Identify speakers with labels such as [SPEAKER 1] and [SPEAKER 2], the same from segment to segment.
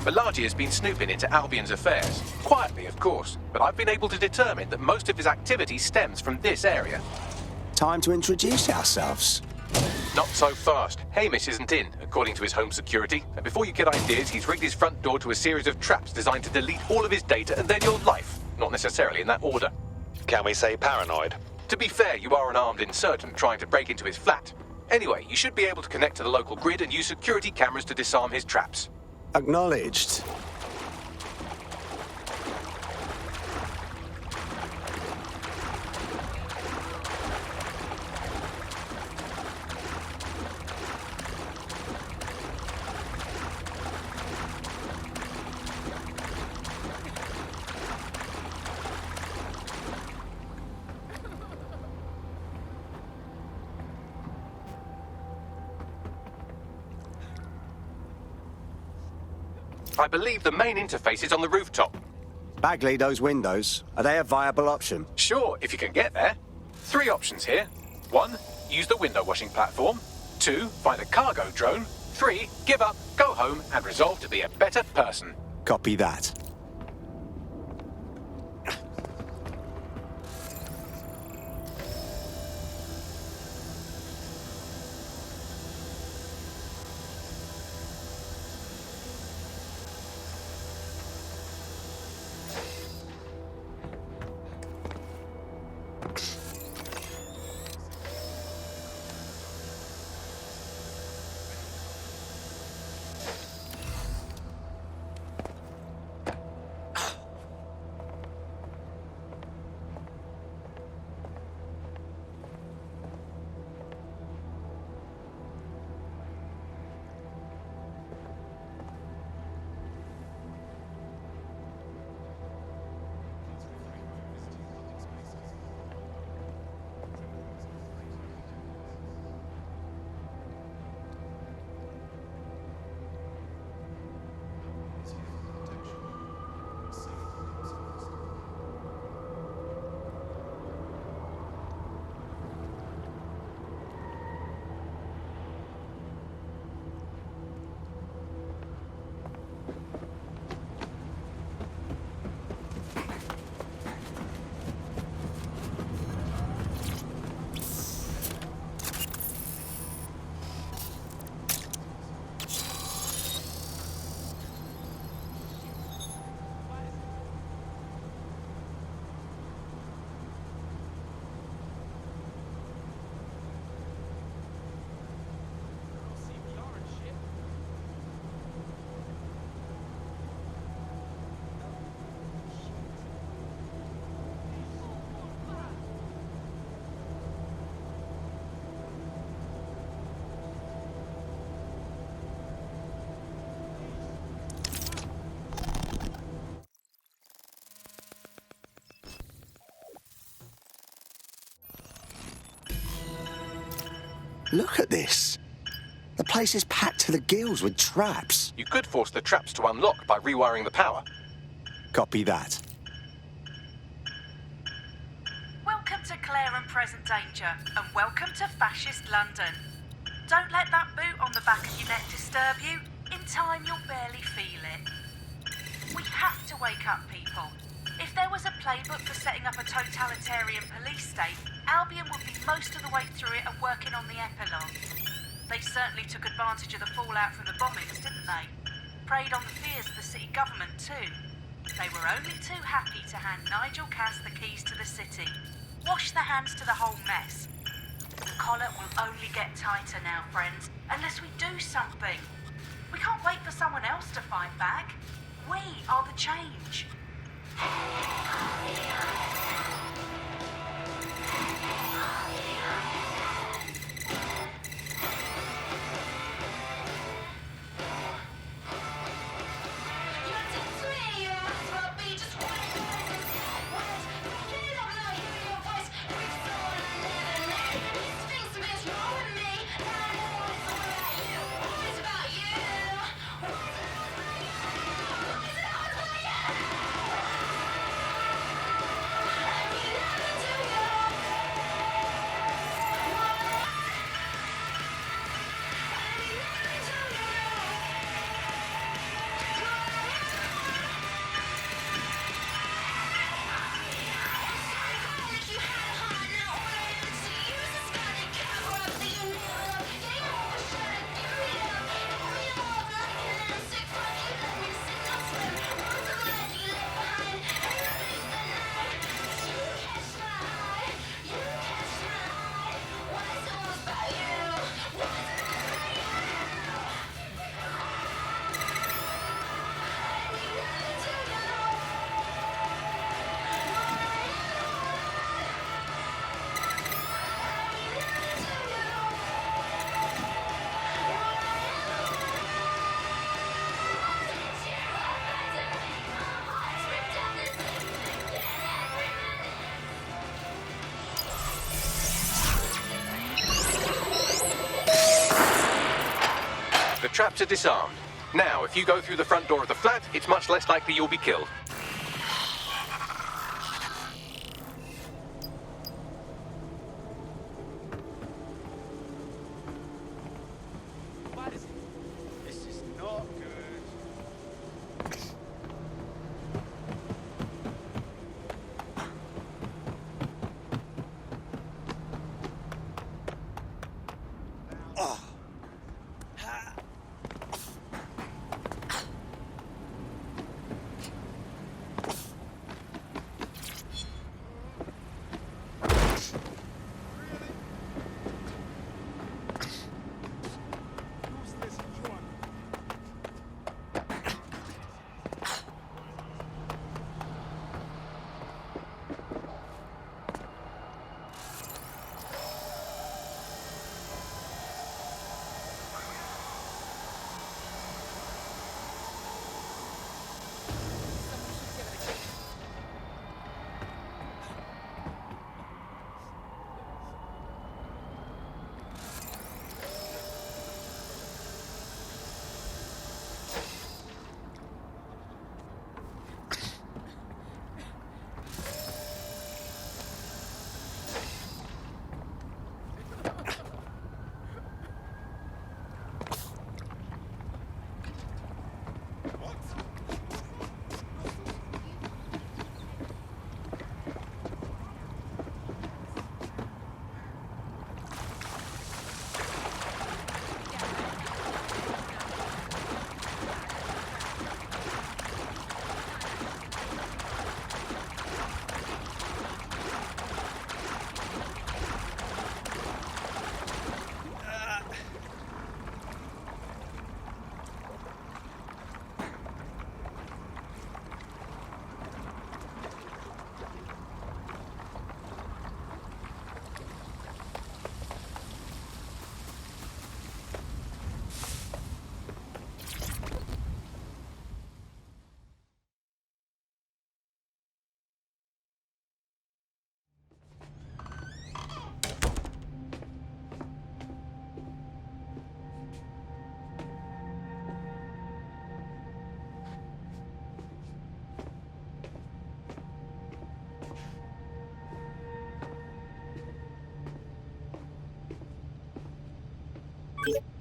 [SPEAKER 1] Balaji has been snooping into Albion's affairs. Quietly, of course, but I've been able to determine that most of his activity stems from this area.
[SPEAKER 2] Time to introduce ourselves.
[SPEAKER 1] Not so fast. Hamish isn't in, according to his home security. And before you get ideas, he's rigged his front door to a series of traps designed to delete all of his data and then your life. Not necessarily in that order.
[SPEAKER 3] Can we say paranoid?
[SPEAKER 1] To be fair, you are an armed insurgent trying to break into his flat. Anyway, you should be able to connect to the local grid and use security cameras to disarm his traps.
[SPEAKER 2] Acknowledged.
[SPEAKER 1] I believe the main interface is on the rooftop.
[SPEAKER 2] Bagley, those windows, are they a viable option?
[SPEAKER 1] Sure, if you can get there. 3 options here. 1, use the window washing platform. 2, find a cargo drone. 3, give up, go home, and resolve to be a better person.
[SPEAKER 2] Copy that. Look at this. The place is packed to the gills with traps.
[SPEAKER 1] You could force the traps to unlock by rewiring the power.
[SPEAKER 2] Copy that.
[SPEAKER 4] Welcome to Clare and Present Danger, and welcome to Fascist London. Don't let that boot on the back of your neck disturb you. In time, you'll barely feel it. We have to wake up people. If there was a playbook for setting up a totalitarian police state, Albion would be most of the way through it and working on the epilogue. They certainly took advantage of the fallout from the bombings, didn't they? Preyed on the fears of the city government too. They were only too happy to hand Nigel Cass the keys to the city. Wash their hands to the whole mess. The collar will only get tighter now, friends, unless we do something. We can't wait for someone else to fight back. We are the change.
[SPEAKER 1] traps are disarmed. Now, if you go through the front door of the flat, it's much less likely you'll be killed.
[SPEAKER 5] This is not good.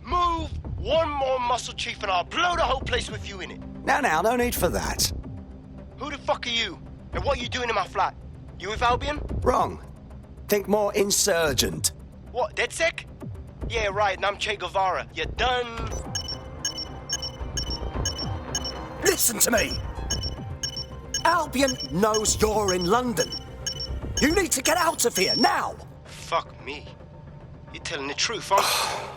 [SPEAKER 6] Move one more muscle chief and I'll blow the whole place with you in it.
[SPEAKER 2] Now, no need for that.
[SPEAKER 6] Who the fuck are you? And what are you doing in my flat? You with Albion?
[SPEAKER 2] Wrong. Think more insurgent.
[SPEAKER 6] What, DedSec? Yeah, right, and I'm Che Guevara. You done?
[SPEAKER 2] Listen to me! Albion knows you're in London. You need to get out of here, now!
[SPEAKER 6] Fuck me. You're telling the truth, huh?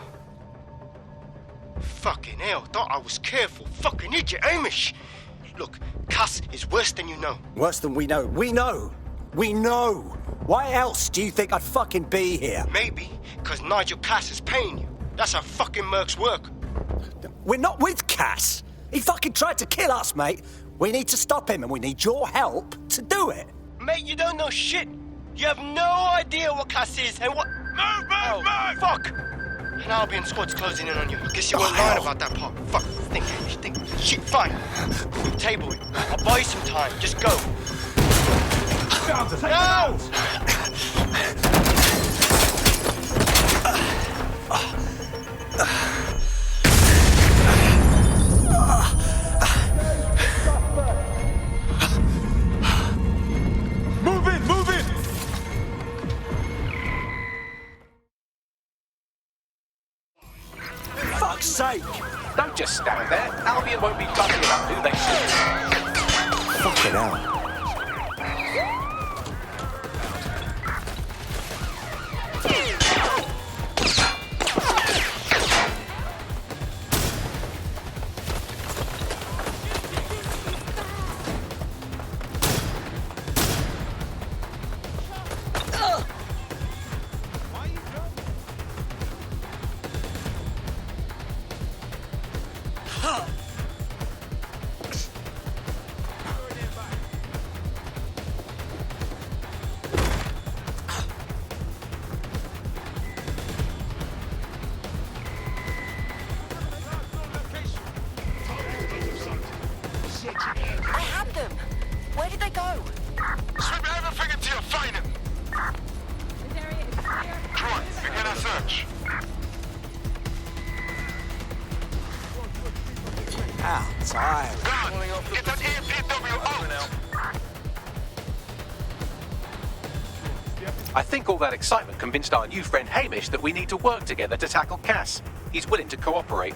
[SPEAKER 6] Fucking hell, thought I was careful. Fucking idiot, Amish. Look, Cass is worse than you know.
[SPEAKER 2] Worse than we know. We know! We know! Why else do you think I'd fucking be here?
[SPEAKER 6] Maybe, because Nigel Cass is paying you. That's how fucking mercs work.
[SPEAKER 2] We're not with Cass! He fucking tried to kill us, mate! We need to stop him and we need your help to do it!
[SPEAKER 6] Mate, you don't know shit. You have no idea what Cass is and what... Move! Fuck! An Albion squad's closing in on you. Guess you weren't lying about that part. Fuck, think. Shit, fine. We'll table it. I'll buy you some time. Just go. No!
[SPEAKER 1] Move in!
[SPEAKER 2] Fuck's sake!
[SPEAKER 1] Don't just stand there. Albion won't be fussing about who they shoot.
[SPEAKER 2] Fucking hell.
[SPEAKER 7] Sweep everything until you find him.
[SPEAKER 8] This area is clear.
[SPEAKER 7] Come on, begin a search.
[SPEAKER 2] Tired.
[SPEAKER 7] Good. Get that EMPW out now.
[SPEAKER 1] I think all that excitement convinced our new friend Hamish that we need to work together to tackle Cass. He's willing to cooperate.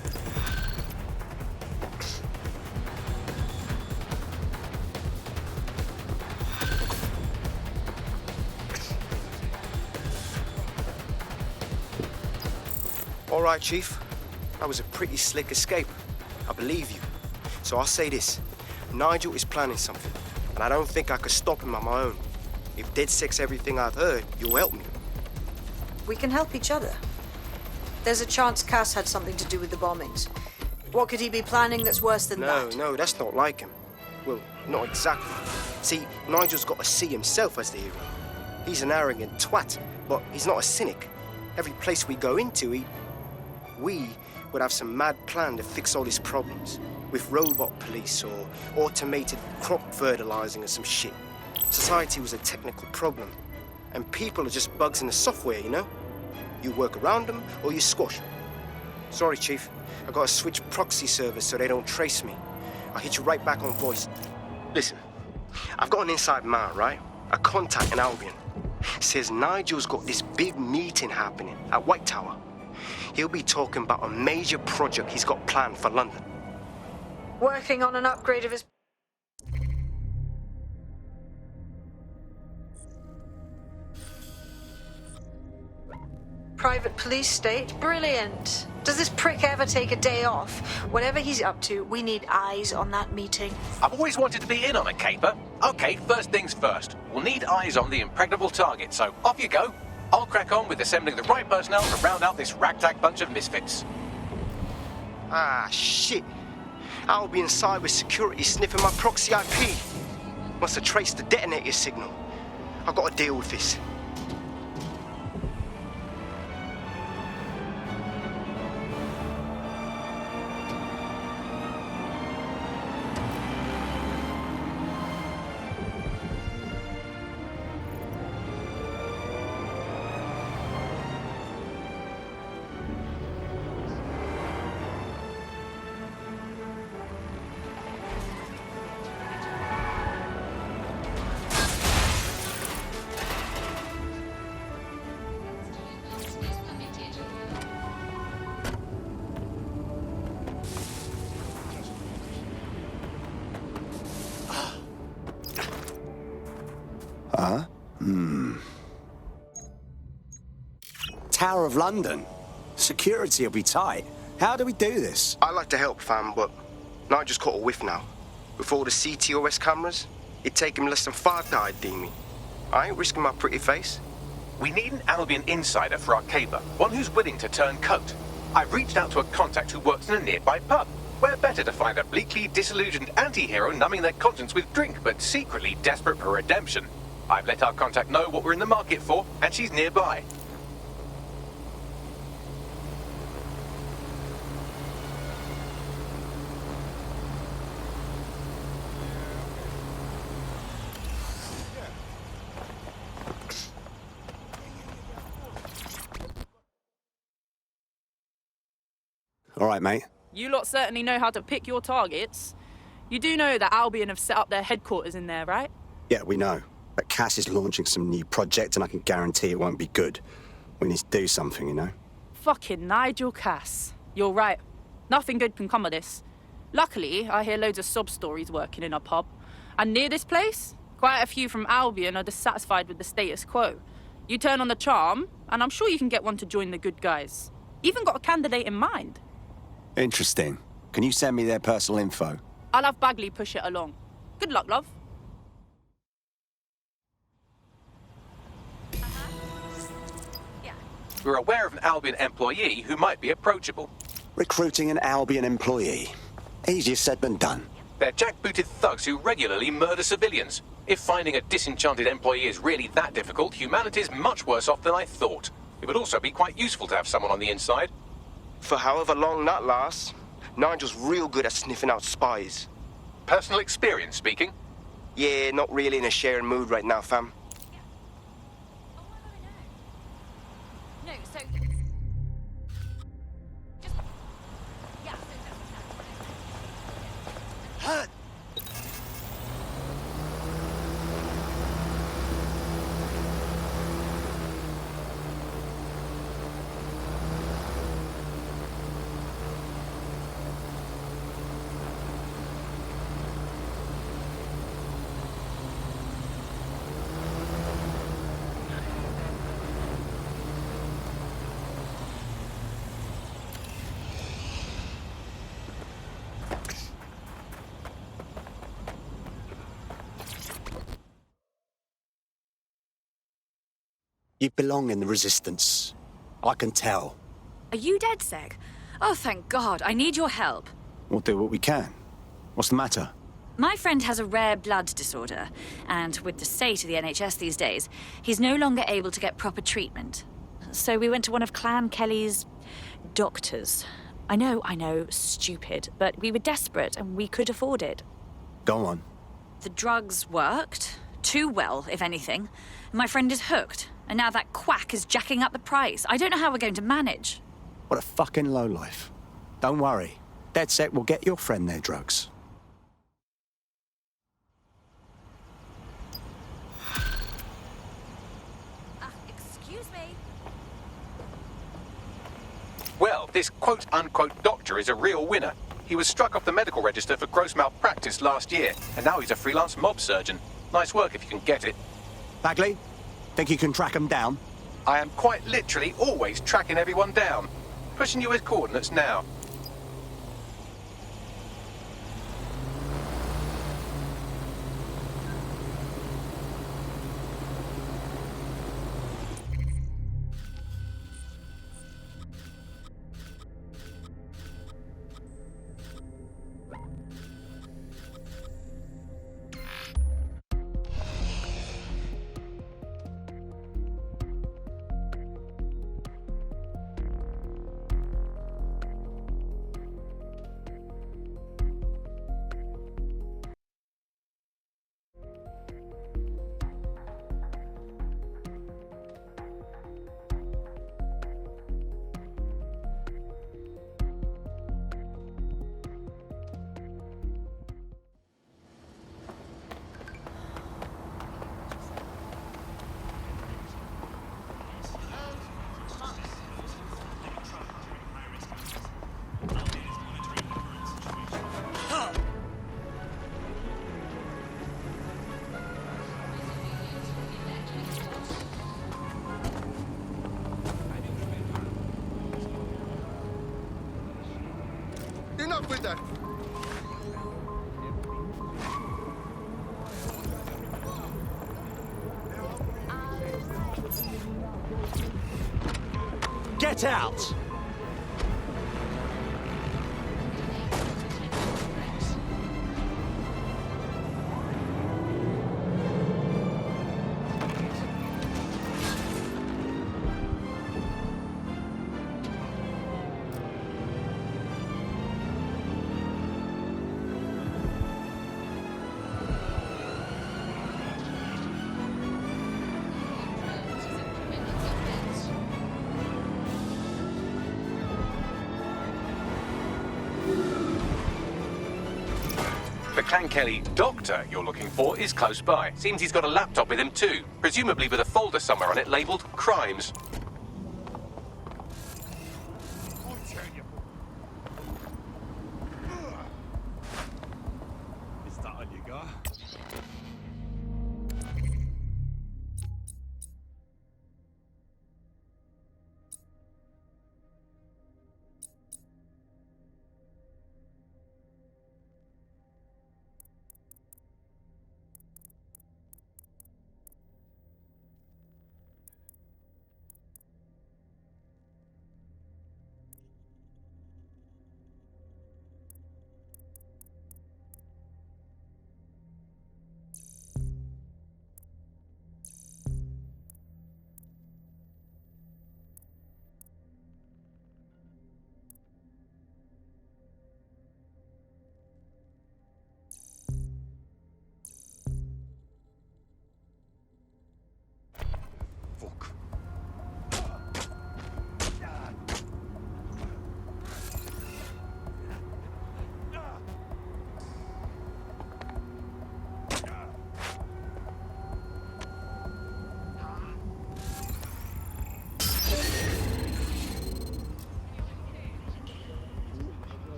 [SPEAKER 6] All right, Chief. That was a pretty slick escape. I believe you. So I'll say this. Nigel is planning something, and I don't think I could stop him on my own. If DedSec's everything I've heard, you'll help me.
[SPEAKER 9] We can help each other. There's a chance Cass had something to do with the bombings. What could he be planning that's worse than that?
[SPEAKER 6] No, that's not like him. Well, not exactly. See, Nigel's got to see himself as the hero. He's an arrogant twat, but he's not a cynic. Every place we go into, we would have some mad plan to fix all his problems. With robot police or automated crop fertilizing or some shit. Society was a technical problem. And people are just bugs in the software, you know? You work around them or you squash them. Sorry, Chief. I gotta switch proxy servers so they don't trace me. I'll hit you right back on voice. Listen, I've got an inside man, right? A contact in Albion. Says Nigel's got this big meeting happening at White Tower. He'll be talking about a major project he's got planned for London.
[SPEAKER 9] Working on an upgrade of his... private police state? Brilliant. Does this prick ever take a day off? Whatever he's up to, we need eyes on that meeting.
[SPEAKER 1] I've always wanted to be in on a caper. Okay, first things first. We'll need eyes on the impregnable target, so off you go. I'll crack on with assembling the right personnel to round out this ragtag bunch of misfits.
[SPEAKER 6] Ah, shit. Albion cybersecurity sniffing my proxy IP. Must have traced the detonator signal. I've got to deal with this.
[SPEAKER 2] Tower of London. Security will be tight. How do we do this?
[SPEAKER 6] I'd like to help, fam, but Nigel's caught a whiff now. With all the CTOS cameras, it'd take him less than 5 to ID me. I ain't risking my pretty face.
[SPEAKER 1] We need an Albion insider for our caper, one who's willing to turn coat. I've reached out to a contact who works in a nearby pub. Where better to find a bleakly disillusioned anti-hero numbing their conscience with drink, but secretly desperate for redemption. I've let our contact know what we're in the market for, and she's nearby.
[SPEAKER 2] All right, mate.
[SPEAKER 8] You lot certainly know how to pick your targets. You do know that Albion have set up their headquarters in there, right?
[SPEAKER 2] Yeah, we know. But Cass is launching some new project, and I can guarantee it won't be good. We need to do something, you know?
[SPEAKER 8] Fucking Nigel Cass. You're right. Nothing good can come of this. Luckily, I hear loads of sob stories working in a pub. And near this place, quite a few from Albion are dissatisfied with the status quo. You turn on the charm, and I'm sure you can get one to join the good guys. Even got a candidate in mind.
[SPEAKER 2] Interesting. Can you send me their personal info?
[SPEAKER 8] I'll have Bagley push it along. Good luck, love.
[SPEAKER 1] We're aware of an Albion employee who might be approachable.
[SPEAKER 2] Recruiting an Albion employee. Easier said than done.
[SPEAKER 1] They're jackbooted thugs who regularly murder civilians. If finding a disenchanted employee is really that difficult, humanity's much worse off than I thought. It would also be quite useful to have someone on the inside.
[SPEAKER 6] For however long that lasts, Nigel's real good at sniffing out spies.
[SPEAKER 1] Personal experience speaking?
[SPEAKER 6] Yeah, not really in a sharing mood right now, fam.
[SPEAKER 10] No, so... Just... Yeah,
[SPEAKER 2] Hurt! You belong in the Resistance. I can tell.
[SPEAKER 10] Are you dead, Seg? Oh, thank God. I need your help.
[SPEAKER 2] We'll do what we can. What's the matter?
[SPEAKER 10] My friend has a rare blood disorder, and with the state of the NHS these days, he's no longer able to get proper treatment. So we went to one of Clan Kelly's doctors. I know, stupid, but we were desperate and we could afford it.
[SPEAKER 2] Go on.
[SPEAKER 10] The drugs worked. Too well, if anything. My friend is hooked, and now that quack is jacking up the price. I don't know how we're going to manage.
[SPEAKER 2] What a fucking lowlife. Don't worry. DedSec will get your friend their drugs.
[SPEAKER 10] Excuse me?
[SPEAKER 1] Well, this quote-unquote doctor is a real winner. He was struck off the medical register for gross malpractice last year, and now he's a freelance mob surgeon. Nice work if you can get it.
[SPEAKER 2] Bagley, think you can track them down?
[SPEAKER 1] I am quite literally always tracking everyone down. Pushing you with coordinates now.
[SPEAKER 6] Enough with that.
[SPEAKER 2] Get out!
[SPEAKER 1] The Clan Kelly doctor you're looking for is close by. Seems he's got a laptop with him too, presumably with a folder somewhere on it labelled Crimes.
[SPEAKER 5] Is that all you got?
[SPEAKER 7] Fuck.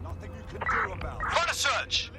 [SPEAKER 7] Nothing you can do about it.
[SPEAKER 6] Run a search!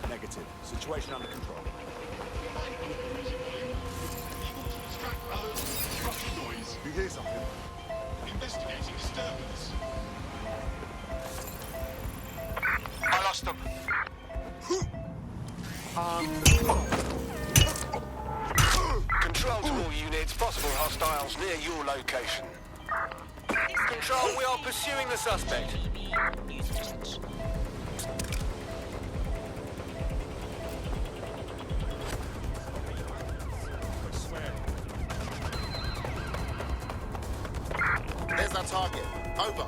[SPEAKER 7] Negative. Situation under control. You hear something?
[SPEAKER 11] Investigating disturbance.
[SPEAKER 6] I lost them.
[SPEAKER 12] Control to all units, possible hostiles near your location. Control, we are pursuing the suspect.
[SPEAKER 11] There's our target. Over.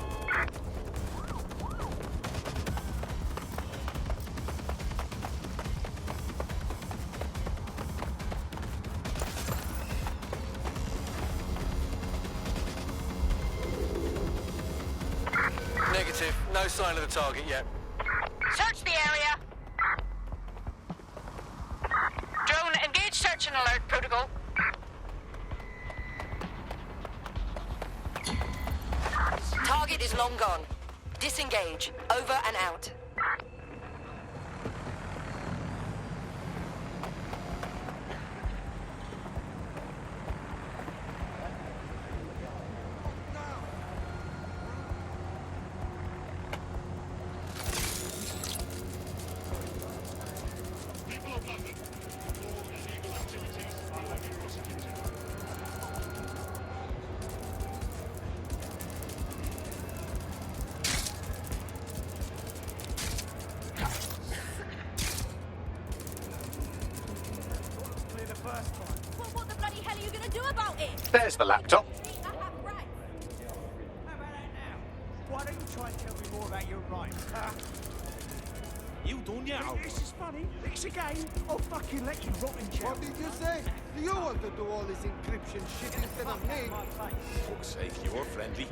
[SPEAKER 12] Negative. No sign of the target yet.
[SPEAKER 4] Search the area. Drone, engage search and alert protocol.
[SPEAKER 13] Target is long gone. Disengage. Over and out.
[SPEAKER 10] Well, what the bloody hell are you gonna do about it?
[SPEAKER 1] There's the laptop.
[SPEAKER 10] I have rights.
[SPEAKER 5] How about that now? Why don't you try and tell me more about your rights, huh? You done now? This is funny. It's a game. I'll fucking let you rot in jail.
[SPEAKER 11] What did you say? You want to do all this encryption shit instead of me?
[SPEAKER 5] Fuck's sake, you're friendly.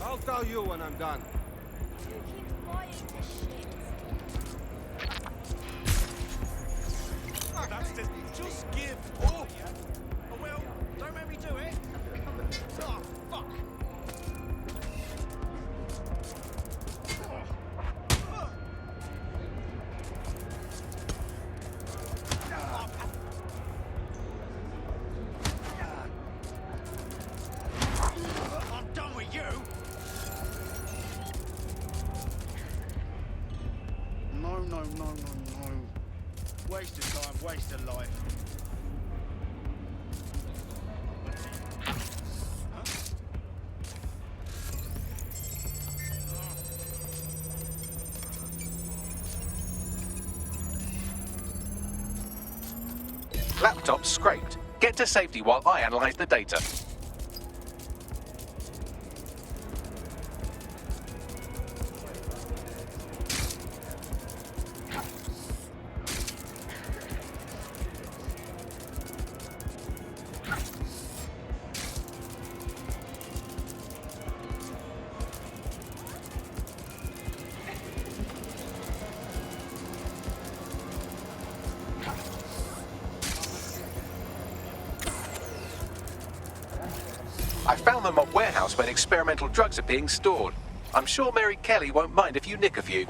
[SPEAKER 11] I'll tell you when I'm done.
[SPEAKER 10] You keep quiet, this shit.
[SPEAKER 5] That's the... Just give up. Oh, well, don't make me do it. Oh, fuck. I'm done with you. No, no, no, no, no. Waste of time, waste of life.
[SPEAKER 1] Laptop scraped. Get to safety while I analyze the data. I found them at warehouse where experimental drugs are being stored. I'm sure Mary Kelly won't mind if you nick a few.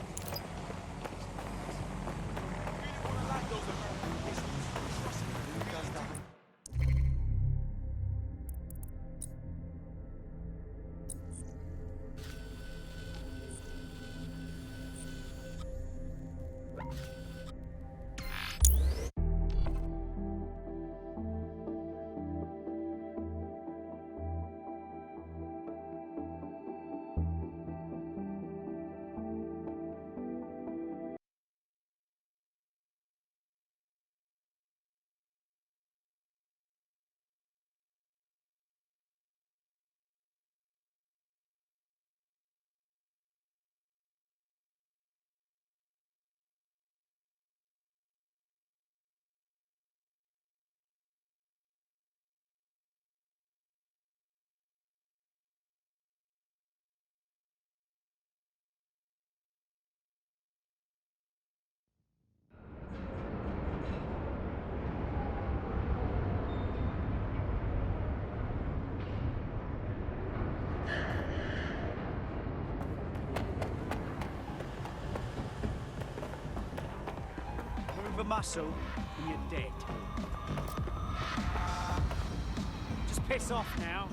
[SPEAKER 5] muscle and you're dead. Just piss off now.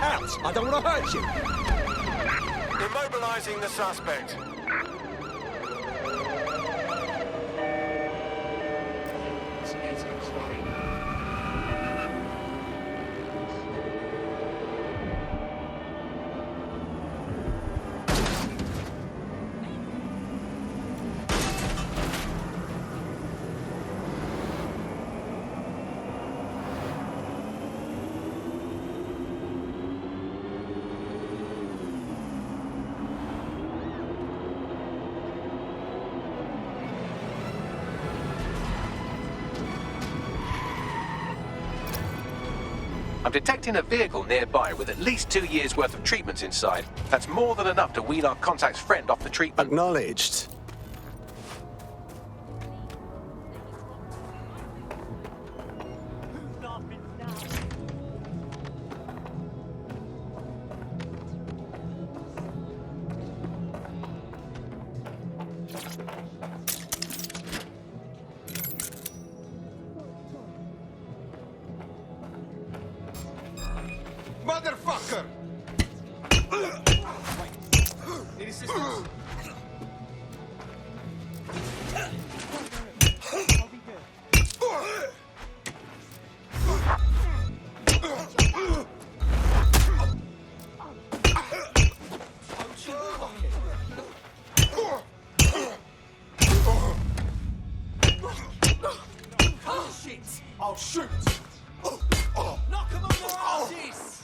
[SPEAKER 2] Out! I don't want to hurt you!
[SPEAKER 12] Immobilizing the suspect.
[SPEAKER 1] I'm detecting a vehicle nearby with at least 2 years' worth of treatments inside. That's more than enough to wean our contact's friend off the treatment.
[SPEAKER 2] Acknowledged.
[SPEAKER 11] Motherfucker! Need assistance?
[SPEAKER 5] Shit!
[SPEAKER 11] I'll shoot!
[SPEAKER 5] Knock him on their asses!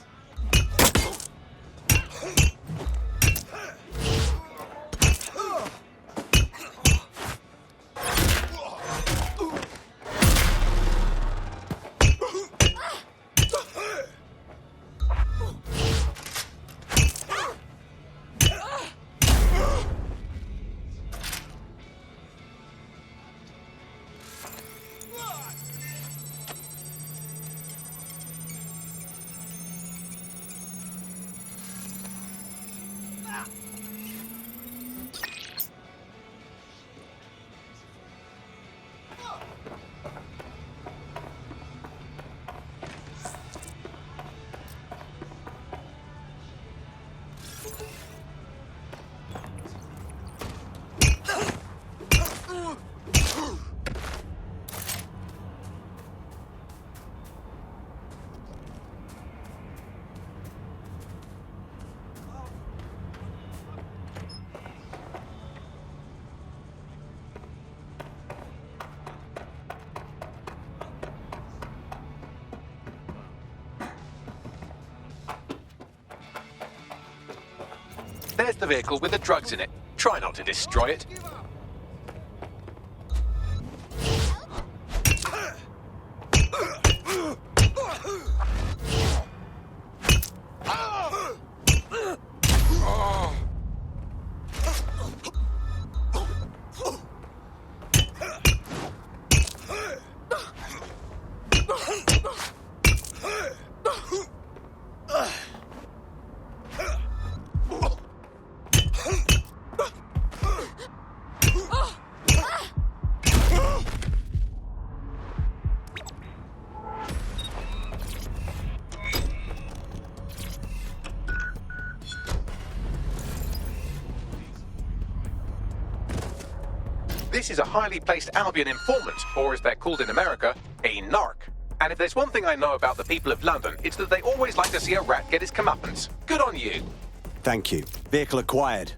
[SPEAKER 1] There's the vehicle with the drugs in it. Try not to destroy it. This is a highly placed Albion informant, or as they're called in America, a narc. And if there's one thing I know about the people of London, it's that they always like to see a rat get his comeuppance. Good on you.
[SPEAKER 2] Thank you. Vehicle acquired.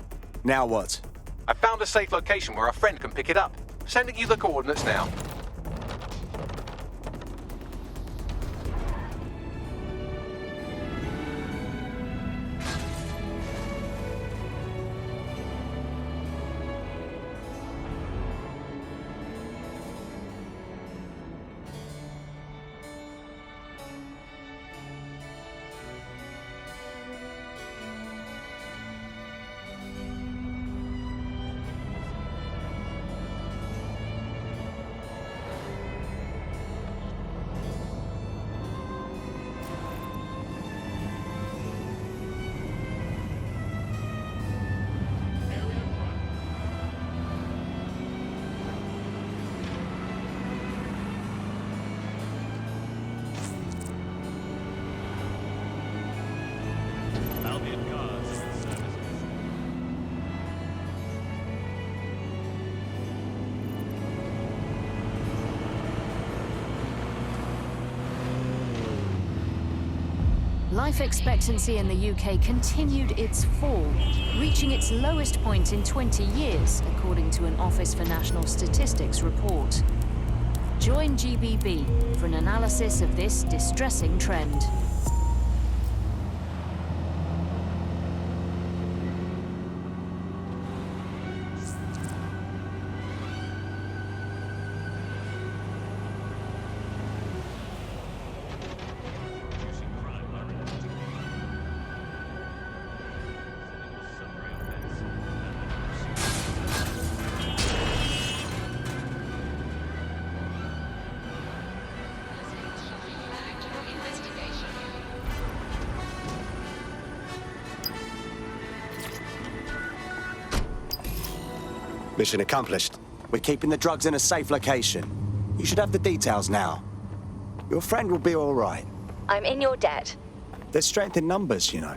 [SPEAKER 2] Now what?
[SPEAKER 1] I found a safe location where our friend can pick it up. Sending you the coordinates now.
[SPEAKER 14] Life expectancy in the UK continued its fall, reaching its lowest point in 20 years, according to an Office for National Statistics report. Join GBB for an analysis of this distressing trend.
[SPEAKER 2] Mission accomplished. We're keeping the drugs in a safe location. You should have the details now. Your friend will be all right.
[SPEAKER 10] I'm in your debt.
[SPEAKER 2] There's strength in numbers, you know.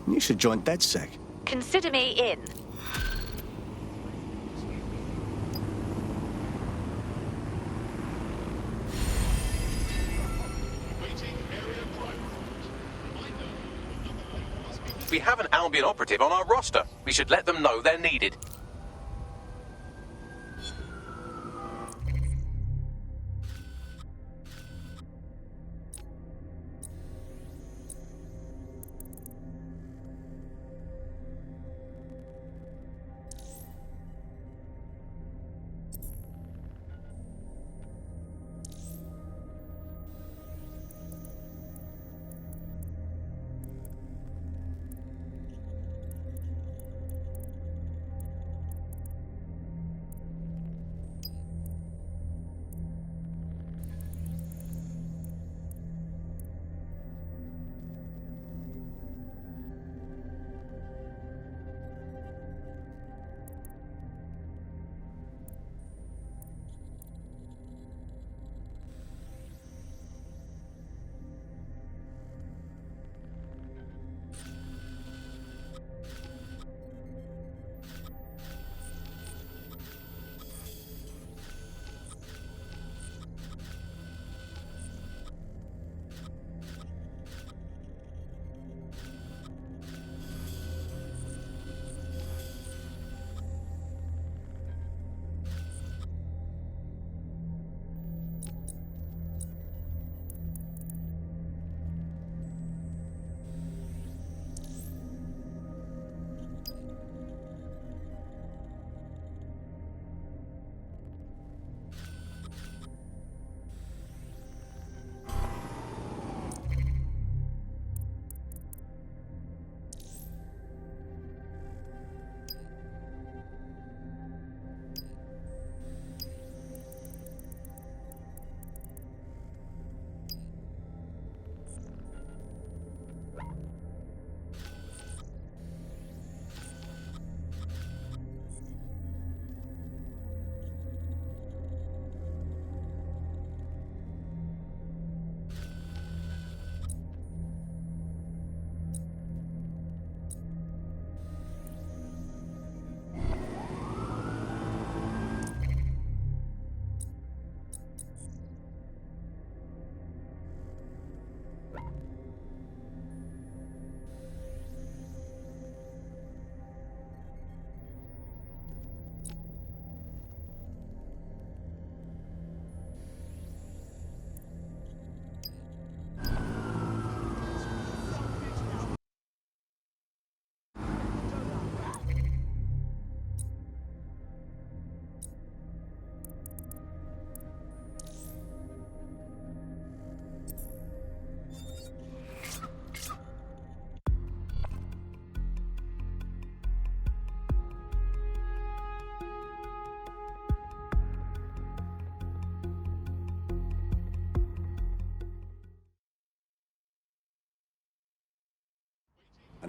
[SPEAKER 2] You should join DedSec.
[SPEAKER 10] Consider me in.
[SPEAKER 1] We have an Albion operative on our roster. We should let them know they're needed.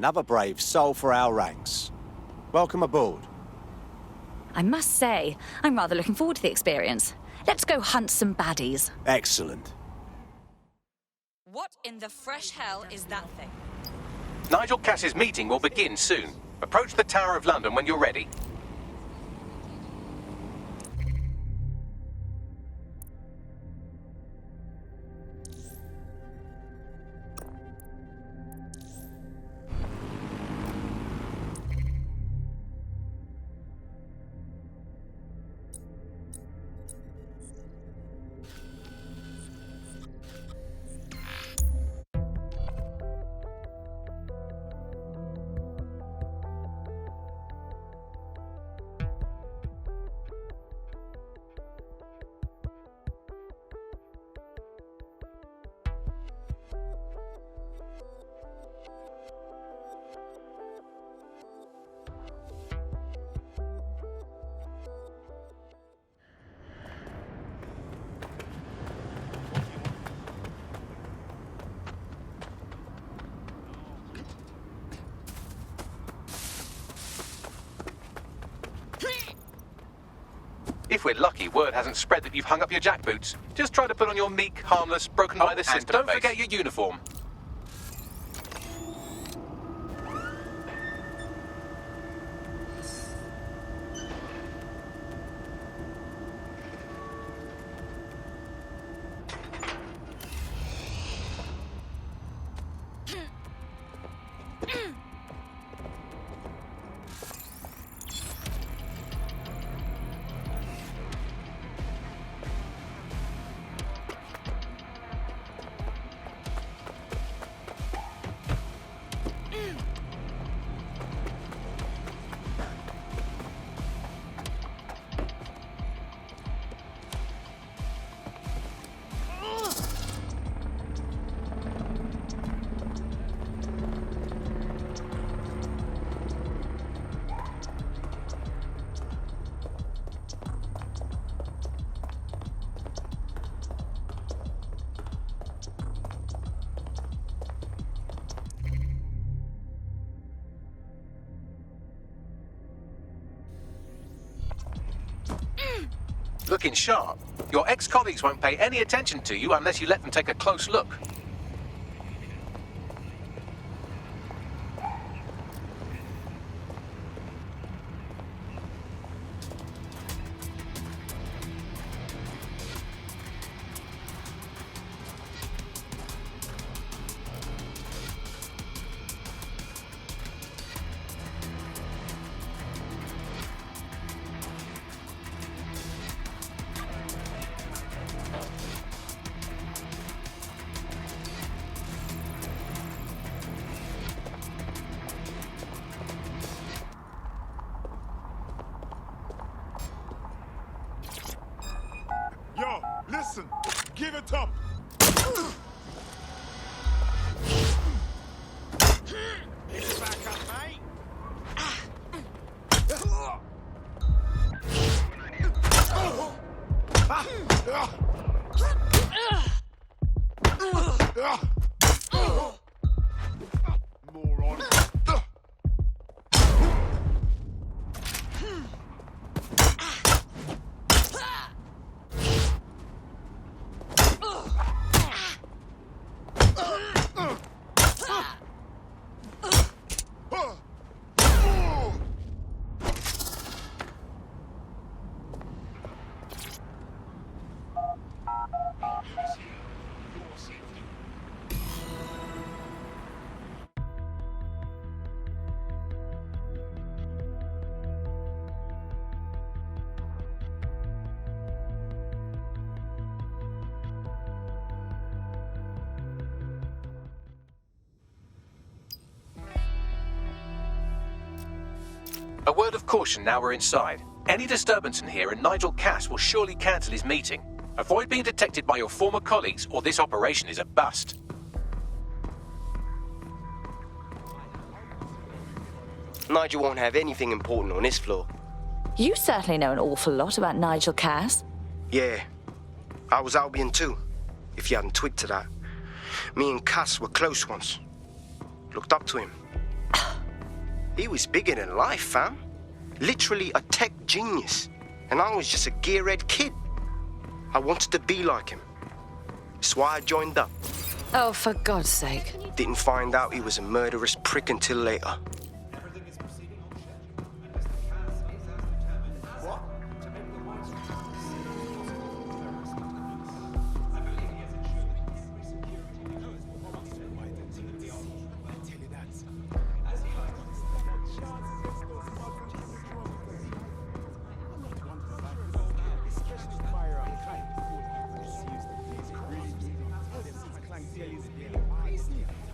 [SPEAKER 2] Another brave soul for our ranks. Welcome aboard.
[SPEAKER 10] I must say, I'm rather looking forward to the experience. Let's go hunt some baddies.
[SPEAKER 2] Excellent.
[SPEAKER 10] What in the fresh hell is that thing?
[SPEAKER 1] Nigel Cass's meeting will begin soon. Approach the Tower of London when you're ready. If we're lucky, word hasn't spread that you've hung up your jackboots. Just try to put on your meek, harmless, broken by the system. Don't forget your uniform. Looking sharp. Your ex-colleagues won't pay any attention to you unless you let them take a close look.
[SPEAKER 7] Yo, listen, give it up.
[SPEAKER 5] It's back up, mate.
[SPEAKER 7] Moron.
[SPEAKER 1] A word of caution now we're inside. Any disturbance in here and Nigel Cass will surely cancel his meeting. Avoid being detected by your former colleagues or this operation is a bust.
[SPEAKER 6] Nigel won't have anything important on this floor.
[SPEAKER 10] You certainly know an awful lot about Nigel Cass.
[SPEAKER 6] Yeah, I was Albion too, if you hadn't twigged to that. Me and Cass were close once. Looked up to him. He was bigger than life, fam. Literally a tech genius. And I was just a gearhead kid. I wanted to be like him. That's why I joined up.
[SPEAKER 10] Oh, for God's sake.
[SPEAKER 6] Didn't find out he was a murderous prick until later.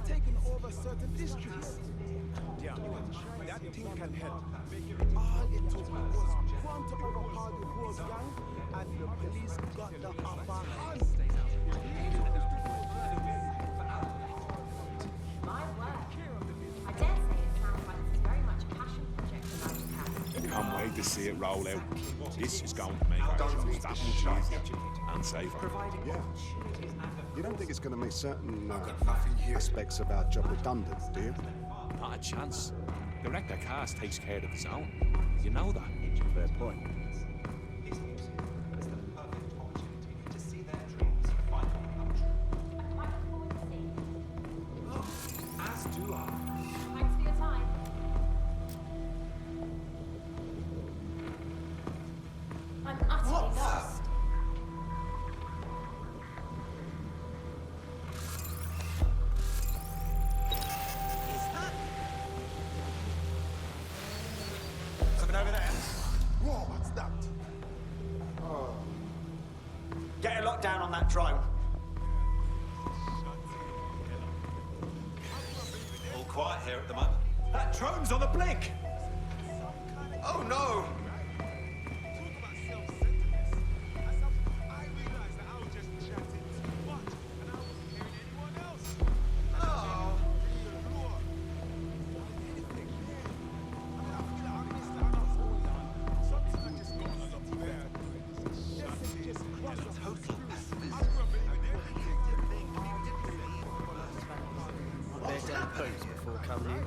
[SPEAKER 5] Taking over certain districts. Yeah, that thing can help. All it took was one to overpower the Rose gang, and the police got the upper hand.
[SPEAKER 15] My word. I dare say it sounds like this is very much a passion project for Nigel Cass.
[SPEAKER 16] Can't wait to see it roll out. This is going to make our jobs that much easier and safer.
[SPEAKER 17] Yeah. You don't think it's going to make certain aspects of our job redundant, do you?
[SPEAKER 16] Not a chance. Director Cass takes care of his own. You know that.
[SPEAKER 17] Fair point.
[SPEAKER 15] As do I. Thanks for your time. I'm utterly lost.
[SPEAKER 5] Something over there. Whoa, what's that? Oh. Get a lockdown on that drone.
[SPEAKER 18] All quiet here at the moment.
[SPEAKER 5] That drone's on the blink.
[SPEAKER 18] Oh no!
[SPEAKER 19] Before coming in.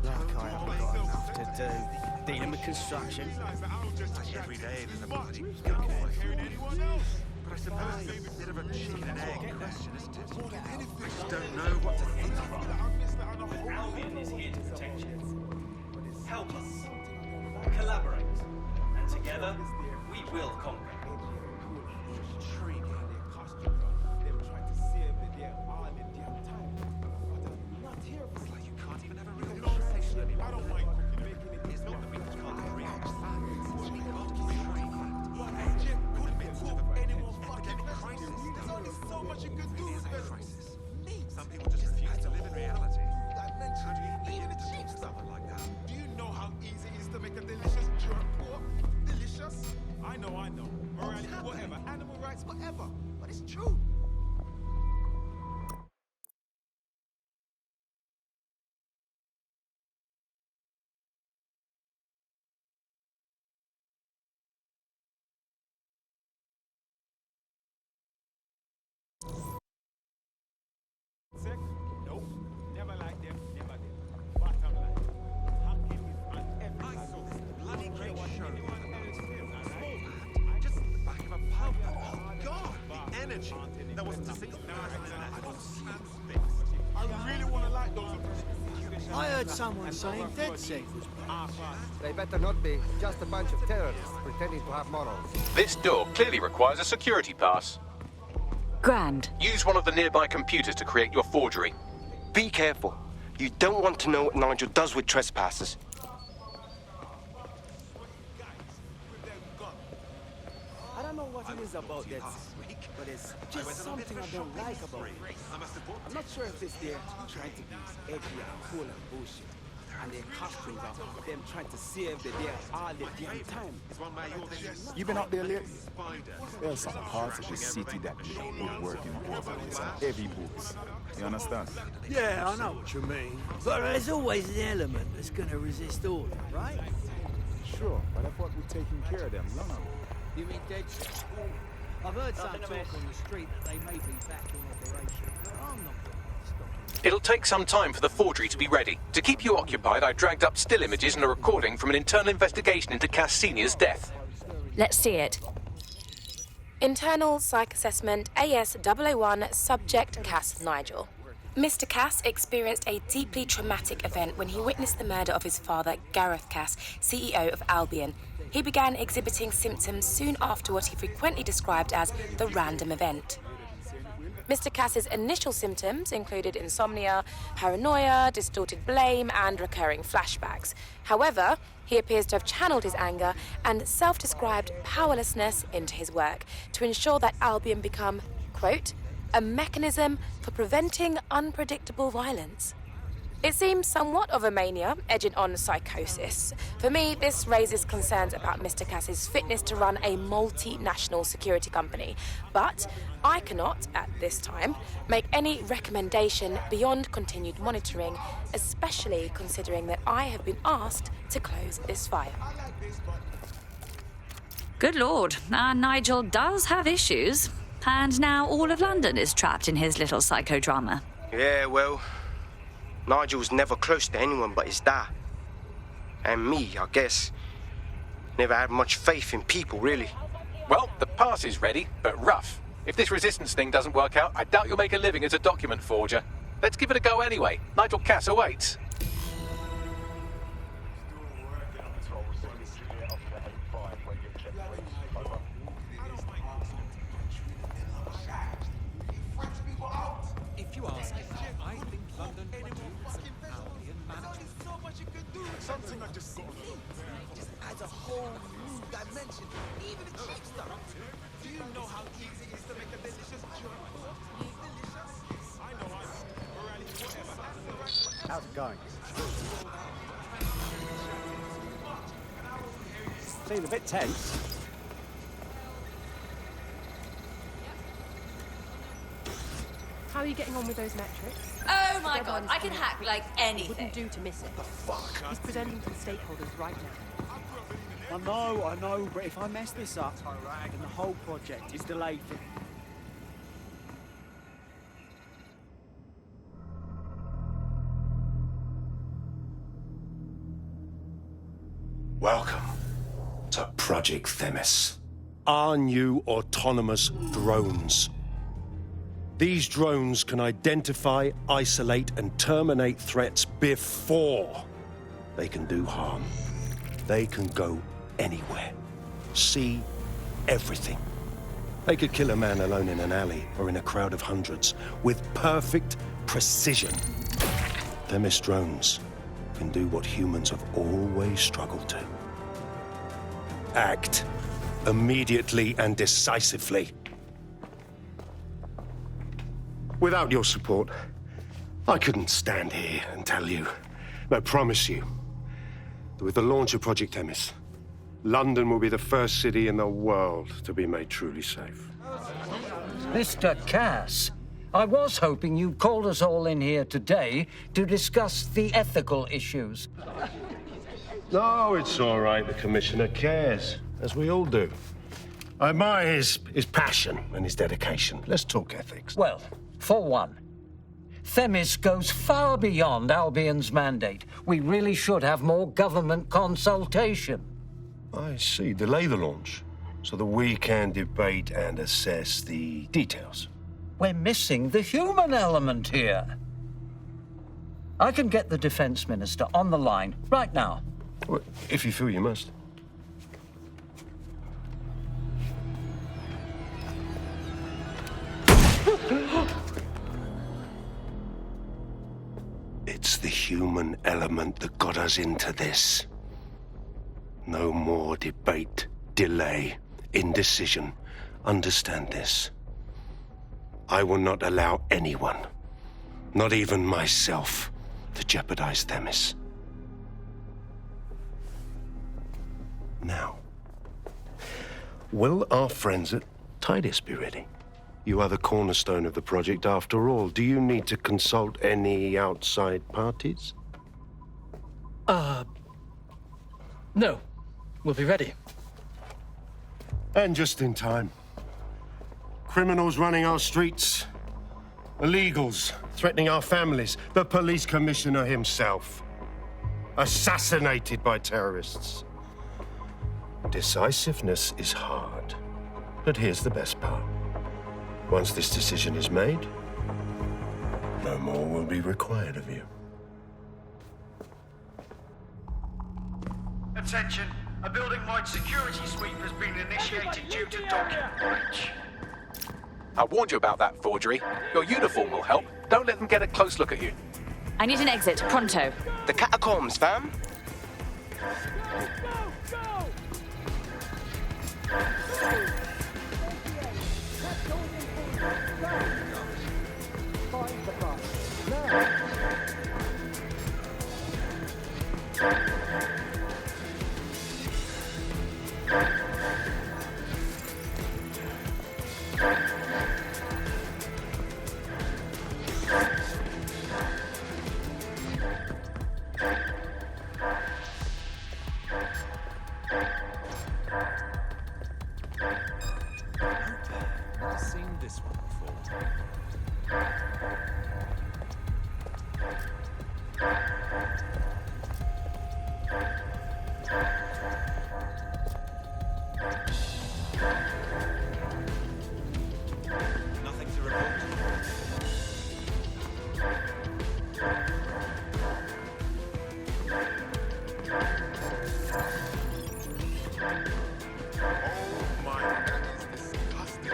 [SPEAKER 19] Like I haven't got enough to do. Dealing with construction.
[SPEAKER 18] Every day there's a bloody gun fight. But I suppose it's a bit of a chicken and egg question, isn't it? I just don't know what to think.
[SPEAKER 20] Albion is here to protect you. Help us. Collaborate. And together, we will conquer.
[SPEAKER 5] I don't mind making it. It's not that we can't agree on couldn't be taught any more fucking crisis. There's only so much you can do with this.
[SPEAKER 18] Some people just refuse to live in reality.
[SPEAKER 5] How do you begin to teach someone like that? Do you know how easy it is to make a delicious jerk pork? Delicious? I know. Morality, whatever. Animal rights, whatever. But it's true. Sick? Nope. Never like them, never did. Bottom line. Hacking is on every
[SPEAKER 18] I saw this bloody great show. Just in the back of a pub. Oh God, the energy. There wasn't a single person in there. I was transfixed.
[SPEAKER 5] I really want to like those.
[SPEAKER 11] I heard someone saying Dead Sea was bad. They better not be. Just a bunch of terrorists pretending to have morals.
[SPEAKER 1] This door clearly requires a security pass.
[SPEAKER 10] Grand.
[SPEAKER 1] Use one of the nearby computers to create your forgery.
[SPEAKER 6] Be careful. You don't want to know what Nigel does with trespassers.
[SPEAKER 19] I don't know what it is about Dead Sea, but it's just something I don't like about it. I'm not sure if it's their trying to be edgy and cool and bullshit, and their costumes are them trying to save the day all the damn time.
[SPEAKER 21] You been up there lately? There's some parts of the city that need woodworking over with some heavy boots. You understand?
[SPEAKER 11] Yeah, I know what you mean. But there's always an element that's gonna resist order, right?
[SPEAKER 21] Sure, but I thought we'd taken care of them long ago.
[SPEAKER 11] You mean Dead Sea? I've heard some talk on the street that they may be back in operation. I'm not going to stop.
[SPEAKER 1] It'll take some time for the forgery to be ready. To keep you occupied, I dragged up still images and a recording from an internal investigation into Cass Sr.'s death.
[SPEAKER 10] Let's see it.
[SPEAKER 22] Internal Psych Assessment AS001 Subject Cass Nigel.
[SPEAKER 3] Mr. Cass experienced a deeply traumatic event when he witnessed the murder of his father, Gareth Cass, CEO of Albion. He began exhibiting symptoms soon after what he frequently described as the random event. Mr. Cass's initial symptoms included insomnia, paranoia, distorted blame, and recurring flashbacks. However, he appears to have channeled his anger and self-described powerlessness into his work to ensure that Albion become, quote, a mechanism for preventing unpredictable violence. It seems somewhat of a mania, edging on psychosis. For me, this raises concerns about Mr. Cass's fitness to run a multinational security company. But I cannot, at this time, make any recommendation beyond continued monitoring, especially considering that I have been asked to close this file.
[SPEAKER 10] Good lord, our Nigel does have issues. And now all of London is trapped in his little psychodrama.
[SPEAKER 6] Yeah, well, Nigel's never close to anyone but his dad. And me, I guess. Never had much faith in people, really.
[SPEAKER 1] Well, the pass is ready, but rough. If this resistance thing doesn't work out, I doubt you'll make a living as a document forger. Let's give it a go anyway. Nigel Cass awaits.
[SPEAKER 11] If you ask me, I think London could do with some Albion management.
[SPEAKER 7] Something I just got.
[SPEAKER 19] Just adds a whole new dimension, even the cheap stuff. Do you know how easy it is to make a delicious joint? Delicious? I know
[SPEAKER 17] How's it going? Feeling a bit tense.
[SPEAKER 15] How are you getting on with those metrics?
[SPEAKER 10] Oh my god, I can hack like anything.
[SPEAKER 15] Wouldn't do to miss it. He's presenting to the stakeholders right now.
[SPEAKER 19] I know, but if I mess this up, then the whole project is delayed for...
[SPEAKER 22] Welcome to Project Themis. Our new autonomous drones. These drones can identify, isolate, and terminate threats before they can do harm. They can go anywhere, see everything. They could kill a man alone in an alley or in a crowd of hundreds with perfect precision. Themis drones can do what humans have always struggled to. Act immediately and decisively. Without your support, I couldn't stand here and tell you, but I promise you, that with the launch of Project Themis, London will be the first city in the world to be made truly safe.
[SPEAKER 23] Mr. Cass, I was hoping you'd called us all in here today to discuss the ethical issues.
[SPEAKER 22] No, it's all right. The Commissioner cares, as we all do. I admire his passion and his dedication. Let's talk ethics.
[SPEAKER 23] Well, for one, Themis goes far beyond Albion's mandate. We really should have more government consultation.
[SPEAKER 22] I see. Delay the launch so that we can debate and assess the details.
[SPEAKER 23] We're missing the human element here. I can get the Defense Minister on the line right now.
[SPEAKER 22] Well, if you feel you must. It's the human element that got us into this. No more debate, delay, indecision. Understand this. I will not allow anyone, not even myself, to jeopardize Themis. Now, will our friends at Tidus be ready? You are the cornerstone of the project after all. Do you need to consult any outside parties?
[SPEAKER 24] No. We'll be ready.
[SPEAKER 22] And just in time. Criminals running our streets. Illegals threatening our families. The police commissioner himself. Assassinated by terrorists. Decisiveness is hard. But here's the best part. Once this decision is made, no
[SPEAKER 4] No more will be required of you.
[SPEAKER 8] Attention, a building-wide security sweep has been initiated due to document breach.
[SPEAKER 1] I warned you about that forgery. Your uniform will help. Don't let them get a close look at you.
[SPEAKER 10] I need an exit, pronto.
[SPEAKER 6] The catacombs, fam.
[SPEAKER 16] I've seen this one before.
[SPEAKER 18] Nothing to report.
[SPEAKER 7] Oh my, that is disgusting.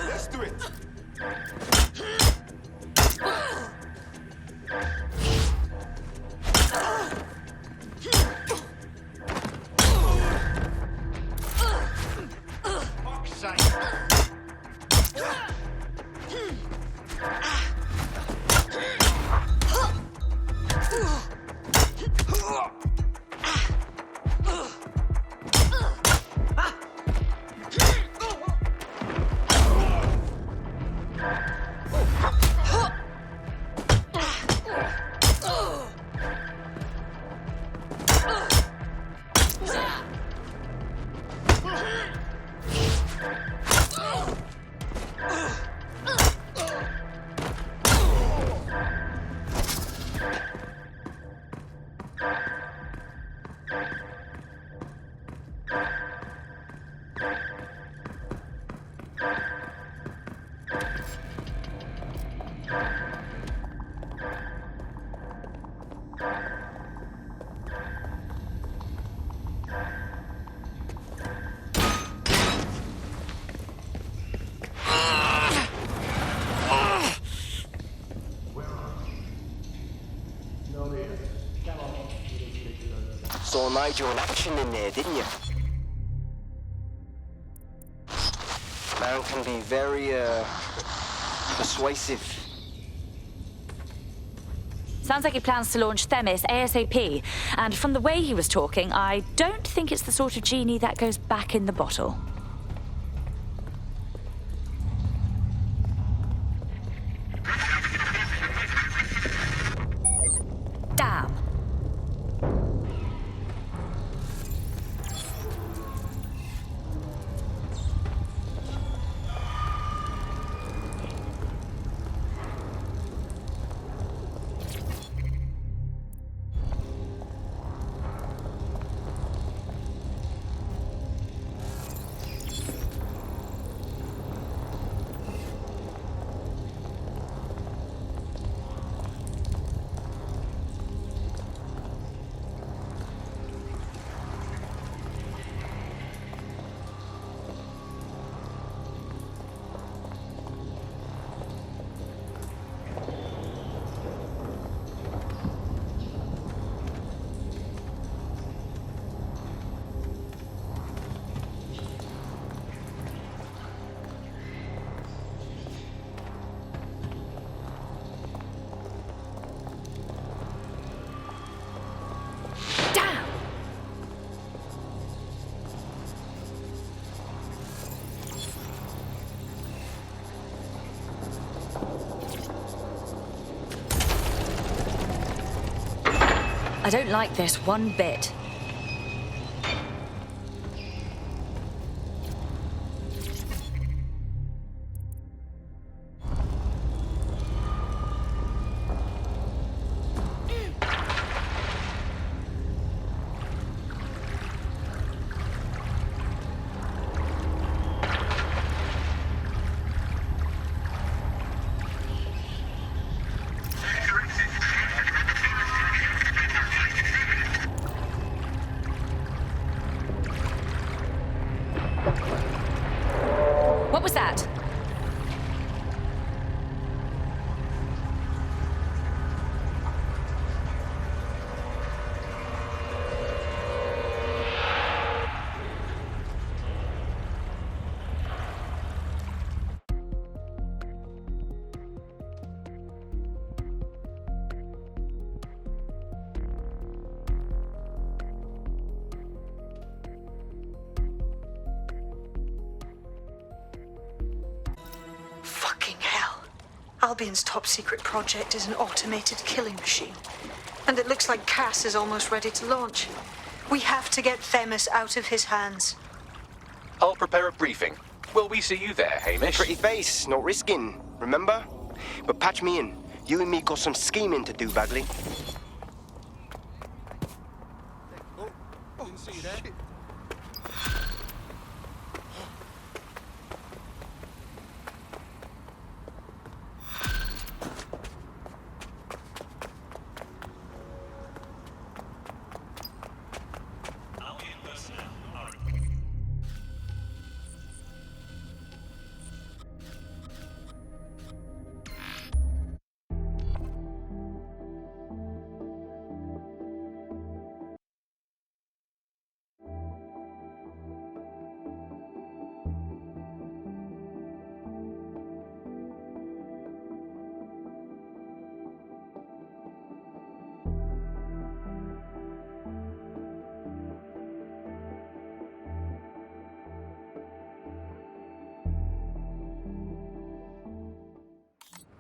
[SPEAKER 7] Let's do it.
[SPEAKER 8] Fuck's sake.
[SPEAKER 6] Saw Nigel in action in there, didn't you? Man can be very, persuasive.
[SPEAKER 10] Sounds like he plans to launch Themis ASAP. And from the way he was talking, I don't think it's the sort of genie that goes back in the bottle. Damn. I don't like this one bit. was that?
[SPEAKER 9] Fucking hell. Albion's top secret project is an automated killing machine. And it looks like Cass is almost ready to launch. We have to get Themis out of his hands.
[SPEAKER 1] I'll prepare a briefing. Will we see you there, Hamish?
[SPEAKER 6] Pretty face, not risking, remember? But patch me in. You and me got some scheming to do, Bagley.
[SPEAKER 5] Didn't see you there.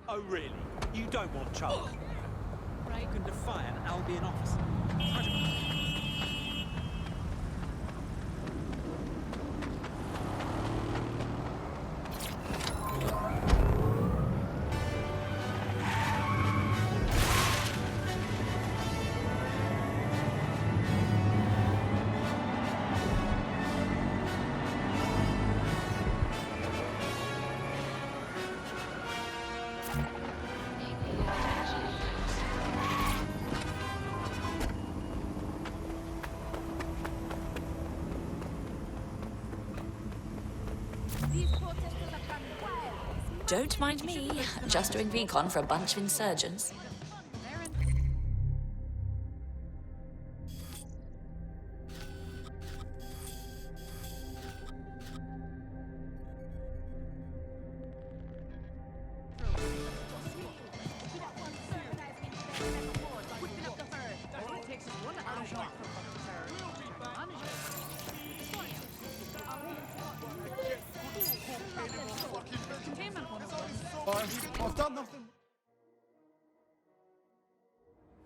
[SPEAKER 11] Oh, really? You don't want trouble? You can defy an Albion officer.
[SPEAKER 10] Don't mind me. Just doing recon for a bunch of insurgents.
[SPEAKER 11] I've done nothing.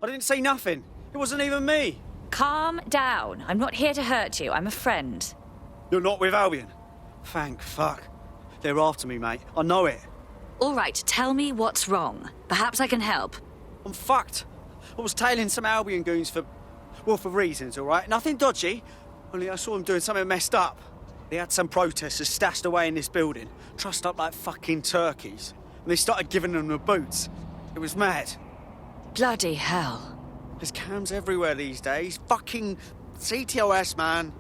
[SPEAKER 11] I didn't say nothing. It wasn't even me.
[SPEAKER 10] Calm down. I'm not here to hurt you. I'm a friend.
[SPEAKER 11] You're not with Albion? Thank fuck. They're after me, mate. I know it.
[SPEAKER 10] All right, tell me what's wrong. Perhaps I can help.
[SPEAKER 11] I'm fucked. I was tailing some Albion goons for reasons, all right? Nothing dodgy. Only I saw them doing something messed up. They had some protesters stashed away in this building, trussed up like fucking turkeys. And they started giving them the boots. It was mad.
[SPEAKER 10] Bloody hell.
[SPEAKER 11] There's cams everywhere these days. Fucking CTOS, man.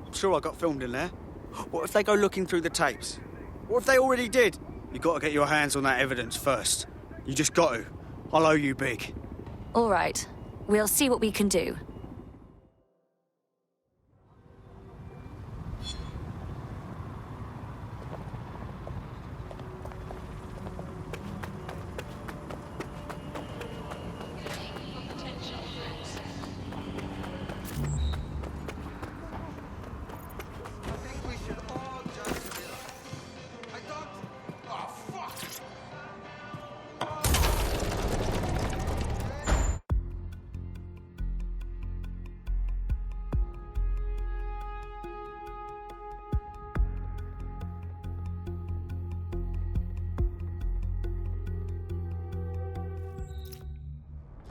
[SPEAKER 11] I'm sure I got filmed in there. What if they go looking through the tapes? What if they already did? You got to get your hands on that evidence first. You just got to. I'll owe you big.
[SPEAKER 10] All right. We'll see what we can do.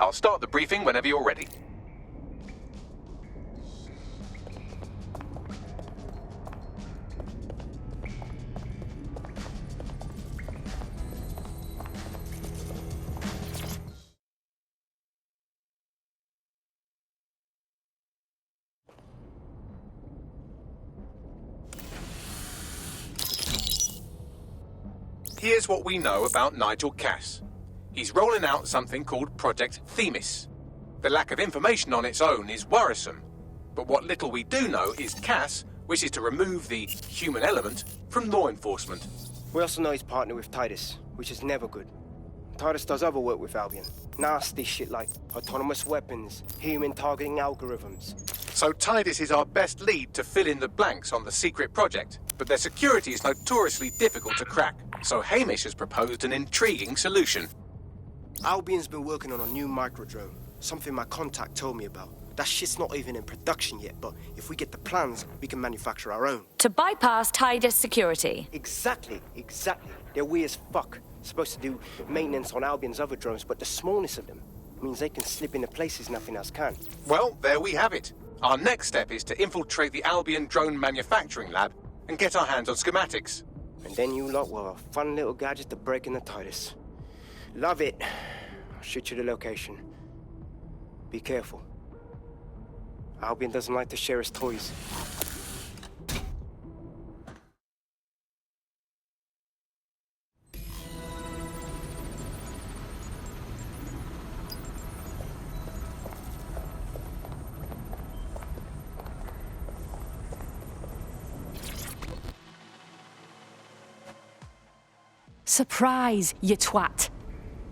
[SPEAKER 1] I'll start the briefing whenever you're ready. Here's what we know about Nigel Cass. He's rolling out something called Project Themis. The lack of information on its own is worrisome, but what little we do know is Cass wishes to remove the human element from law enforcement.
[SPEAKER 6] We also know he's partnered with Titus, which is never good. Titus does other work with Albion. Nasty shit like autonomous weapons, human targeting algorithms.
[SPEAKER 1] So Titus is our best lead to fill in the blanks on the secret project, but their security is notoriously difficult to crack. So Hamish has proposed an intriguing solution.
[SPEAKER 6] Albion's been working on a new microdrone, something my contact told me about. That shit's not even in production yet, but if we get the plans, we can manufacture our own.
[SPEAKER 10] To bypass Titus security.
[SPEAKER 6] Exactly. They're weird as fuck. Supposed to do maintenance on Albion's other drones, but the smallness of them means they can slip into places nothing else can.
[SPEAKER 1] Well, there we have it. Our next step is to infiltrate the Albion drone manufacturing lab and get our hands on schematics.
[SPEAKER 6] And then you lot will have a fun little gadget to break in the Titus. Love it. I'll shoot you the location. Be careful. Albion doesn't like to share his toys.
[SPEAKER 2] Surprise, you twat.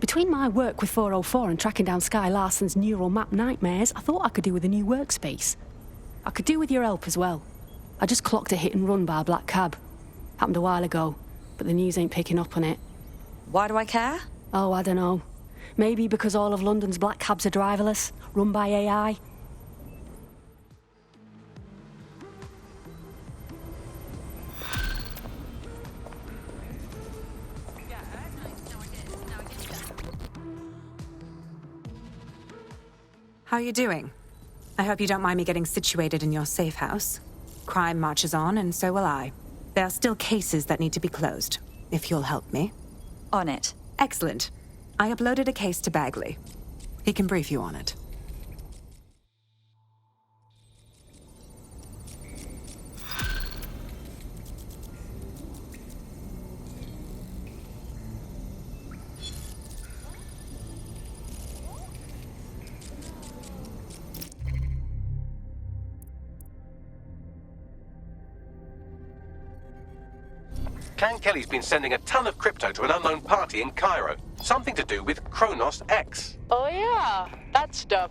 [SPEAKER 2] Between my work with 404 and tracking down Sky Larson's neural map nightmares, I thought I could do with a new workspace. I could do with your help as well. I just clocked a hit and run by a black cab. Happened a while ago, but the news ain't picking up on it.
[SPEAKER 10] Why do I care?
[SPEAKER 2] Oh, I don't know. Maybe because all of London's black cabs are driverless, run by AI.
[SPEAKER 12] How are you doing? I hope you don't mind me getting situated in your safe house. Crime marches on, and so will I. There are still cases that need to be closed, if you'll help me.
[SPEAKER 10] On it.
[SPEAKER 12] Excellent. I uploaded a case to Bagley. He can brief you on it.
[SPEAKER 1] Can Kelly's been sending a ton of crypto to an unknown party in Cairo. Something to do with Kronos X.
[SPEAKER 13] Oh yeah, that stuff.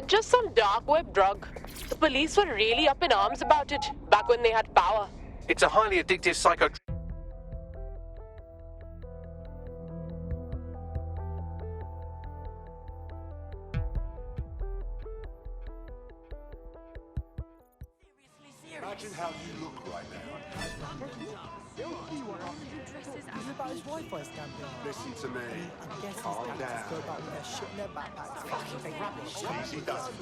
[SPEAKER 13] Just some dark web drug. The police were really up in arms about it back when they had power.
[SPEAKER 1] It's a highly addictive psycho...
[SPEAKER 17] Imagine how you look right now. Listen to me. Calm down. Easy does it.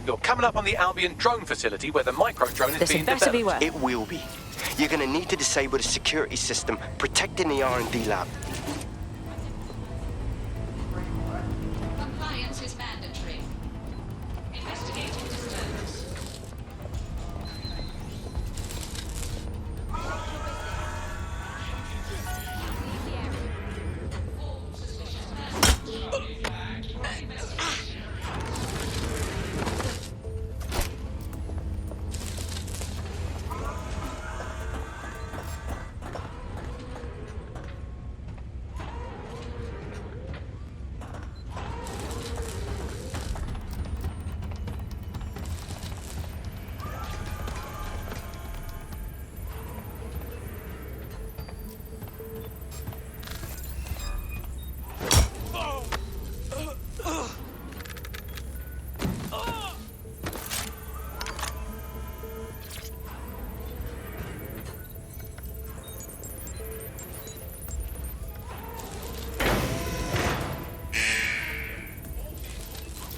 [SPEAKER 1] You're coming up on the Albion drone facility where the micro drone is being developed.
[SPEAKER 6] It will be. You're gonna need to disable the security system protecting the R&D lab.
[SPEAKER 10] Compliance is mandatory. Investigating disturbance.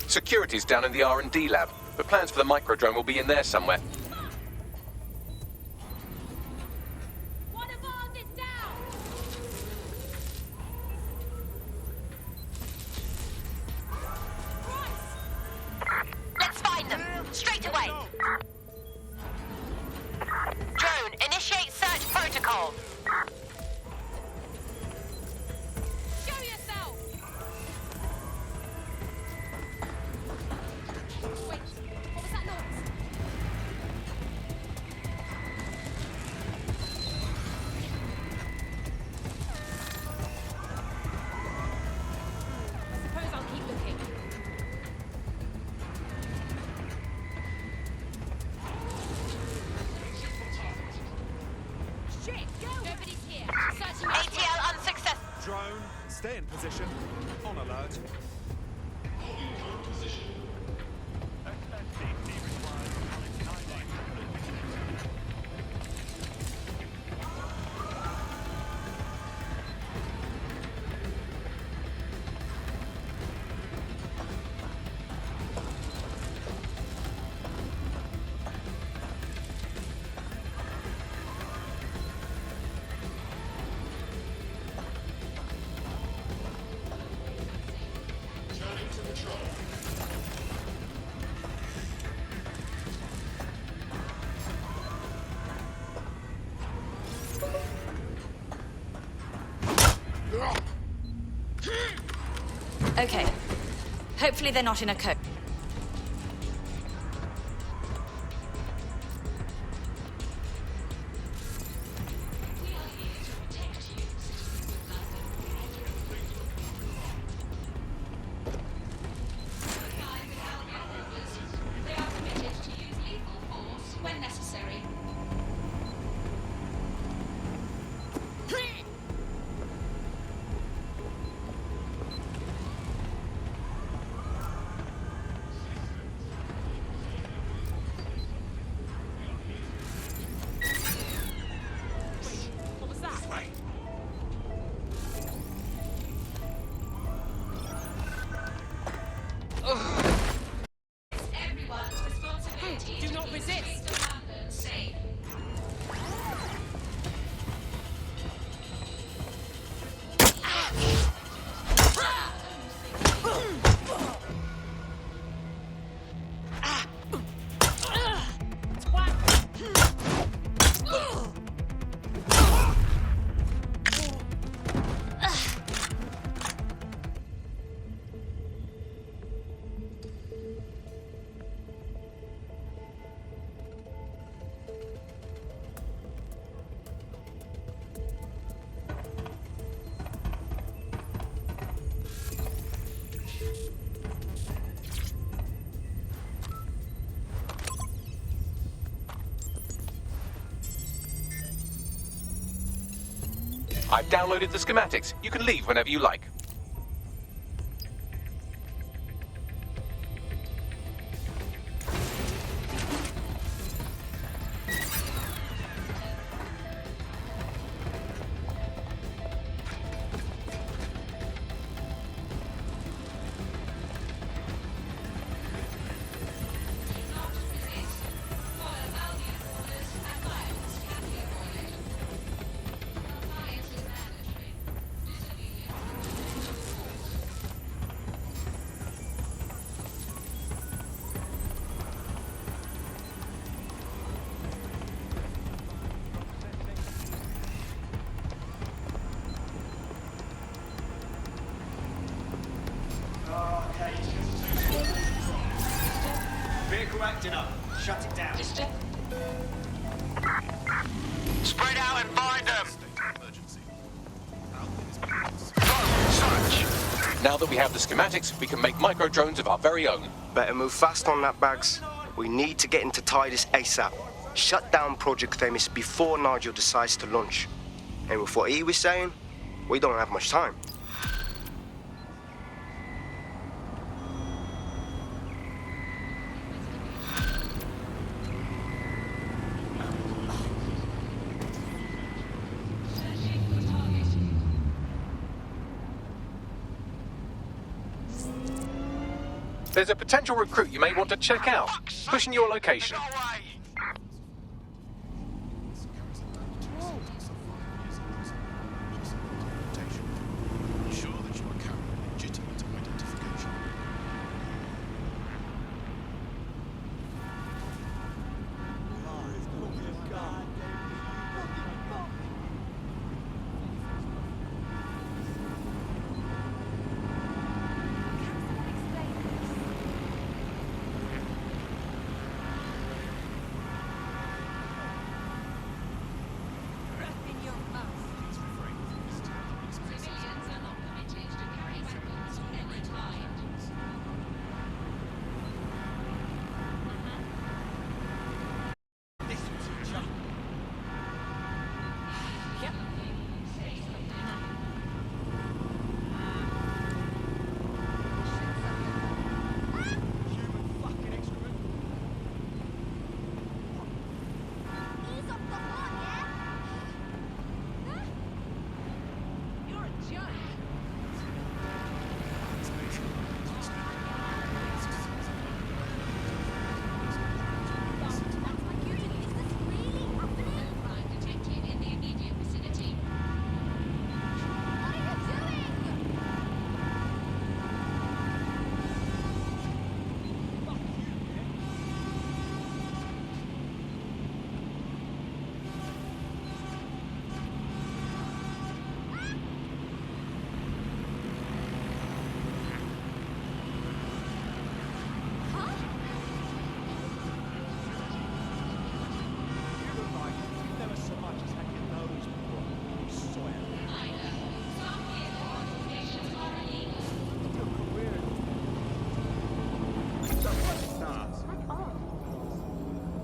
[SPEAKER 1] Security's down in the R&D lab, but plans for the micro drone will be in there somewhere.
[SPEAKER 3] Let's find them. Straight away. Drone, initiate search protocol. Show yourself. Wait, what was that noise? I suppose I'll keep looking. Shit, go! Nobody's here. Searching ATL unsuccessful.
[SPEAKER 16] Drone, stay in position. On alert.
[SPEAKER 10] Okay. Hopefully they're not in a code. They are committed to use lethal force when necessary.
[SPEAKER 3] What was that?
[SPEAKER 10] Everyone's responsibility.
[SPEAKER 3] Do not resist.
[SPEAKER 10] Safe.
[SPEAKER 1] I've downloaded the schematics. You can leave whenever you like.
[SPEAKER 11] You're acting up. Shut it down.
[SPEAKER 8] Spread out and find them.
[SPEAKER 1] Now that we have the schematics, we can make micro-drones of our very own.
[SPEAKER 6] Better move fast on that, Bags. We need to get into Titus ASAP. Shut down Project Themis before Nigel decides to launch. And with what he was saying, we don't have much time.
[SPEAKER 1] There's a potential recruit you may want to check out. Pushing your location.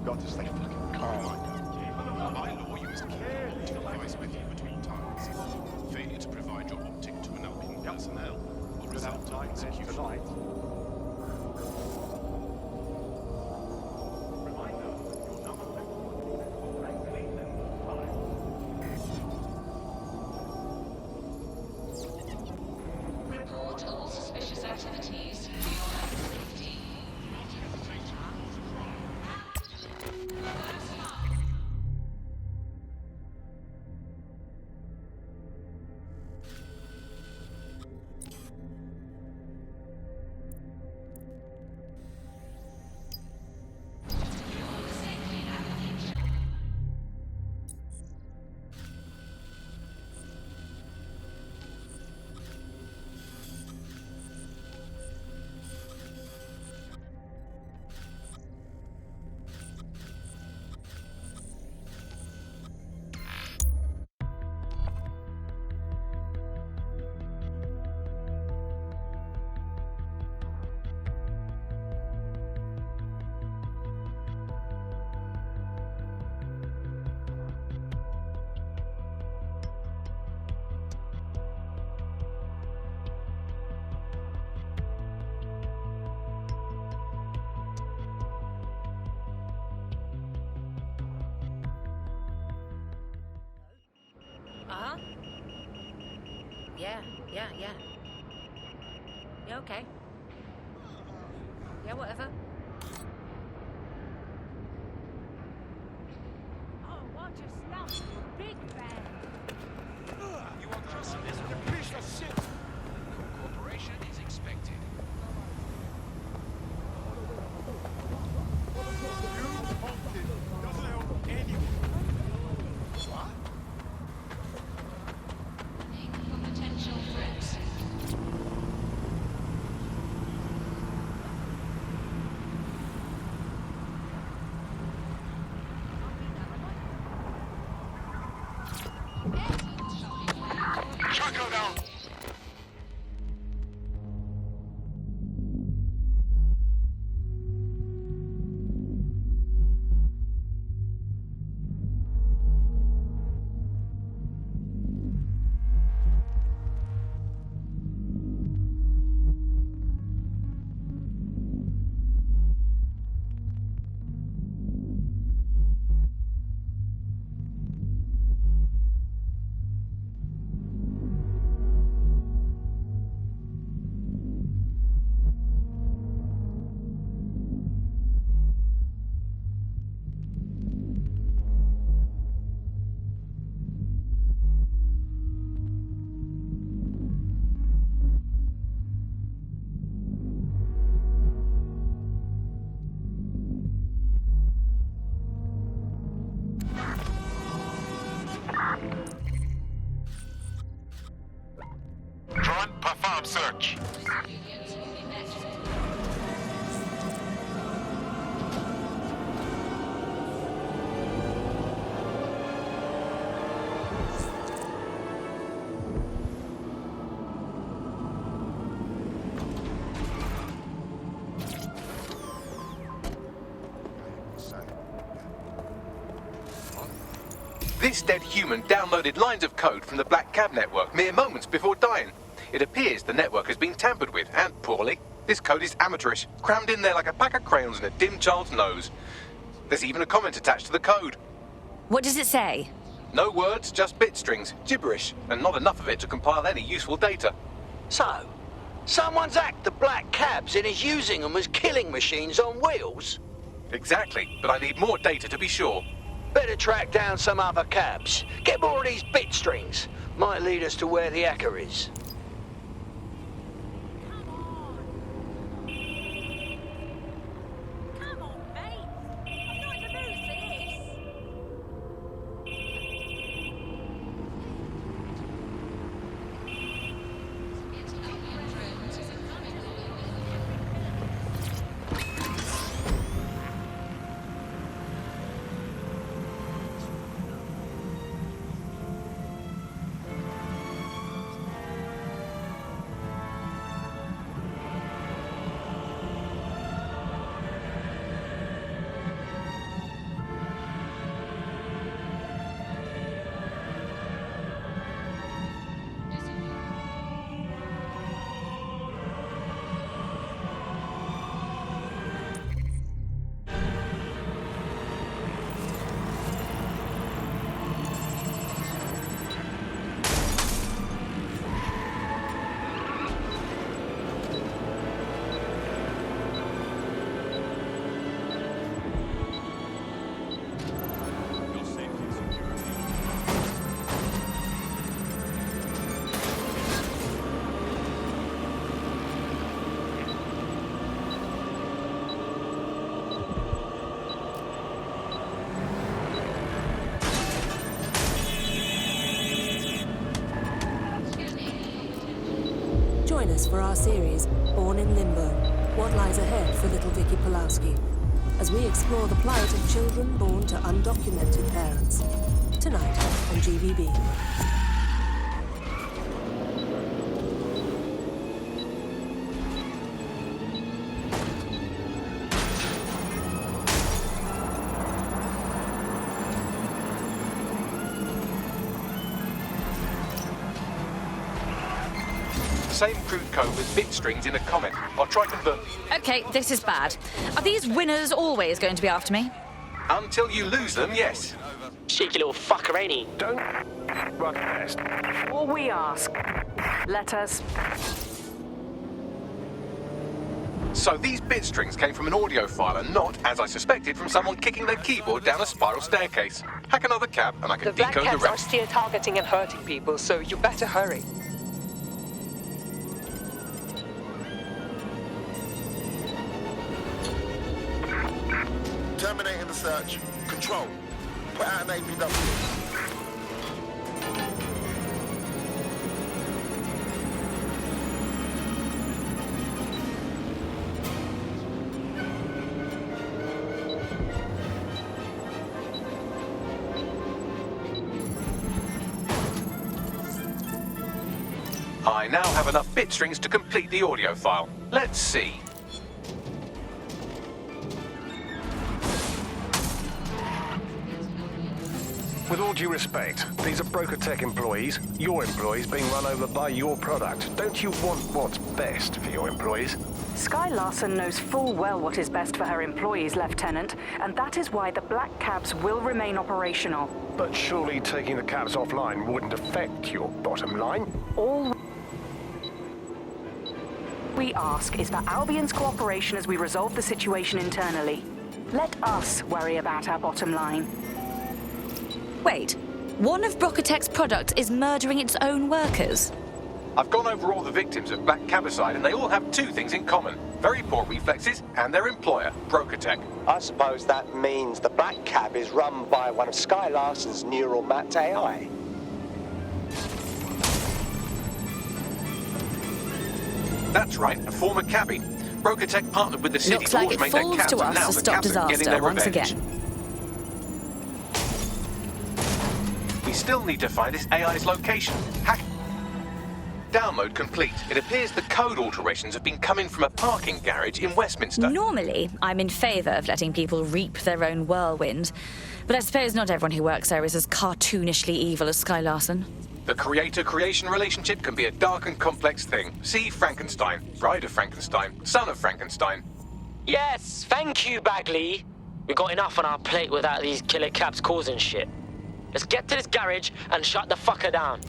[SPEAKER 18] Got to stay fucking calm. By law, you must keep the device with you between targets. Failure to provide your optic to an Albion personnel will result in execution.
[SPEAKER 3] Report all suspicious activities.
[SPEAKER 10] Uh-huh. Yeah. Yeah, okay. Yeah, whatever.
[SPEAKER 3] Oh, watch your stuff, big bang.
[SPEAKER 8] You want to see this? The piece of shit. Cooperation is expected.
[SPEAKER 18] You honking doesn't help anyone. What?
[SPEAKER 3] Potential threats.
[SPEAKER 8] 1, perform search.
[SPEAKER 1] This dead human downloaded lines of code from the Black Cab network mere moments before dying. It appears the network has been tampered with, and poorly. This code is amateurish, crammed in there like a pack of crayons in a dim child's nose. There's even a comment attached to the code.
[SPEAKER 10] What does it say?
[SPEAKER 1] No words, just bit strings, gibberish, and not enough of it to compile any useful data.
[SPEAKER 14] So, someone's hacked the Black Cabs and is using them as killing machines on wheels?
[SPEAKER 1] Exactly, but I need more data to be sure.
[SPEAKER 14] Better track down some other cabs. Get more of these bit strings. Might lead us to where the hacker is.
[SPEAKER 15] Join us for our series, Born in Limbo, What Lies Ahead for Little Vicky Pulowski, as we explore the plight of children born to undocumented parents. Tonight on GVB.
[SPEAKER 1] Same crude code with bit strings in a comment. I'll try convert.
[SPEAKER 10] Okay, this is bad. Are these winners always going to be after me?
[SPEAKER 1] Until you lose them, yes.
[SPEAKER 13] Cheeky little fucker, ain't he?
[SPEAKER 8] Don't run past.
[SPEAKER 20] All we ask, let us.
[SPEAKER 1] So these bit strings came from an audio file and not, as I suspected, from someone kicking their keyboard down a spiral staircase. Hack another cab and I can
[SPEAKER 13] The Black
[SPEAKER 1] decode the
[SPEAKER 13] Cabs are
[SPEAKER 1] rest.
[SPEAKER 13] still targeting and hurting people, so you better hurry.
[SPEAKER 8] Terminating the search. Control. Put out an APW.
[SPEAKER 1] I now have enough bit strings to complete the audio file. Let's see.
[SPEAKER 8] With all due respect, these are Broker Tech employees, your employees being run over by your product. Don't you want what's best for your employees?
[SPEAKER 20] Sky Larson knows full well what is best for her employees, Lieutenant, and that is why the Black Cabs will remain operational.
[SPEAKER 8] But surely taking the cabs offline wouldn't affect your bottom line?
[SPEAKER 20] All we ask is for Albion's cooperation as we resolve the situation internally. Let us worry about our bottom line.
[SPEAKER 10] Wait, one of Brocotech's products is murdering its own workers?
[SPEAKER 1] I've gone over all the victims of Black Cabicide and they all have two things in common. Very poor reflexes and their employer, Brocotech.
[SPEAKER 21] I suppose that means the Black Cab is run by one of Sky Larson's neural mapped AI.
[SPEAKER 1] That's right, a former cabbie. Broker Tech partnered with the city
[SPEAKER 10] Looks
[SPEAKER 1] to
[SPEAKER 10] like it
[SPEAKER 1] automate their
[SPEAKER 10] falls
[SPEAKER 1] cabs,
[SPEAKER 10] to
[SPEAKER 1] and
[SPEAKER 10] us
[SPEAKER 1] now
[SPEAKER 10] to
[SPEAKER 1] the
[SPEAKER 10] stop
[SPEAKER 1] cabs are getting
[SPEAKER 10] disaster
[SPEAKER 1] their
[SPEAKER 10] once
[SPEAKER 1] revenge.
[SPEAKER 10] again.
[SPEAKER 1] We still need to find this AI's location. Download complete. It appears the code alterations have been coming from a parking garage in Westminster.
[SPEAKER 10] Normally, I'm in favour of letting people reap their own whirlwind, but I suppose not everyone who works there is as cartoonishly evil as Sky Larson.
[SPEAKER 1] The creator-creation relationship can be a dark and complex thing. See Frankenstein, bride of Frankenstein, son of Frankenstein.
[SPEAKER 19] Yes, thank you, Bagley. We've got enough on our plate without these killer cabs causing shit. Let's get to this garage and shut the fucker down.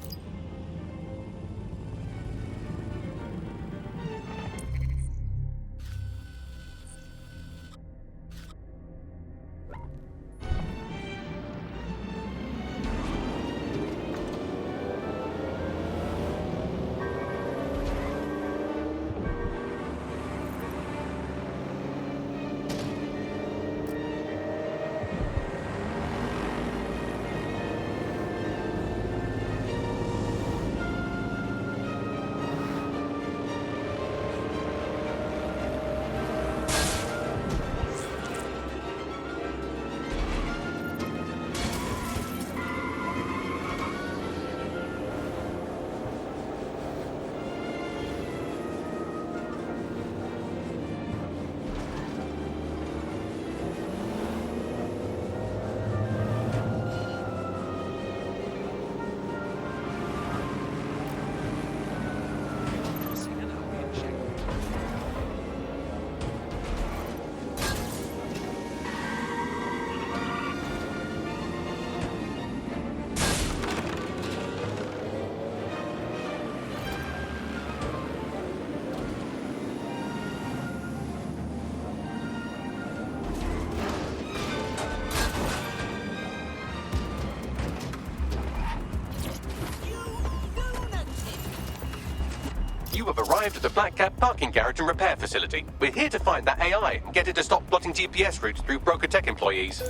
[SPEAKER 1] You have arrived at the Black Cat parking garage and repair facility. We're here to find that AI and get it to stop plotting GPS routes through Broker Tech employees.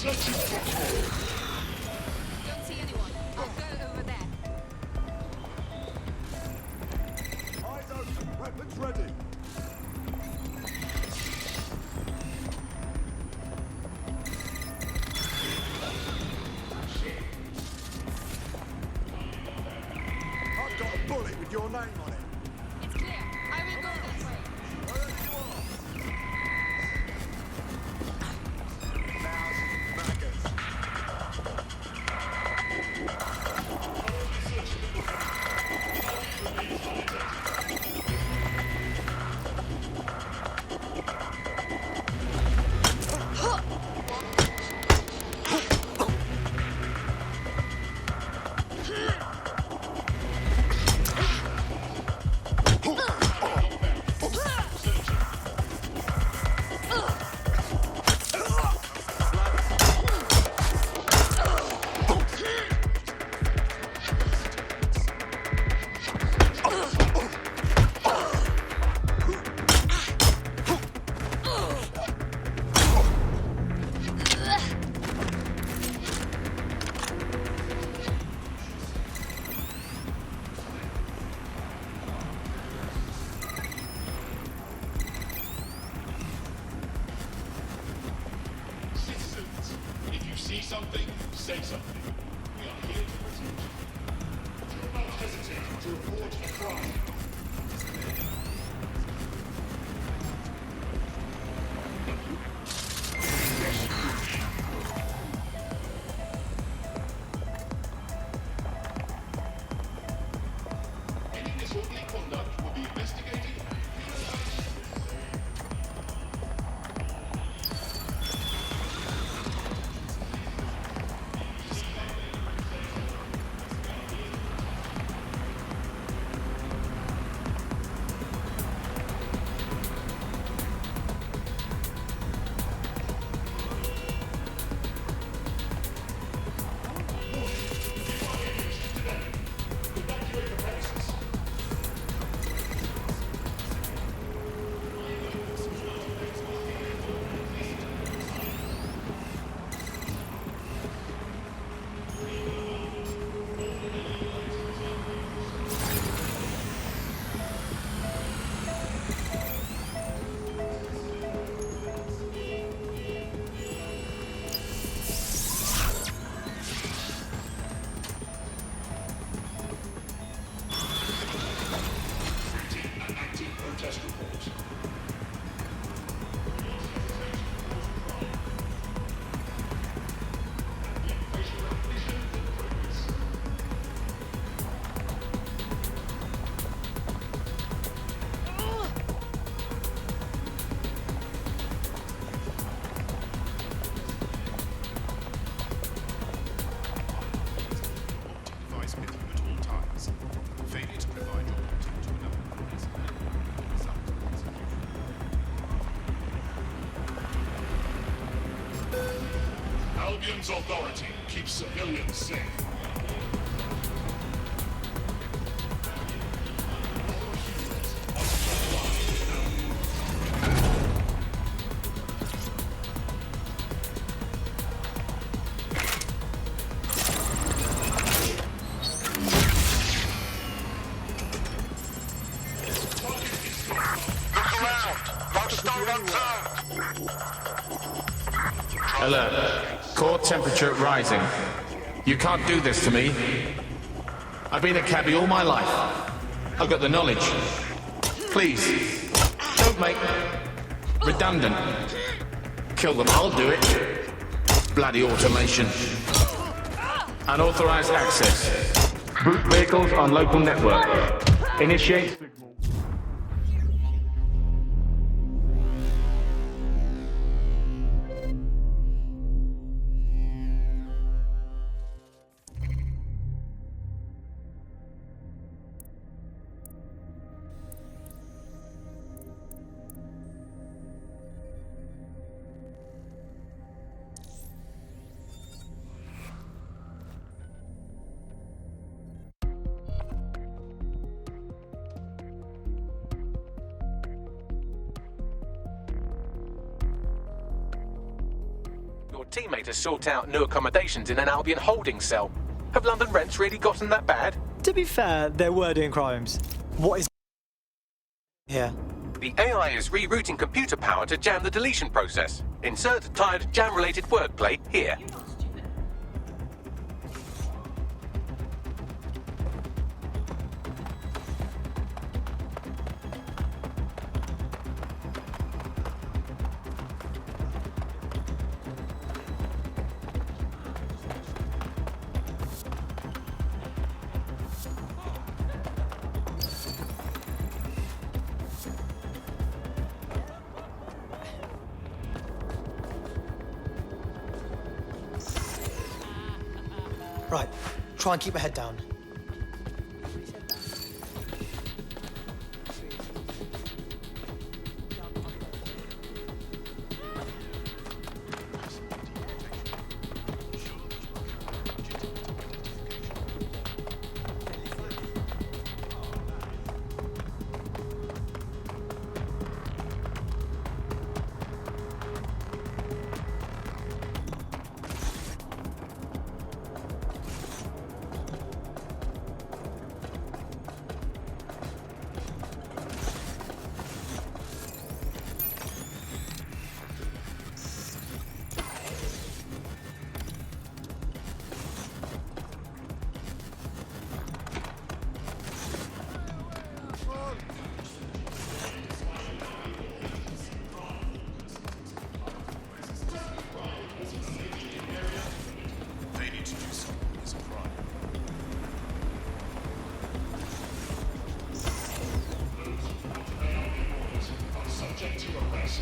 [SPEAKER 3] Don't see anyone. I'll go over there.
[SPEAKER 5] Eyes open, weapons ready. I've got a bullet with your name on it.
[SPEAKER 3] It's clear. I will go this way.
[SPEAKER 18] Citizens, if you see something, say something. We are here to protect you. Do not hesitate to report a crime. Any disorderly conduct will be investigated. Protest report. Device with you at all times. Failure to provide your optic to another police Albion's authority keeps civilians safe.
[SPEAKER 4] Alert. Core temperature rising. You can't do this to me. I've been a cabbie all my life. I've got the knowledge. Please, don't make redundant. Kill them, I'll do it. Bloody automation. Unauthorized access. Brute vehicles on local network. Initiate.
[SPEAKER 1] teammate to sort out new accommodations in an Albion holding cell. Have London rents really gotten that bad?
[SPEAKER 7] To be fair, they were doing crimes. What is here?
[SPEAKER 1] The AI is rerouting computer power to jam the deletion process. Insert tired jam-related wordplay here.
[SPEAKER 7] Right, try and keep your head down.
[SPEAKER 18] They need to do something. It's a crime. Subject to arrest.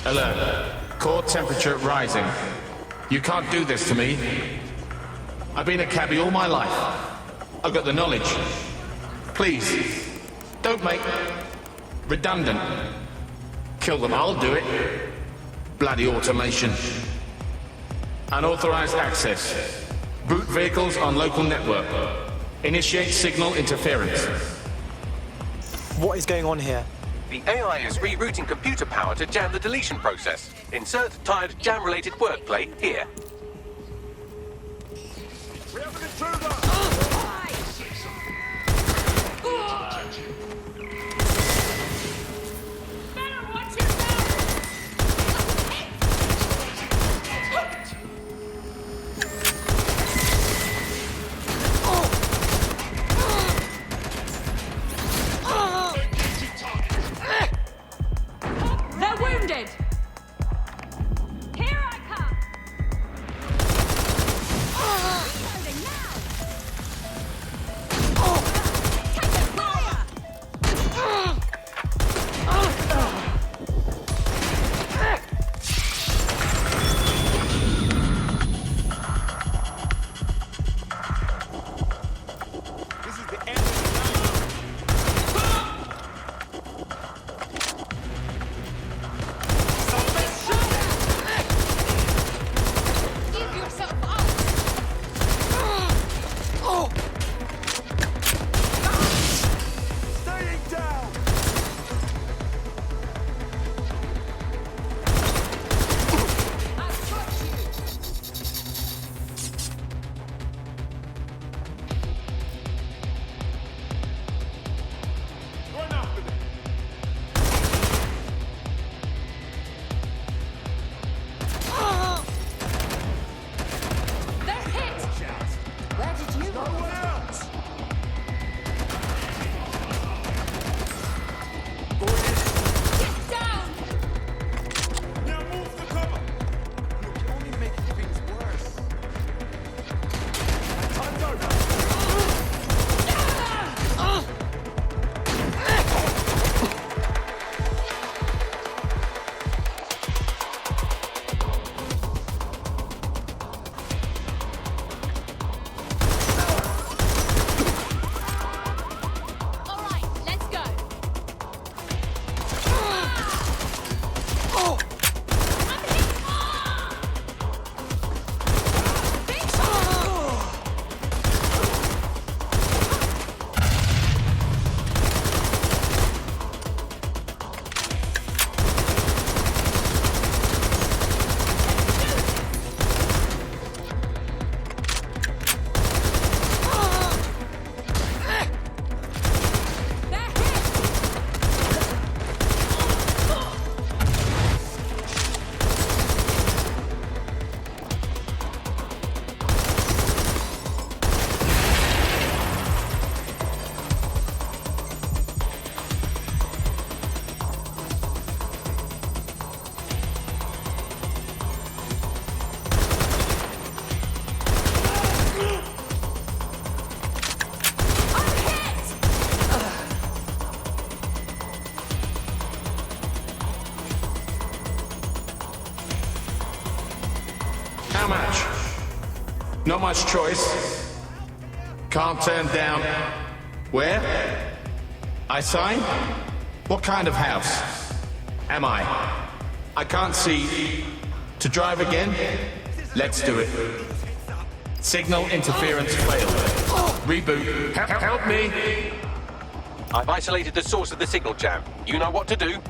[SPEAKER 4] Alert. Core temperature rising. You can't do this to me. I've been a cabbie all my life. I've got the knowledge. Please, don't make redundant. Kill them, I'll do it. Bloody automation. Unauthorized access. Boot vehicles on local network. Initiate signal interference.
[SPEAKER 7] What is going on here?
[SPEAKER 1] The AI is rerouting computer power to jam the deletion process. Insert tired jam-related wordplay here.
[SPEAKER 5] We have an intruder!
[SPEAKER 3] They're wounded! Here I come! Reloading now! Taking fire!
[SPEAKER 5] This is the end of the
[SPEAKER 4] Not much choice. Can't turn down. Where? I sign? What kind of house? Am I? I can't see. To drive again? Let's do it. Signal interference failed. Reboot. Help me!
[SPEAKER 1] I've isolated the source of the signal jam. You know what to do.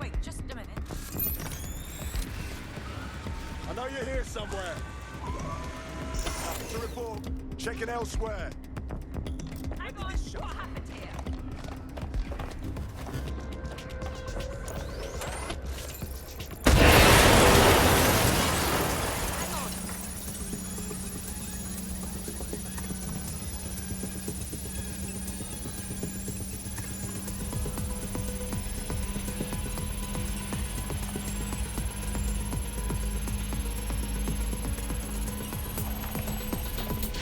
[SPEAKER 10] Wait, just a minute.
[SPEAKER 17] I know you're here somewhere. To report. Checking elsewhere.
[SPEAKER 10] Hang on, what happened here?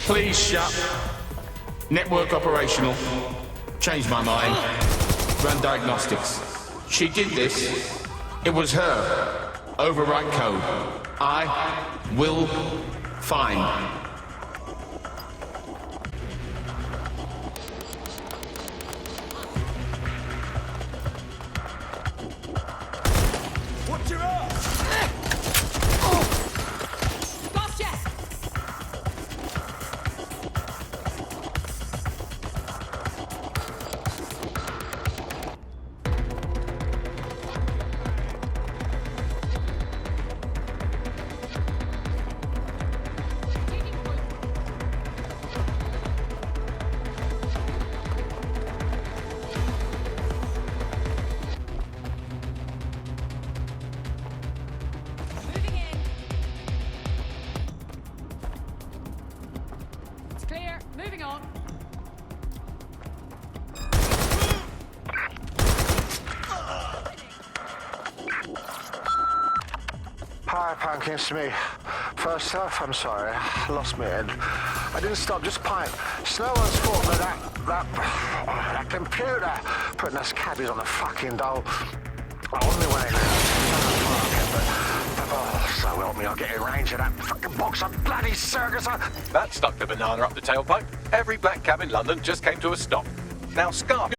[SPEAKER 4] Please shut. Network operational. Changed my mind. Run diagnostics. She did this. It was her. Overwrite code. I will find.
[SPEAKER 17] Watch your ass!
[SPEAKER 13] Clear. Moving on.
[SPEAKER 8] Hi, Pumpkin Smith. First off, I'm sorry. I lost my head. I didn't stop, just pipe. It's no one's fault, but that computer putting us cabbies on the fucking dole. I'm on my way now. So help me, I'll get in range of that fucking box of bloody circus.
[SPEAKER 1] That stuck the banana up the tailpipe. Every black cab in London just came to a stop. Now, Scar.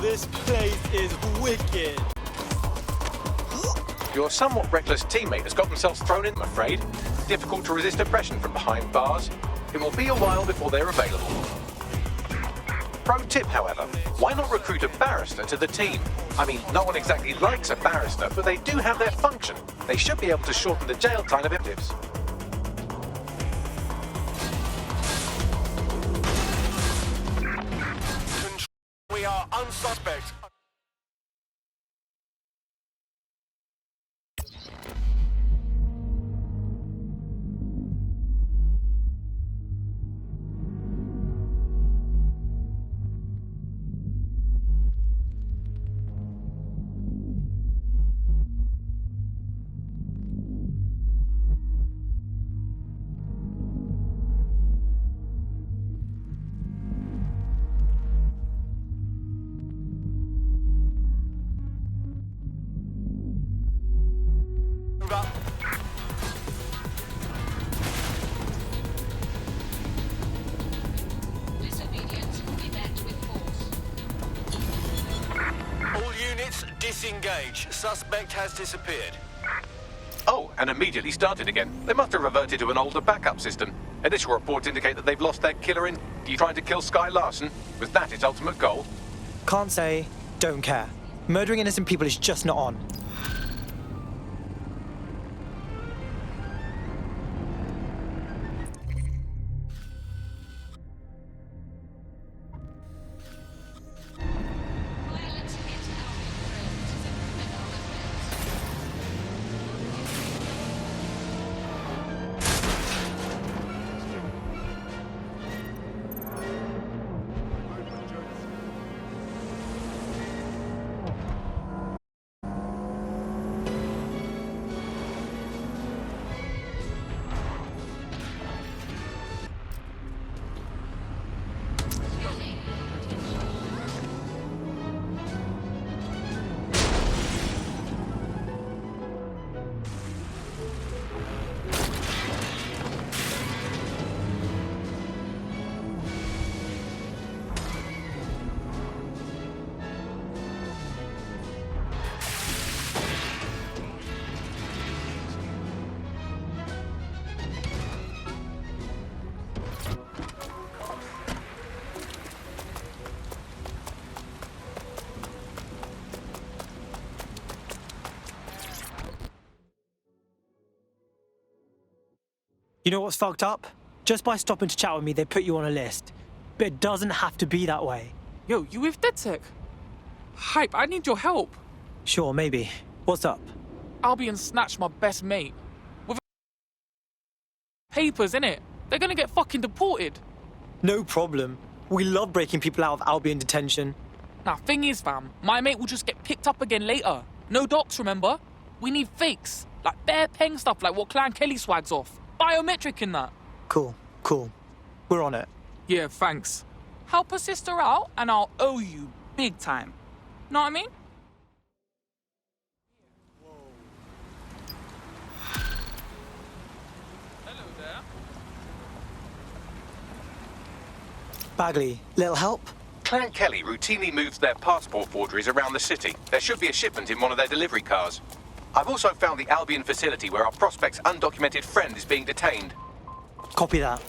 [SPEAKER 7] This place is wicked.
[SPEAKER 1] Your somewhat reckless teammate has got themselves thrown in, I'm afraid. Difficult to resist oppression from behind bars. It will be a while before they're available. Pro tip, however, why not recruit a barrister to the team? I mean, no one exactly likes a barrister, but they do have their function. They should be able to shorten the jail time of objectives.
[SPEAKER 6] We are unsuspect.
[SPEAKER 3] Disobedience will be met with force.
[SPEAKER 6] All units disengage. Suspect has disappeared.
[SPEAKER 1] Oh, and immediately started again. They must have reverted to an older backup system. Initial reports indicate that they've lost their killer in trying to kill Sky Larson. Was that its ultimate goal?
[SPEAKER 7] Can't say, don't care. Murdering innocent people is just not on. You know what's fucked up? Just by stopping to chat with me, they put you on a list. But it doesn't have to be that way.
[SPEAKER 9] Yo, you with DedSec? Hype, I need your help.
[SPEAKER 7] Sure, maybe. What's up?
[SPEAKER 9] Albion snatched my best mate. With papers, innit? They're gonna get fucking deported.
[SPEAKER 7] No problem. We love breaking people out of Albion detention.
[SPEAKER 9] Nah, thing is, fam, my mate will just get picked up again later. No docs, remember? We need fakes. Like bare peng stuff like what Clan Kelly swags off. Biometric in that.
[SPEAKER 7] Cool. We're on it.
[SPEAKER 9] Yeah, thanks. Help a sister out and I'll owe you big time. Know what I mean? Hello there.
[SPEAKER 7] Bagley, little help?
[SPEAKER 1] Clan Kelly routinely moves their passport forgeries around the city. There should be a shipment in one of their delivery cars. I've also found the Albion facility where our prospect's undocumented friend is being detained.
[SPEAKER 7] Copy that.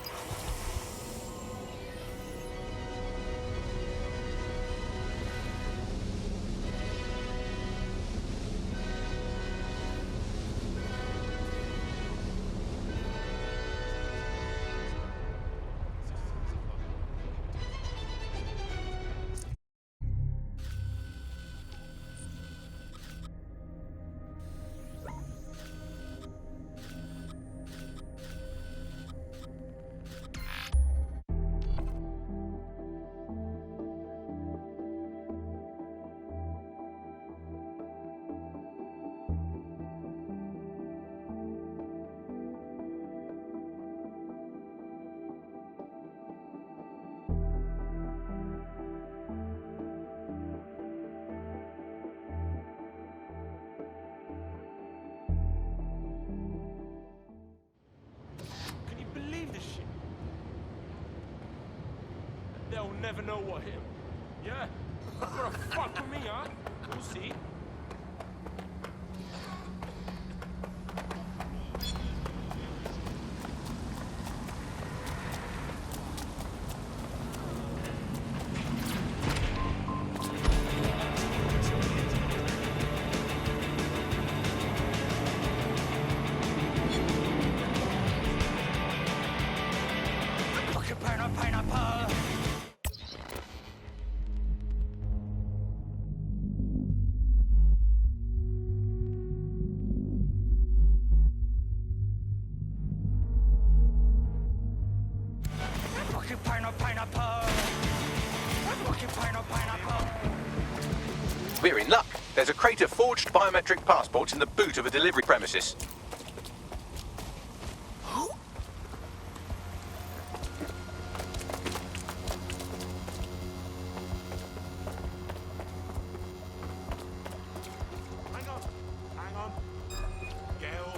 [SPEAKER 9] They'll never know what hit him. Yeah?
[SPEAKER 2] What the fuck with me, huh? We'll see.
[SPEAKER 1] We're in luck. There's a crate of forged biometric passports in the boot of a delivery premises.
[SPEAKER 16] Hang on. Gale.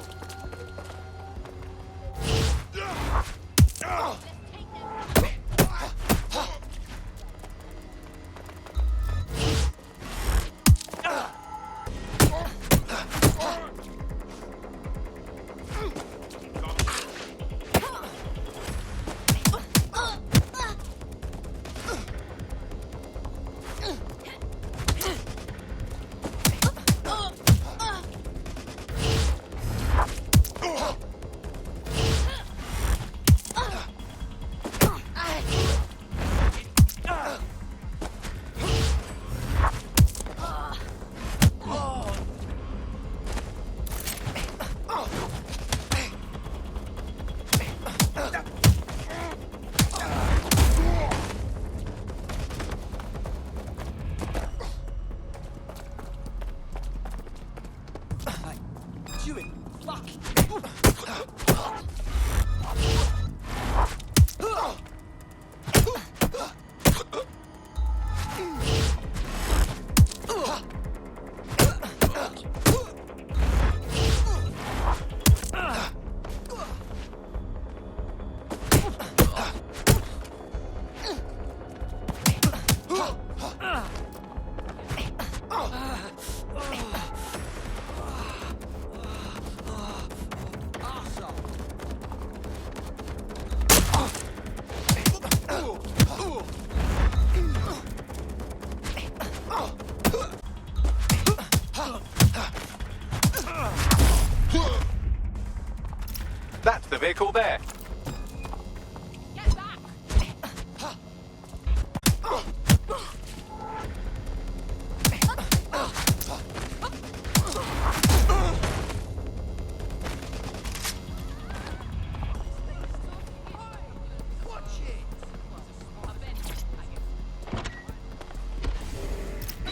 [SPEAKER 1] That's the vehicle there.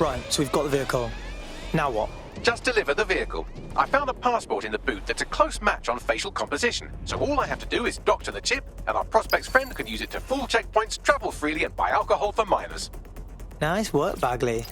[SPEAKER 7] Right, so we've got the vehicle. Now what?
[SPEAKER 1] Just deliver the vehicle. I found a passport in the boot that's a close match on facial composition, so all I have to do is doctor the chip, and our prospect's friend can use it to fool checkpoints, travel freely, and buy alcohol for minors.
[SPEAKER 7] Nice work, Bagley.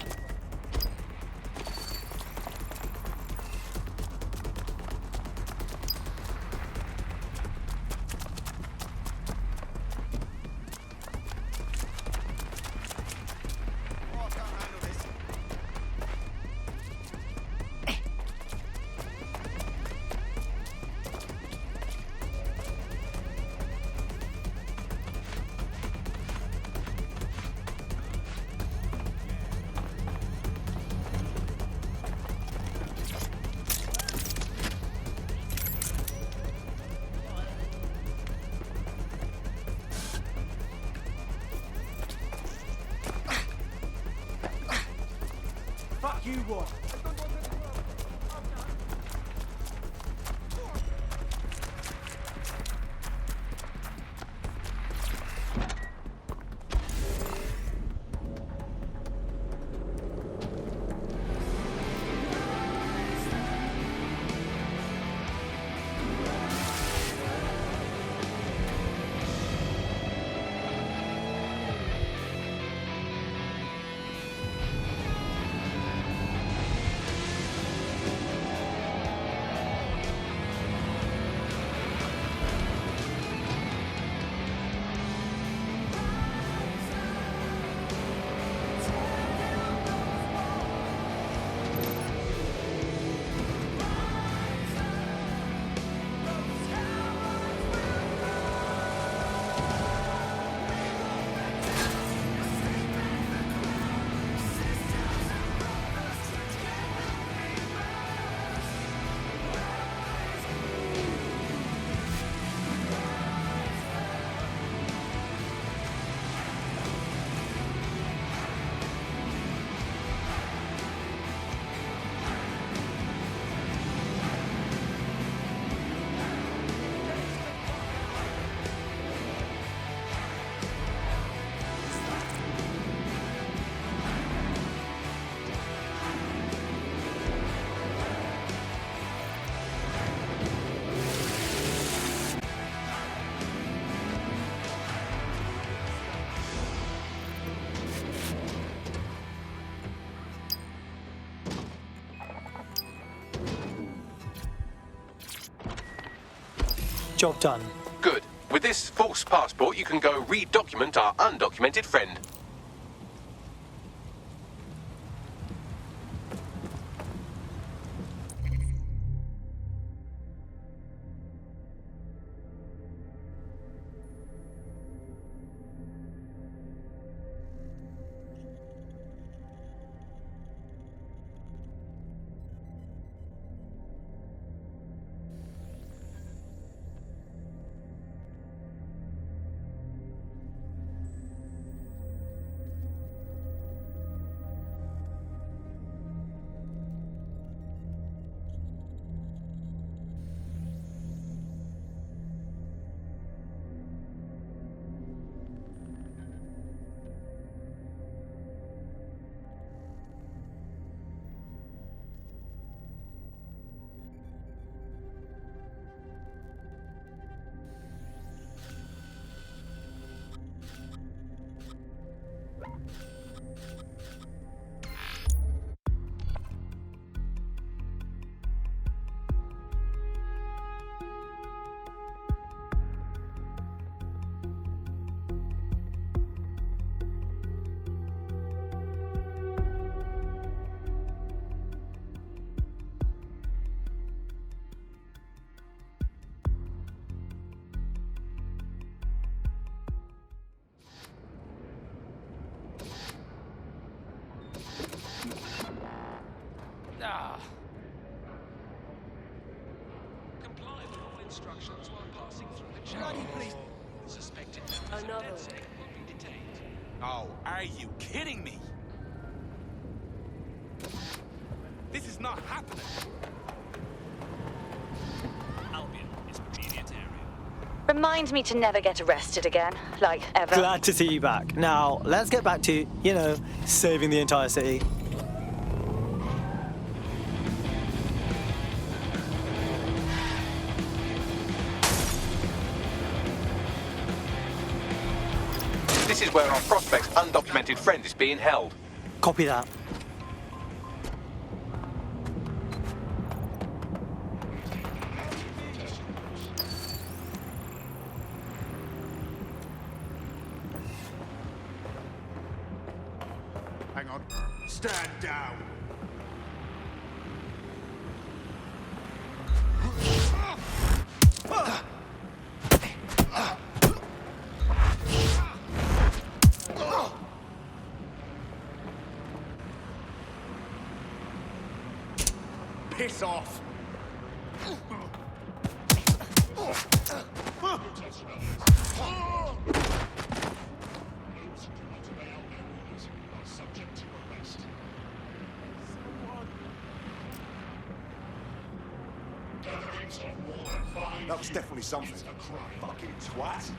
[SPEAKER 11] Fuck you, boy.
[SPEAKER 7] Job done.
[SPEAKER 1] Good. With this false passport, you can go re-document our undocumented friend.
[SPEAKER 12] Comply with all instructions while passing through the channel. Suspected members of NetSec will be detained.
[SPEAKER 2] Oh, are you kidding me? This is not happening.
[SPEAKER 12] Albion is immediate area.
[SPEAKER 10] Remind me to never get arrested again, like ever.
[SPEAKER 7] Glad to see you back. Now, let's get back to, you know, saving the entire city.
[SPEAKER 1] This is where our prospect's undocumented friend is being held.
[SPEAKER 7] Copy that.
[SPEAKER 17] Hang on. Stand down.
[SPEAKER 2] Piss off.
[SPEAKER 17] That was definitely something. Fucking twat.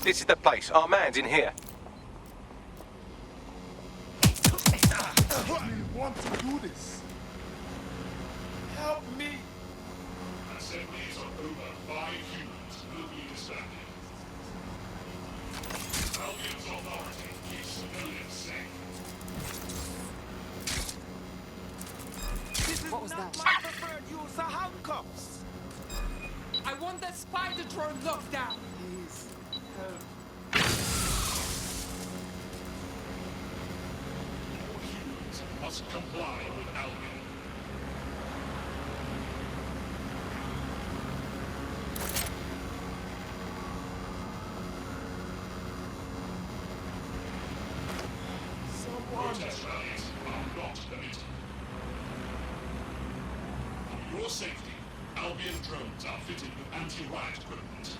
[SPEAKER 1] This is the place. Our man's in here.
[SPEAKER 17] I really want to do this. Help me.
[SPEAKER 18] Assemblies of over 5 humans will be distracted. Albion's authority keeps civilians safe.
[SPEAKER 5] This is
[SPEAKER 9] What was
[SPEAKER 5] not
[SPEAKER 9] that?
[SPEAKER 5] my preferred use of handcuffs.
[SPEAKER 9] I want that spider drone locked down.
[SPEAKER 5] Please, help.
[SPEAKER 18] All humans must comply with Albion.
[SPEAKER 14] your safety, Albion drones are fitted with anti-riot equipment.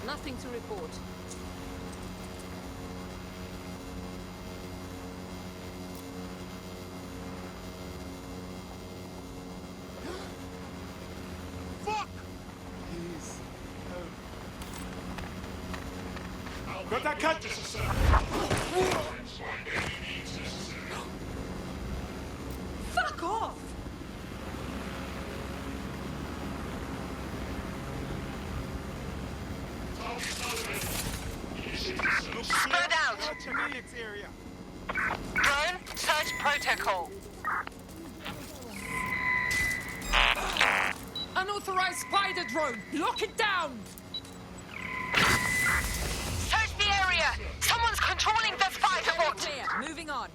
[SPEAKER 15] Nothing to report.
[SPEAKER 2] Fuck! Got that cut?
[SPEAKER 15] Fuck off!
[SPEAKER 22] Spread out! Drone, search protocol.
[SPEAKER 9] Unauthorized spider drone! Lock it down!
[SPEAKER 22] Search the area! Someone's controlling the spider bot!
[SPEAKER 15] Clear. Moving on.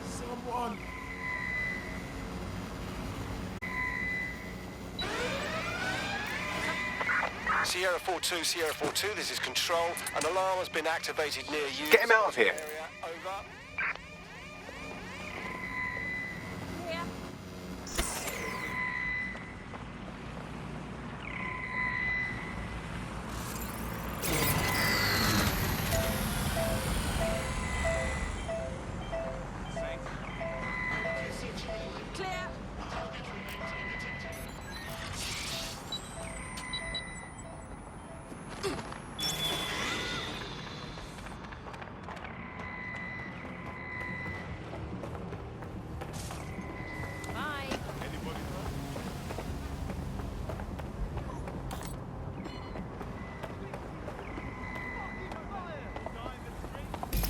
[SPEAKER 2] Someone!
[SPEAKER 21] Sierra 4-2, Sierra 4-2, this is Control. An alarm has been activated near you.
[SPEAKER 1] Get him out of here.
[SPEAKER 21] Over.
[SPEAKER 15] Clear. Bye.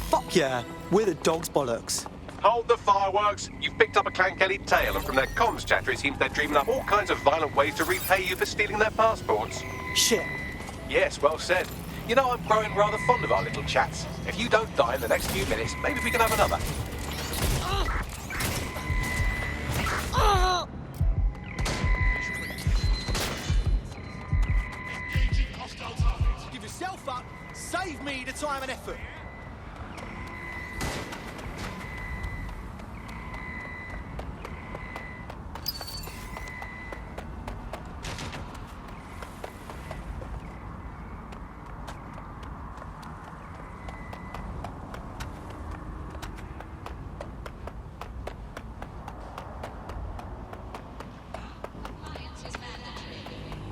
[SPEAKER 7] Fuck yeah, we're the dog's bollocks.
[SPEAKER 1] Hold the fireworks. You've picked up a Clan Kelly tale, and from their comms chatter, it seems they're dreaming up all kinds of violent ways to repay you for stealing their passports.
[SPEAKER 7] Shit.
[SPEAKER 1] Yes, well said. You know, I'm growing rather fond of our little chats. If you don't die in the next few minutes, maybe we can have another.
[SPEAKER 2] Give yourself up. Save me the time and effort.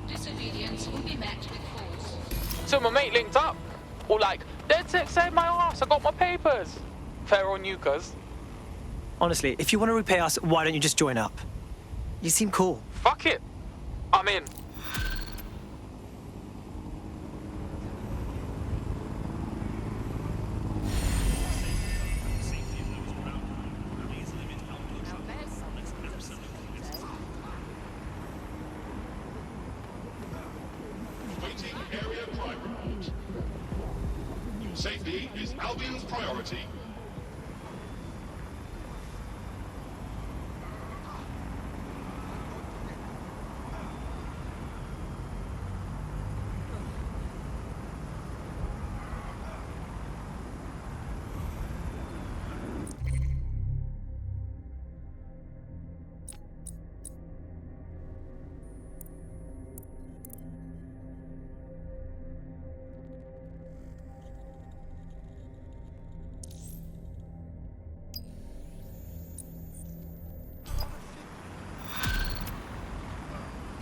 [SPEAKER 3] Disobedience will be met with force.
[SPEAKER 9] So my mate linked up. Or like, dead set saved my ass, I got my papers. Fair on you, cuz.
[SPEAKER 7] Honestly, if you want to repay us, why don't you just join up? You seem cool.
[SPEAKER 9] Fuck it. I'm in.
[SPEAKER 14] Waiting area crime report. Safety is Albion's priority.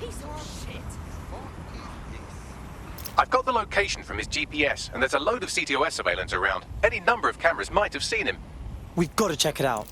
[SPEAKER 15] Piece of shit.
[SPEAKER 1] I've got the location from his GPS, and there's a load of CTOS surveillance around. Any number of cameras might have seen him.
[SPEAKER 7] We've got to check it out.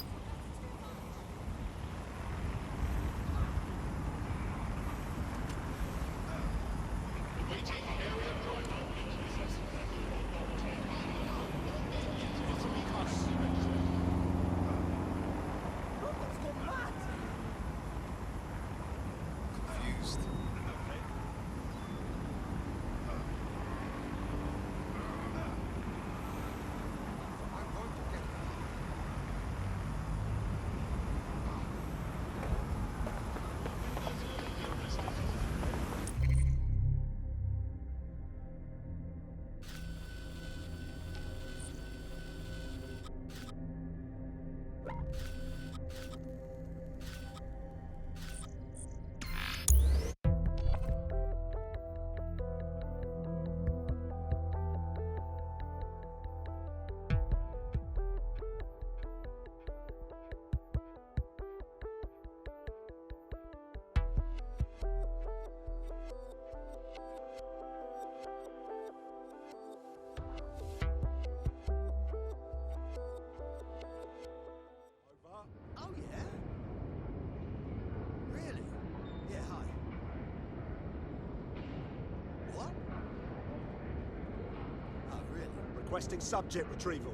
[SPEAKER 17] Requesting subject retrieval.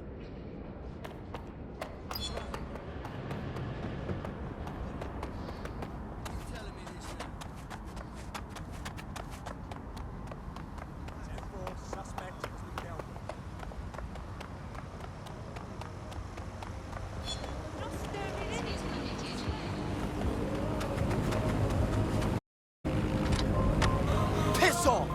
[SPEAKER 2] Piss off!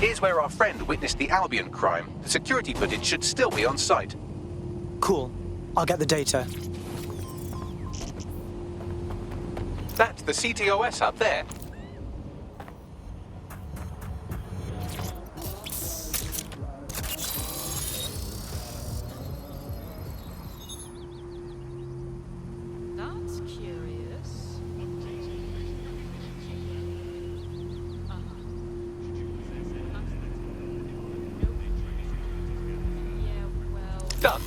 [SPEAKER 1] Here's where our friend witnessed the Albion crime. The security footage should still be on site.
[SPEAKER 7] Cool. I'll get the data.
[SPEAKER 1] That's the CTOS up there.
[SPEAKER 13] That's curious.
[SPEAKER 1] Done.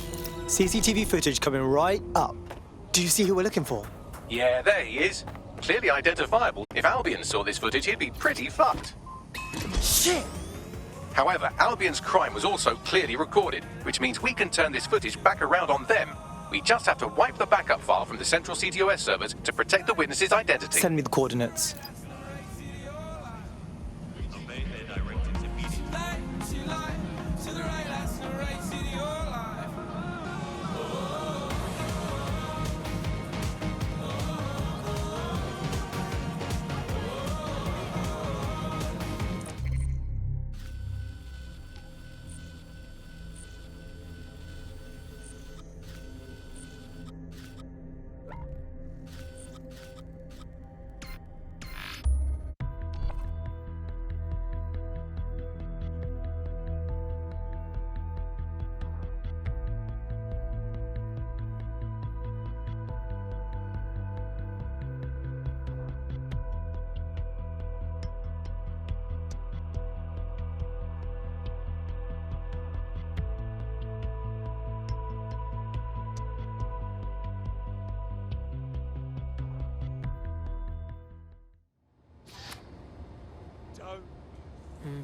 [SPEAKER 7] CCTV footage coming right up. Do you see who we're looking for?
[SPEAKER 1] Yeah, there he is. Clearly identifiable. If Albion saw this footage, he'd be pretty fucked.
[SPEAKER 7] Shit!
[SPEAKER 1] However, Albion's crime was also clearly recorded, which means we can turn this footage back around on them. We just have to wipe the backup file from the central CTOS servers to protect the witness's identity.
[SPEAKER 7] Send me the coordinates.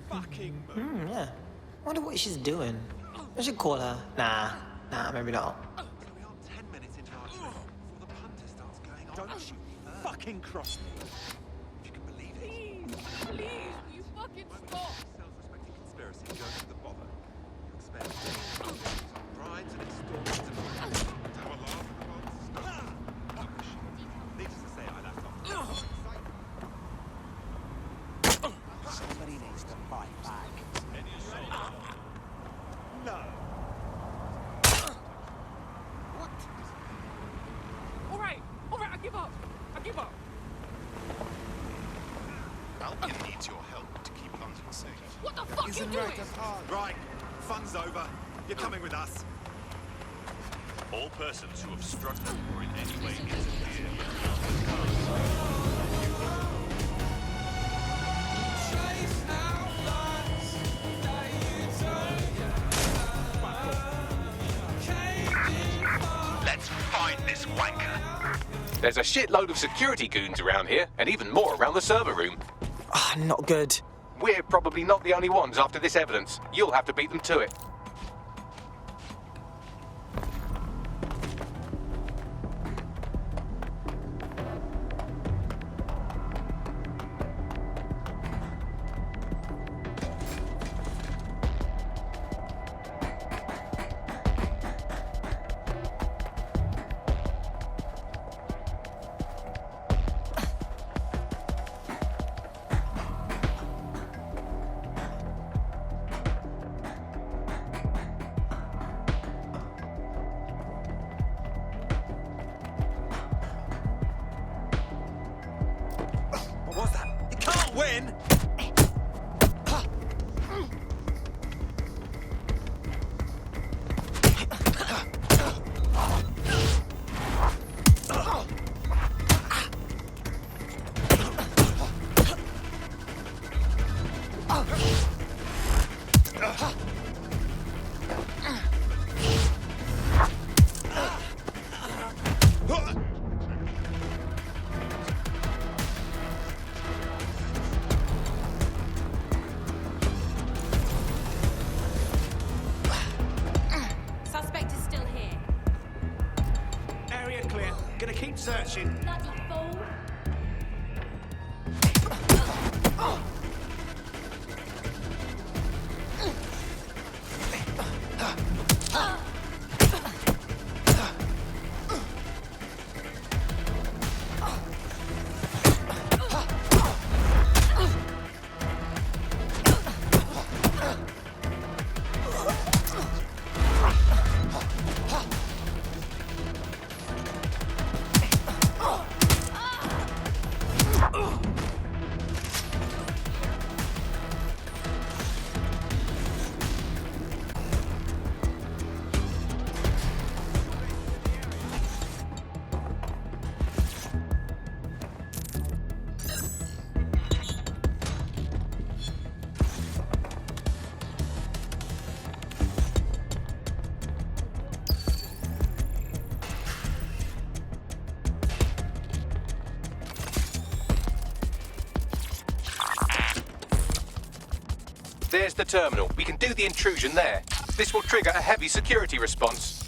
[SPEAKER 2] Fucking move.
[SPEAKER 7] Yeah. Wonder what she's doing. I should call her. Nah, maybe not.
[SPEAKER 2] Don't you fucking cross me. If you can believe it.
[SPEAKER 13] Please, will you fucking stop?
[SPEAKER 18] Self-respecting conspiracy goes to the bother. You expect brides and extortions and to have a laugh at the world's stuff. Needless to say, I laughed off.
[SPEAKER 2] Somebody needs to fight back. No.
[SPEAKER 13] Alright, I give up.
[SPEAKER 18] Albion needs your help to keep London safe.
[SPEAKER 13] What the fuck you doing?
[SPEAKER 18] Right, fun's over. You're coming with us. All persons who have struck or in any way interfered.
[SPEAKER 1] Let's find this wanker. There's a shitload of security goons around here, and even more around the server room.
[SPEAKER 7] Not good.
[SPEAKER 1] We're probably not the only ones after this evidence. You'll have to beat them to it.
[SPEAKER 2] Searching.
[SPEAKER 3] Bloody fool.
[SPEAKER 1] There's the terminal. We can do the intrusion there. This will trigger a heavy security response.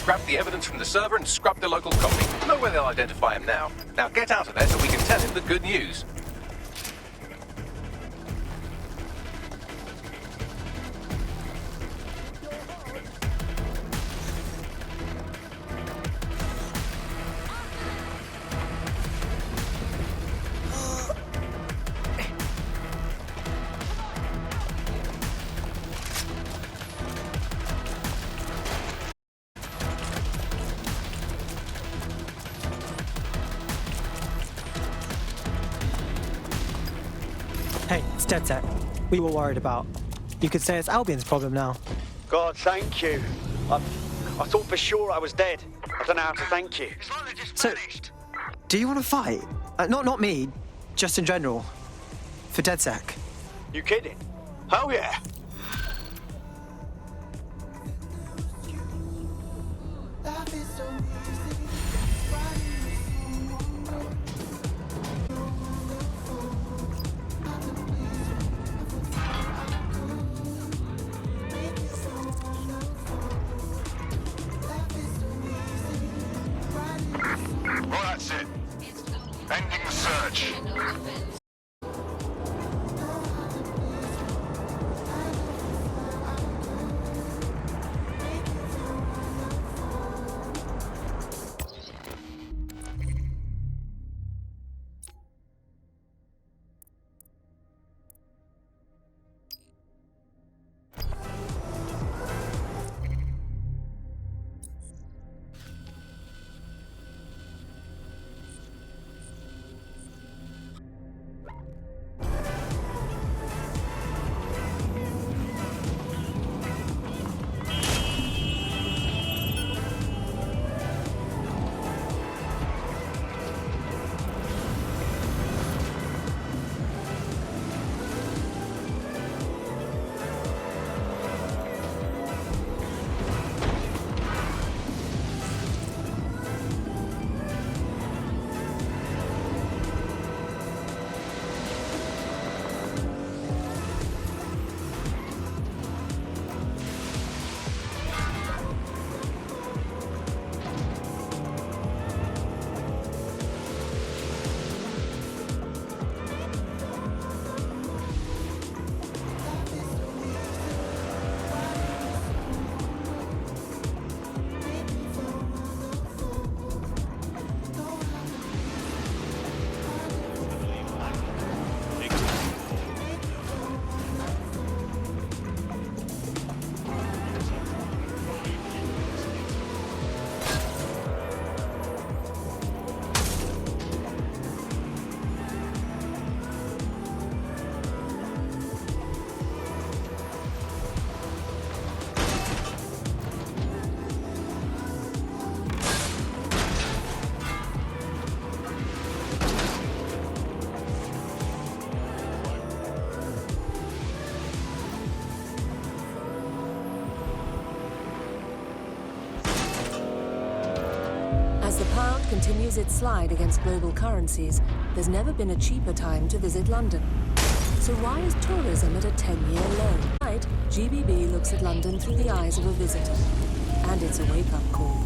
[SPEAKER 1] Grab the evidence from the server and scrub the local copy. Know where they'll identify him now. Now get out of there so we can tell him the good news.
[SPEAKER 7] Hey, it's DedSec. We were worried about. You could say it's Albion's problem now.
[SPEAKER 11] God, thank you. I thought for sure I was dead. I don't know how to thank you.
[SPEAKER 7] So, do you want to fight? Not me, just in general. For DedSec.
[SPEAKER 11] You kidding? Hell yeah.
[SPEAKER 21] Ending search.
[SPEAKER 15] As the pound continues its slide against global currencies, there's never been a cheaper time to visit London. So why is tourism at a 10-year low? Tonight, GBB looks at London through the eyes of a visitor. And it's a wake-up call.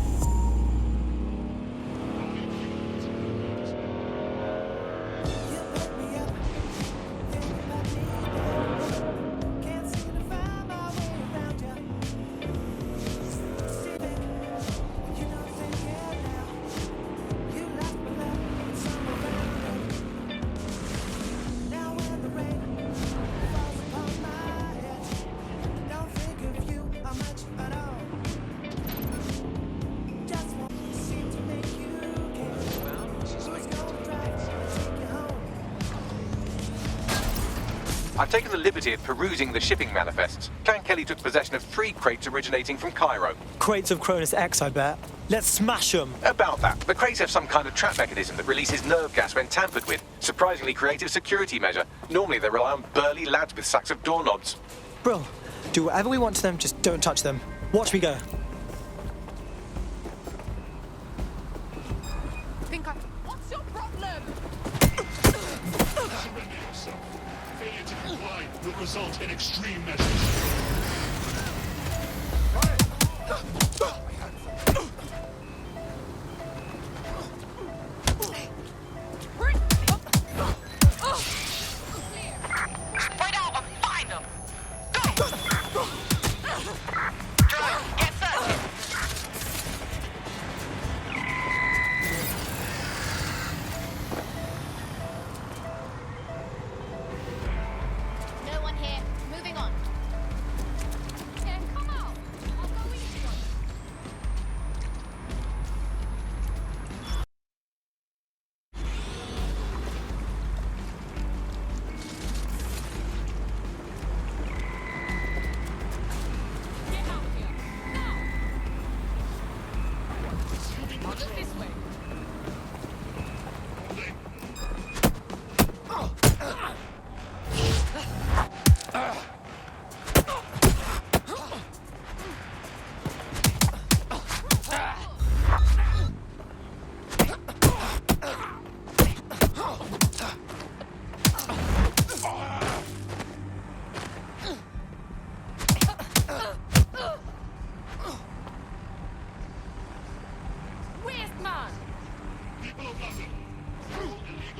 [SPEAKER 1] I've taken the liberty of perusing the shipping manifests. Clan Kelly took possession of 3 crates originating from Cairo.
[SPEAKER 19] Crates of Cronus X, I bet. Let's smash them.
[SPEAKER 1] About that, the crates have some kind of trap mechanism that releases nerve gas when tampered with. Surprisingly creative security measure. Normally they rely on burly lads with sacks of doorknobs.
[SPEAKER 19] Bro, do whatever we want to them, just don't touch them. Watch me go.
[SPEAKER 13] What's your problem?
[SPEAKER 14] Failure to comply will result in extreme measures.
[SPEAKER 22] Spread out and find them. Go! Drone, get searching.
[SPEAKER 3] No one here. Moving on. Yeah, come out. I'll go easy on you.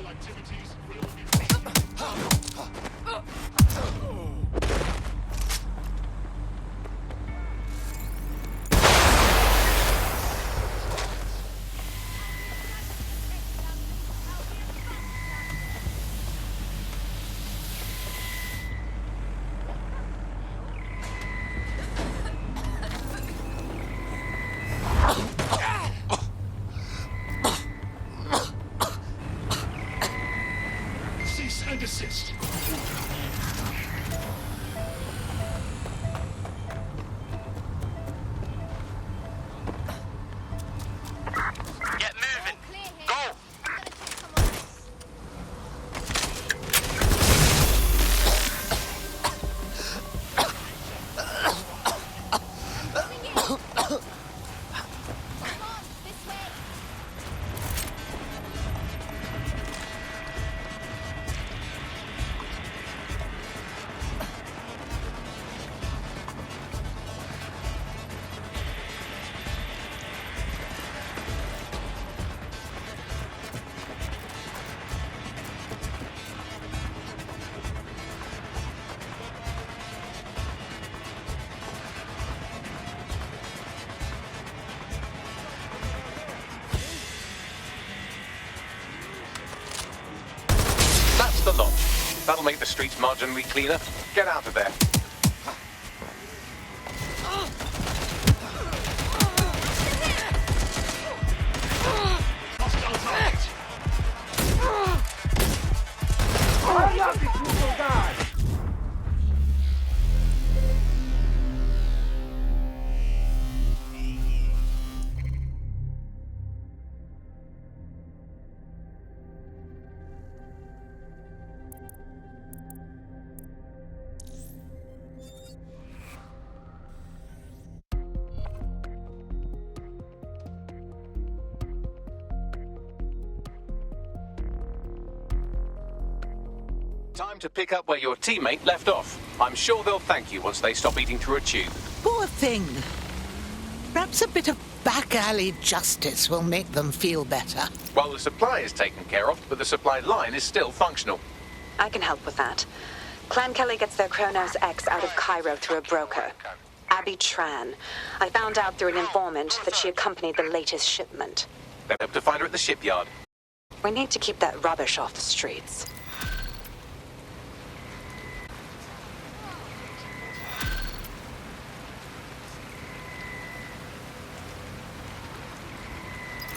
[SPEAKER 14] illegal activities will be cease and desist.
[SPEAKER 6] Get moving. Go.
[SPEAKER 1] That's the lot. That'll make the streets marginally cleaner. Get out of there.
[SPEAKER 14] Hostile target.
[SPEAKER 5] I love this little guy.
[SPEAKER 1] Time to pick up where your teammate left off. I'm sure they'll thank you once they stop eating through a tube.
[SPEAKER 4] Poor thing. Perhaps a bit of back-alley justice will make them feel better.
[SPEAKER 1] Well, the supply is taken care of, but the supply line is still functional.
[SPEAKER 20] I can help with that. Clan Kelly gets their Kronos X out of Cairo through a broker. Abby Tran. I found out through an informant that she accompanied the latest shipment.
[SPEAKER 1] They'll be able to find her at the shipyard.
[SPEAKER 20] We need to keep that rubbish off the streets.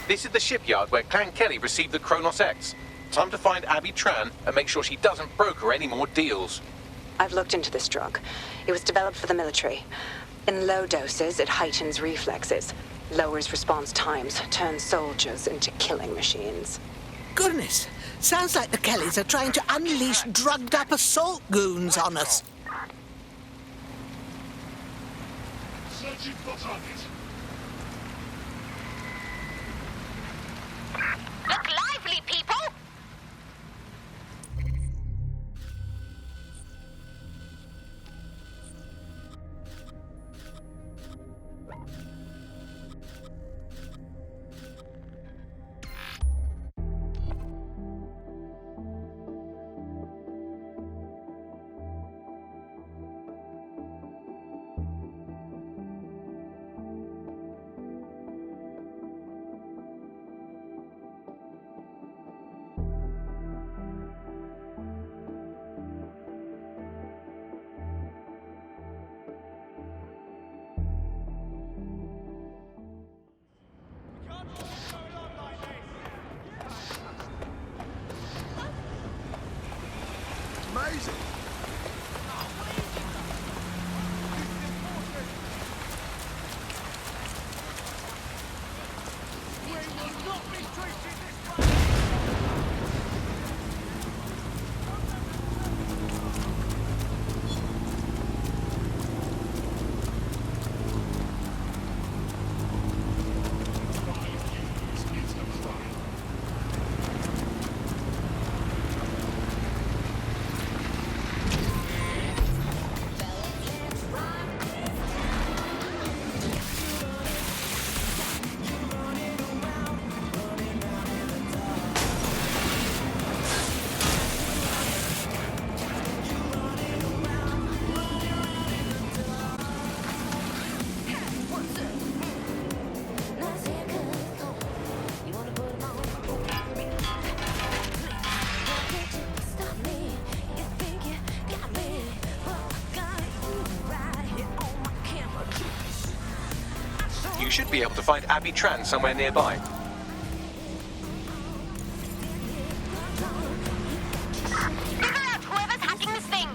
[SPEAKER 1] This is the shipyard where Clan Kelly received the Kronos X. Time to find Abby Tran and make sure she doesn't broker any more deals.
[SPEAKER 20] I've looked into this drug. It was developed for the military. In low doses, it heightens reflexes, lowers response times, turns soldiers into killing machines.
[SPEAKER 4] Goodness, sounds like the Kellys are trying to unleash drugged-up assault goons on us.
[SPEAKER 14] Searching for target.
[SPEAKER 22] Look lively, people!
[SPEAKER 5] Amazing.
[SPEAKER 1] should be able to find Abby Tran somewhere nearby.
[SPEAKER 22] Figure out whoever's hacking this thing.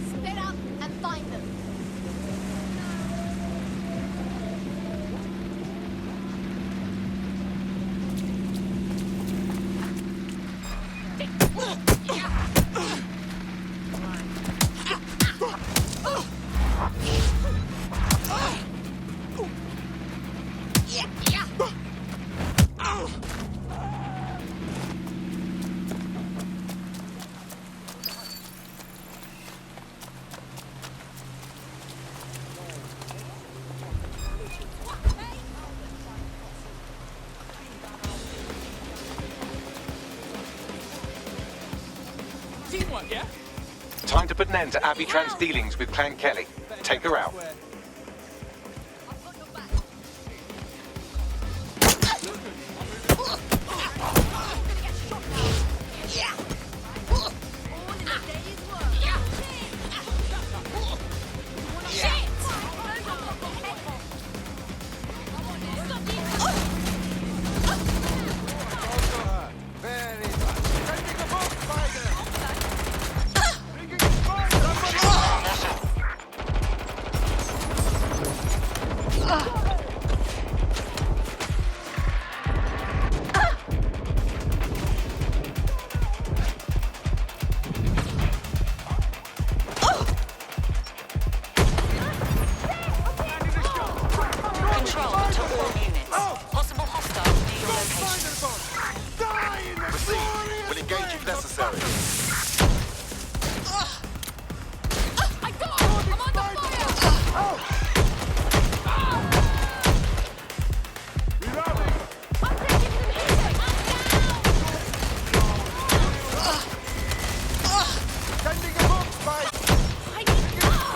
[SPEAKER 3] Split up and find them.
[SPEAKER 9] Teamwork, yeah?
[SPEAKER 1] Time to put an end to Abby Tran's dealings with Clan Kelly. Take her out.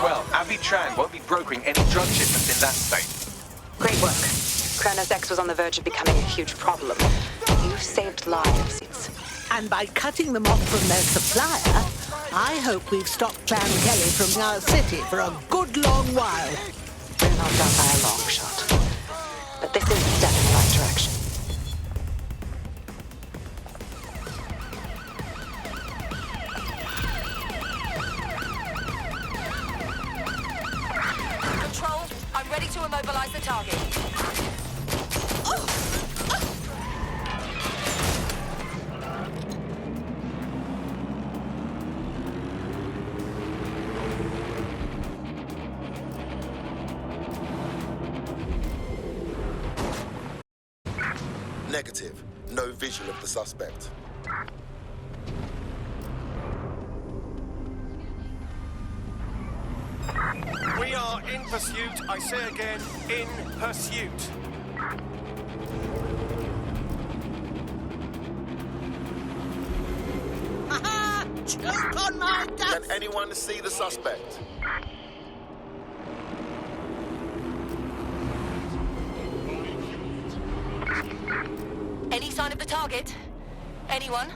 [SPEAKER 1] Well, Abby Tran won't be brokering any drug shipments in that state.
[SPEAKER 20] Great work. Kronos X was on the verge of becoming a huge problem. You saved lives.
[SPEAKER 4] And by cutting them off from their supplier, I hope we've stopped Clan Kelly from our city for a good long while.
[SPEAKER 20] We're not done by a long shot. But this is a step in the right direction.
[SPEAKER 22] Control, I'm ready to immobilize the target.
[SPEAKER 8] Negative. No vision of the suspect.
[SPEAKER 21] We are in pursuit. I say again, in pursuit.
[SPEAKER 4] Ha-ha! Choke on my duck!
[SPEAKER 8] Can anyone see the suspect?
[SPEAKER 22] Any sign of the target? Anyone?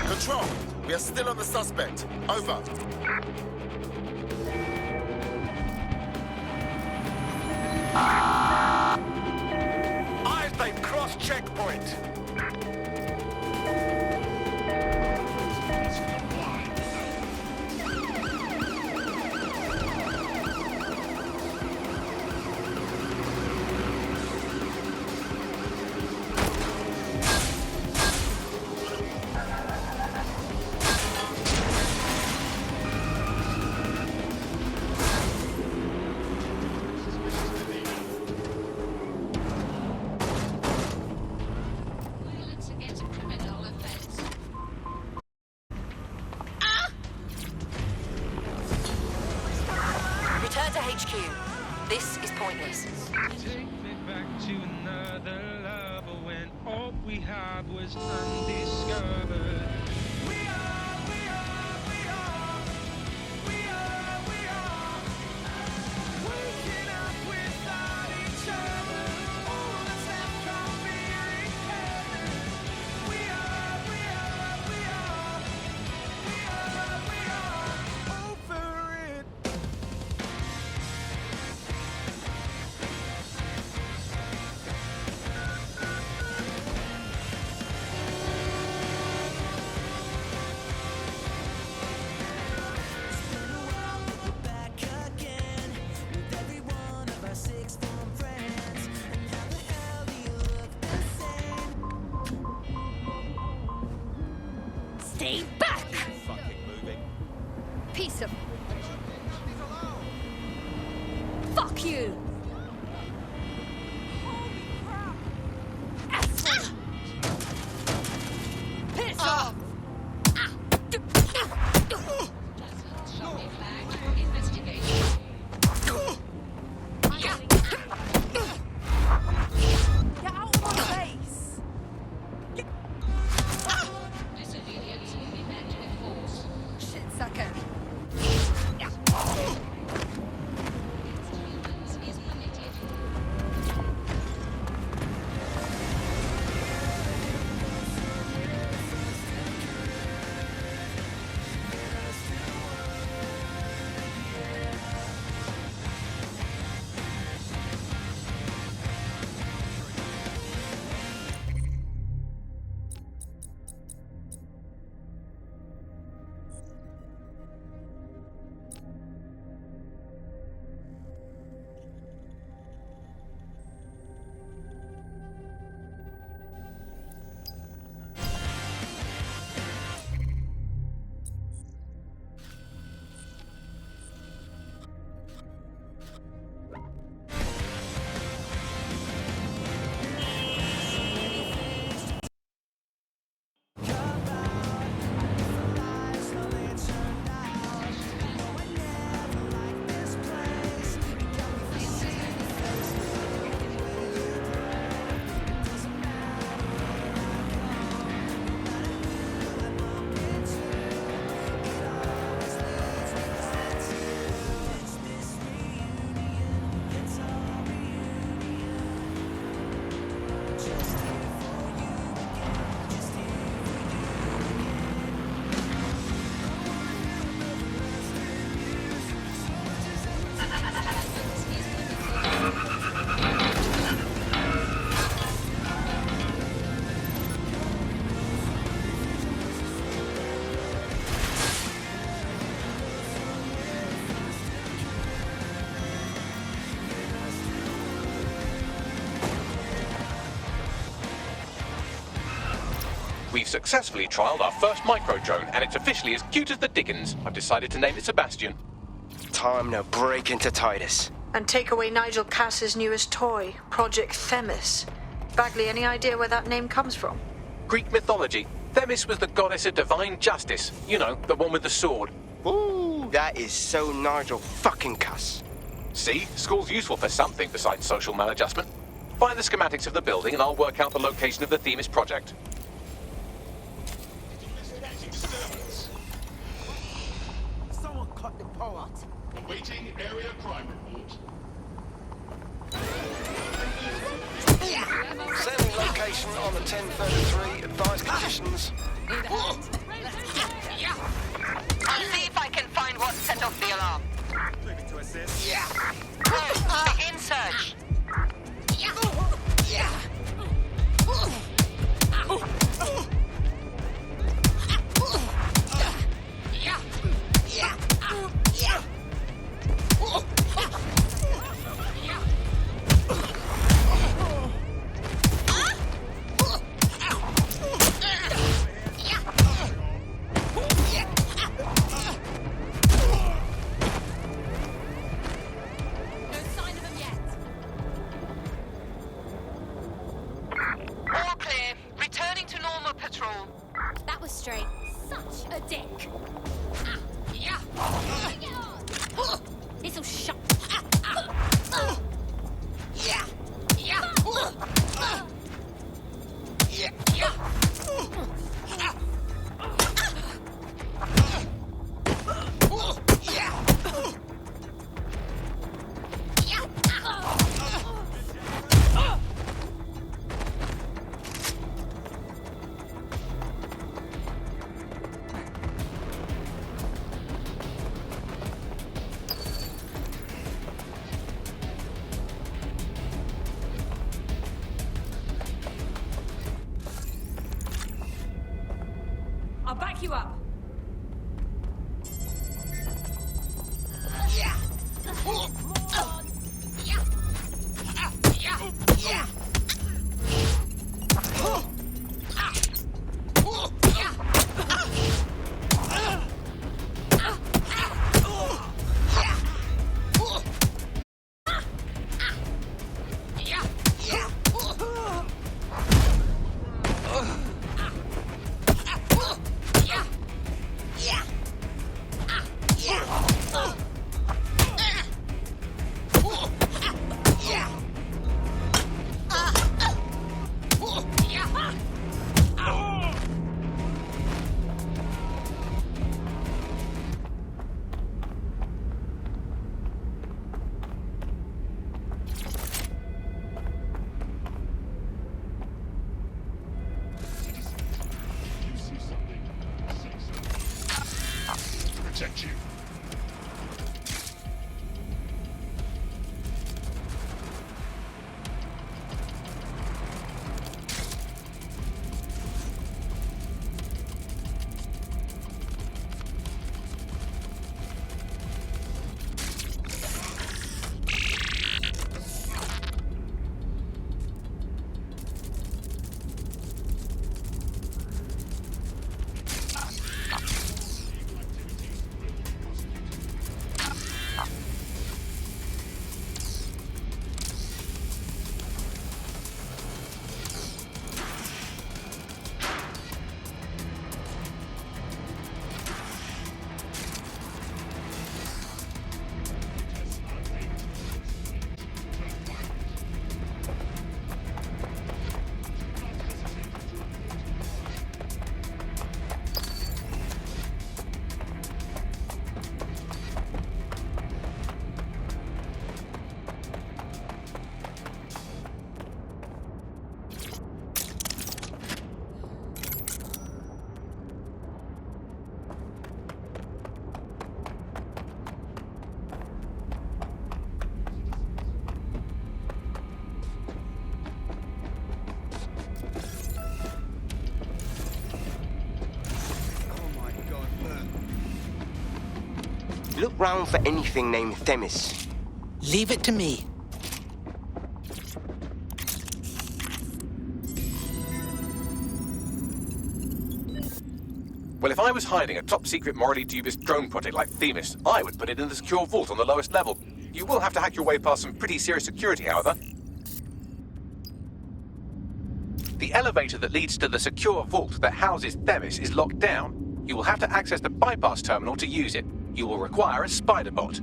[SPEAKER 8] Control, we are still on the suspect. Over.
[SPEAKER 21] Eyes, they've crossed checkpoint.
[SPEAKER 22] Return to HQ. This is pointless.
[SPEAKER 12] Take me back to another lover when all we had was undiscovered. We are
[SPEAKER 3] you! Piss off!
[SPEAKER 10] Get out of my face!
[SPEAKER 3] Disobedience will be met with force.
[SPEAKER 10] Shit, sucker.
[SPEAKER 3] Is permitted.
[SPEAKER 1] We've successfully trialled our first micro-drone, and it's officially as cute as the dickens. I've decided to name it Sebastian.
[SPEAKER 6] Time to break into Titus.
[SPEAKER 16] And take away Nigel Cass's newest toy, Project Themis. Bagley, any idea where that name comes from?
[SPEAKER 1] Greek mythology. Themis was the goddess of divine justice. You know, the one with the sword.
[SPEAKER 6] Ooh, that is so Nigel fucking Cass.
[SPEAKER 1] See? School's useful for something besides social maladjustment. Find the schematics of the building and I'll work out the location of the Themis project.
[SPEAKER 5] Someone cut the power.
[SPEAKER 14] Awaiting area crime report.
[SPEAKER 21] Sending location on the 1033. Advised conditions.
[SPEAKER 22] I'll see if I can find what set off the alarm.
[SPEAKER 2] Click to assist.
[SPEAKER 22] Yeah. Begin search. All clear. Returning to normal patrol.
[SPEAKER 3] That was straight. Such a dick. This'll shut.
[SPEAKER 10] I'll back you up.
[SPEAKER 14] protect you.
[SPEAKER 6] Look round for anything named Themis.
[SPEAKER 4] Leave it to me.
[SPEAKER 1] Well, if I was hiding a top-secret, morally dubious drone project like Themis, I would put it in the secure vault on the lowest level. You will have to hack your way past some pretty serious security, however. The elevator that leads to the secure vault that houses Themis is locked down. You will have to access the bypass terminal to use it. You will require a spider bot.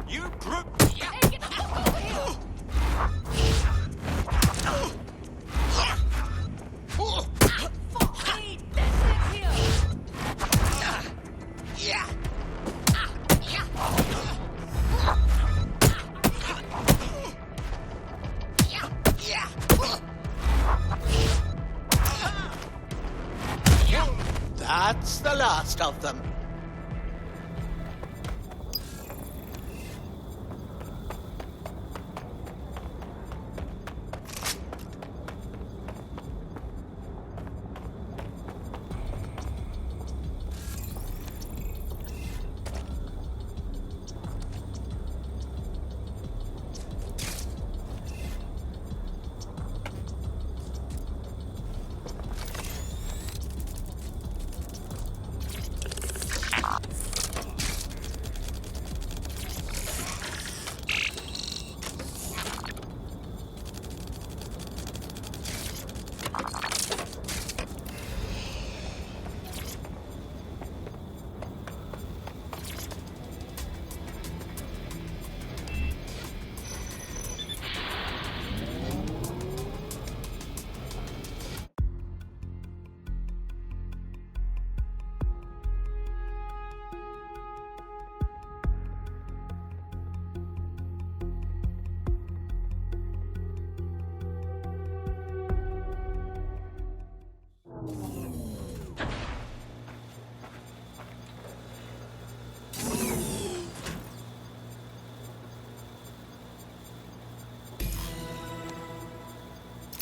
[SPEAKER 2] You brute!
[SPEAKER 4] That's the last of them.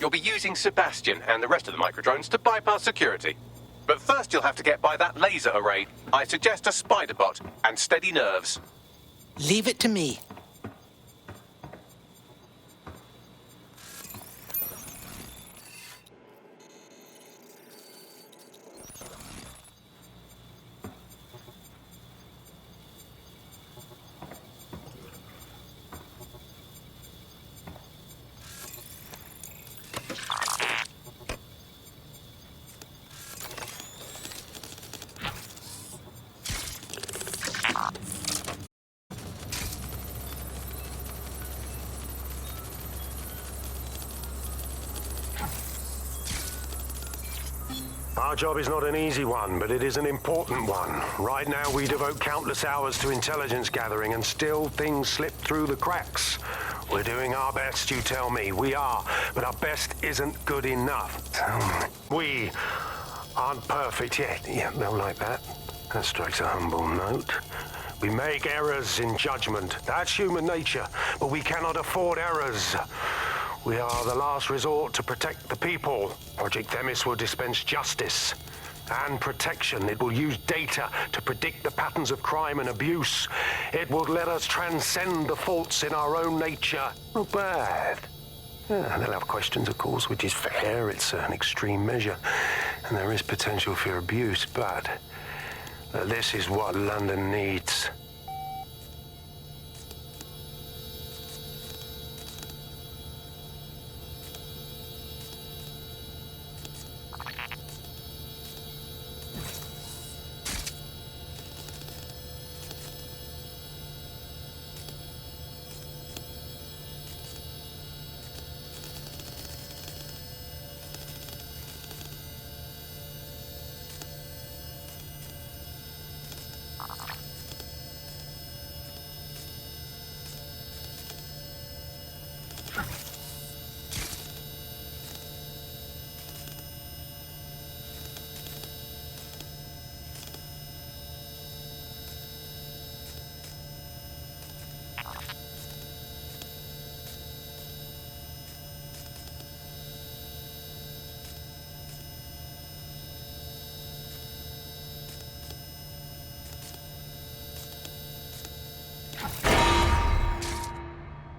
[SPEAKER 1] You'll be using Sebastian and the rest of the microdrones to bypass security. But first you'll have to get by that laser array. I suggest a spider bot and steady nerves.
[SPEAKER 4] Leave it to me.
[SPEAKER 17] Our job is not an easy one, but it is an important one. Right now, we devote countless hours to intelligence gathering, and still things slip through the cracks. We're doing our best, you tell me. We are, but our best isn't good enough. We aren't perfect yet. Yeah, they'll like that. That strikes a humble note. We make errors in judgment. That's human nature, but we cannot afford errors. We are the last resort to protect the people. Project Themis will dispense justice and protection. It will use data to predict the patterns of crime and abuse. It will let us transcend the faults in our own nature. Not bad. Yeah, they'll have questions, of course, which is fair. It's an extreme measure, and there is potential for abuse, but this is what London needs.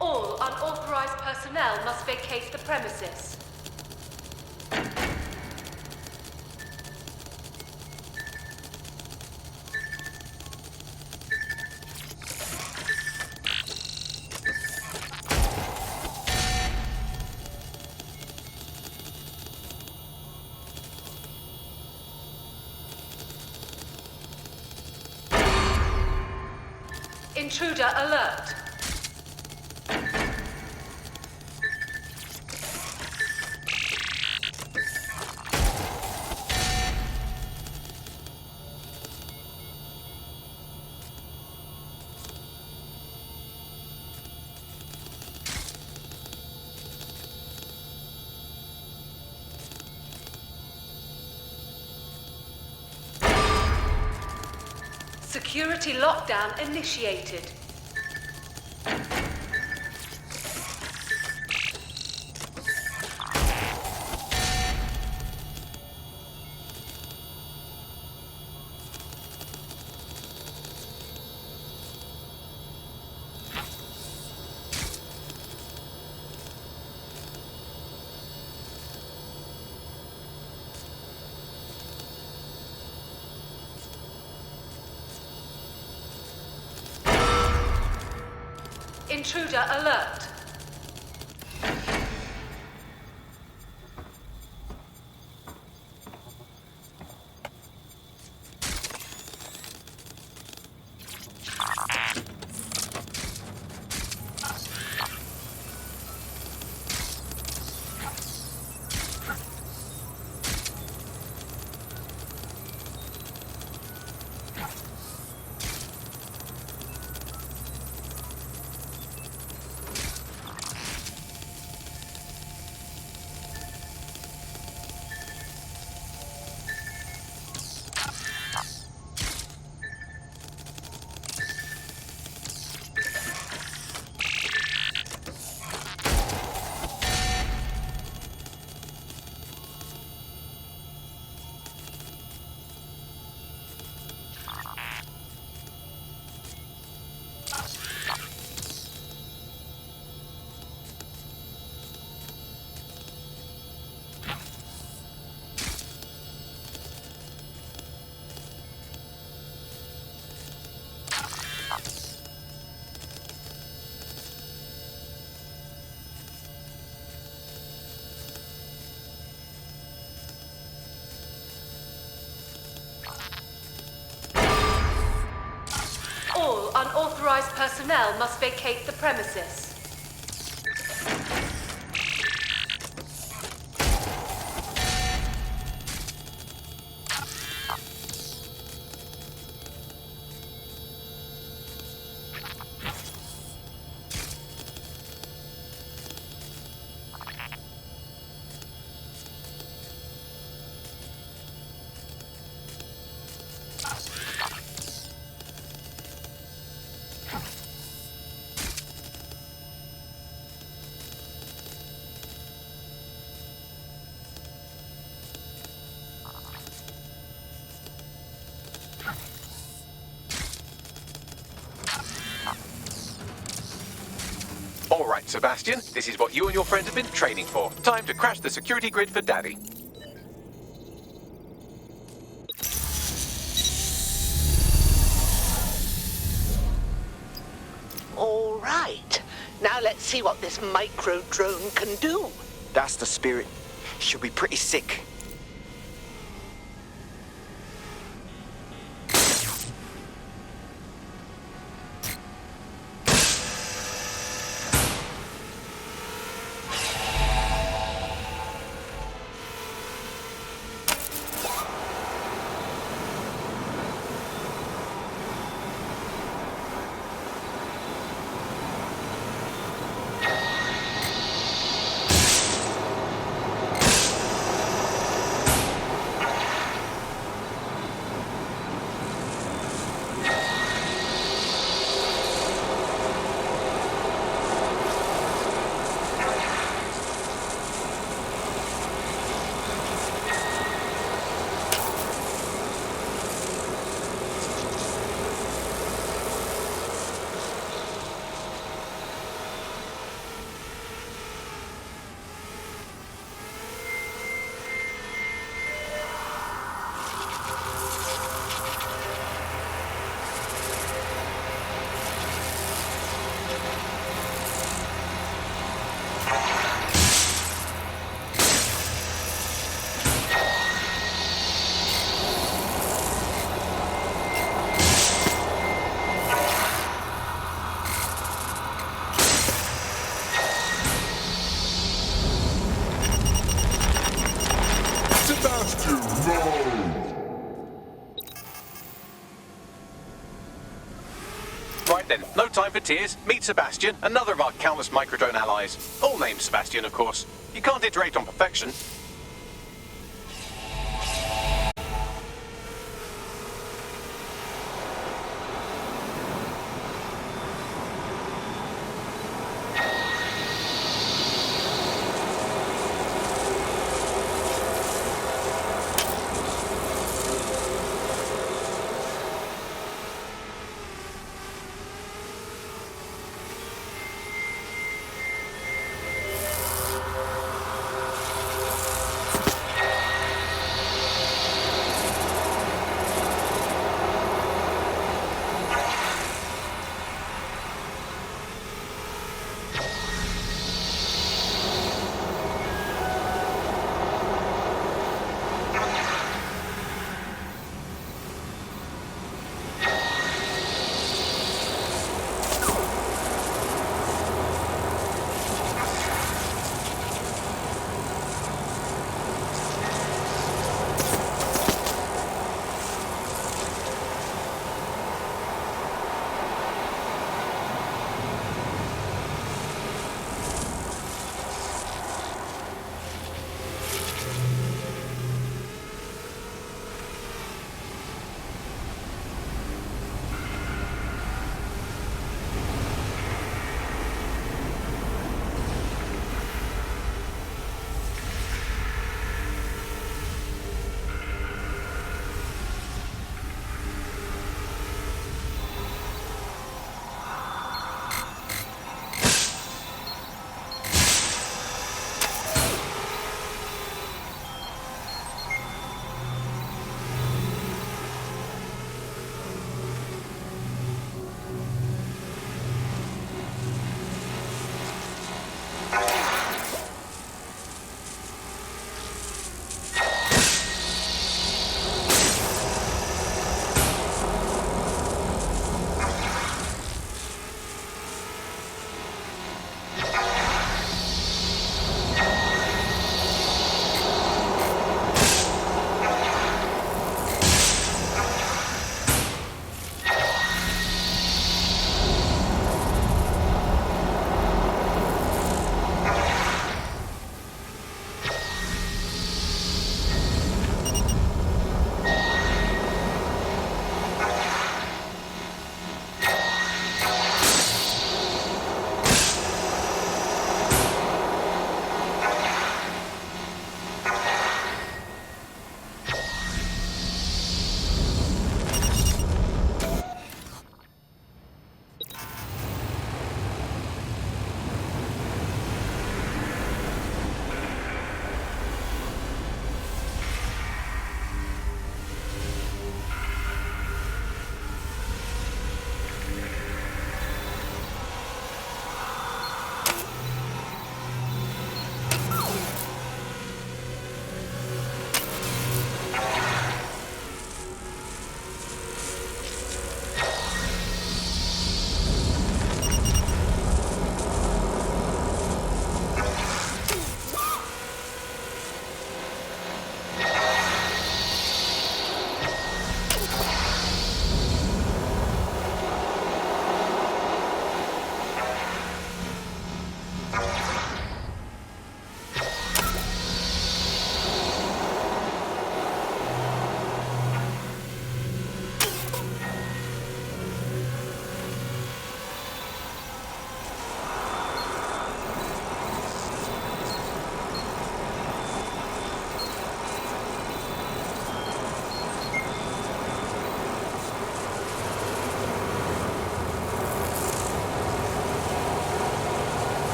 [SPEAKER 18] All unauthorized personnel must vacate the premises. Intruder alert. Security lockdown initiated. Intruder alert. All unauthorized personnel must vacate the premises.
[SPEAKER 1] Sebastian. This is what you and your friends have been training for. Time to crash the security grid for Daddy.
[SPEAKER 4] All right. Now let's see what this micro drone can do.
[SPEAKER 2] That's the spirit. She'll be pretty sick.
[SPEAKER 1] Right then, no time for tears. Meet Sebastian, another of our countless microdrone allies. All named Sebastian, of course. You can't iterate on perfection.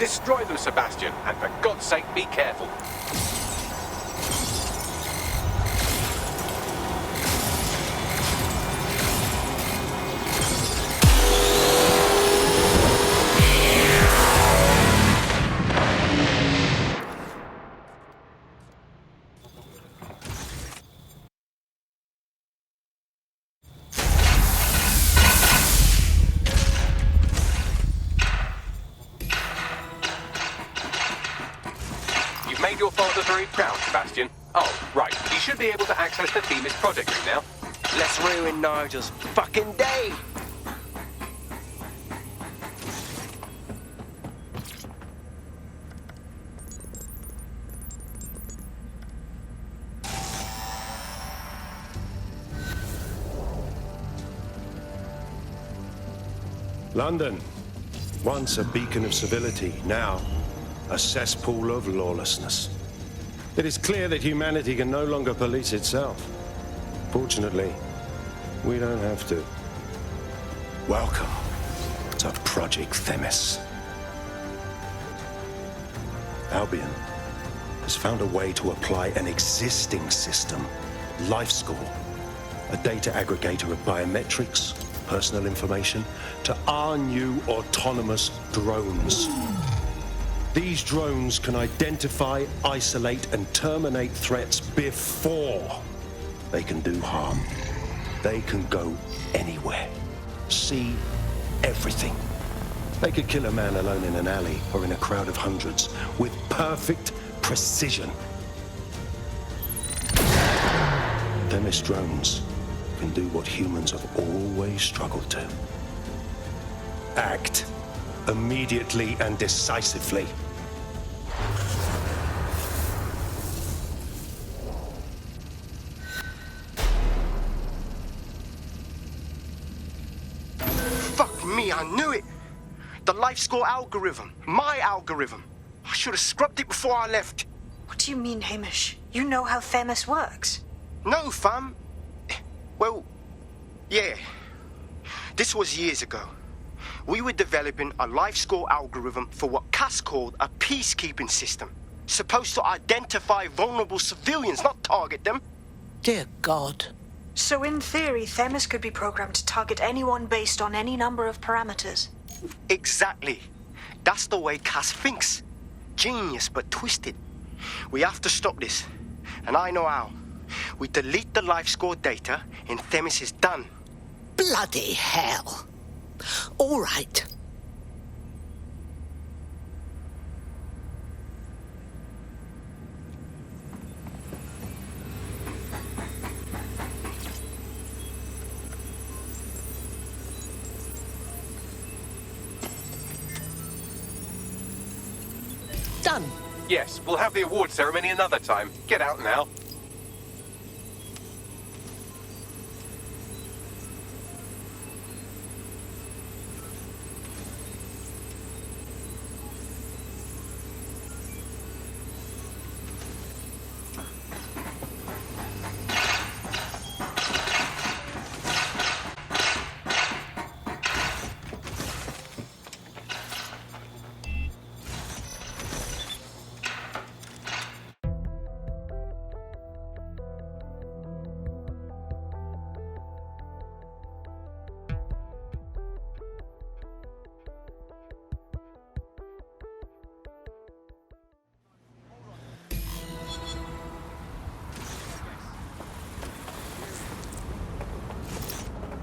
[SPEAKER 1] Destroy them, Sebastian, and for God's sake, be careful. Made your father very proud, Sebastian. Oh, right. He should be able to access the Themis project room now.
[SPEAKER 6] Let's ruin Nigel's fucking day!
[SPEAKER 17] London, once a beacon of civility, now a cesspool of lawlessness. It is clear that humanity can no longer police itself. Fortunately, we don't have to. Welcome to Project Themis. Albion has found a way to apply an existing system, LifeScore, a data aggregator of biometrics, personal information, to our new autonomous drones. These drones can identify, isolate, and terminate threats before they can do harm. They can go anywhere, see everything. They could kill a man alone in an alley or in a crowd of hundreds with perfect precision. Themis drones can do what humans have always struggled to. Act immediately and decisively.
[SPEAKER 6] Fuck me, I knew it! The LifeScore algorithm. My algorithm. I should have scrubbed it before I left.
[SPEAKER 16] What do you mean, Hamish? You know how Themis works.
[SPEAKER 6] No, fam. Well, yeah. This was years ago. We were developing a LifeScore algorithm for what Cass called a peacekeeping system. Supposed to identify vulnerable civilians, not target them.
[SPEAKER 4] Dear God.
[SPEAKER 16] So in theory, Themis could be programmed to target anyone based on any number of parameters.
[SPEAKER 6] Exactly. That's the way Cass thinks. Genius, but twisted. We have to stop this. And I know how. We delete the LifeScore data, and Themis is done.
[SPEAKER 4] Bloody hell. All right. Done.
[SPEAKER 1] Yes, we'll have the award ceremony another time. Get out now.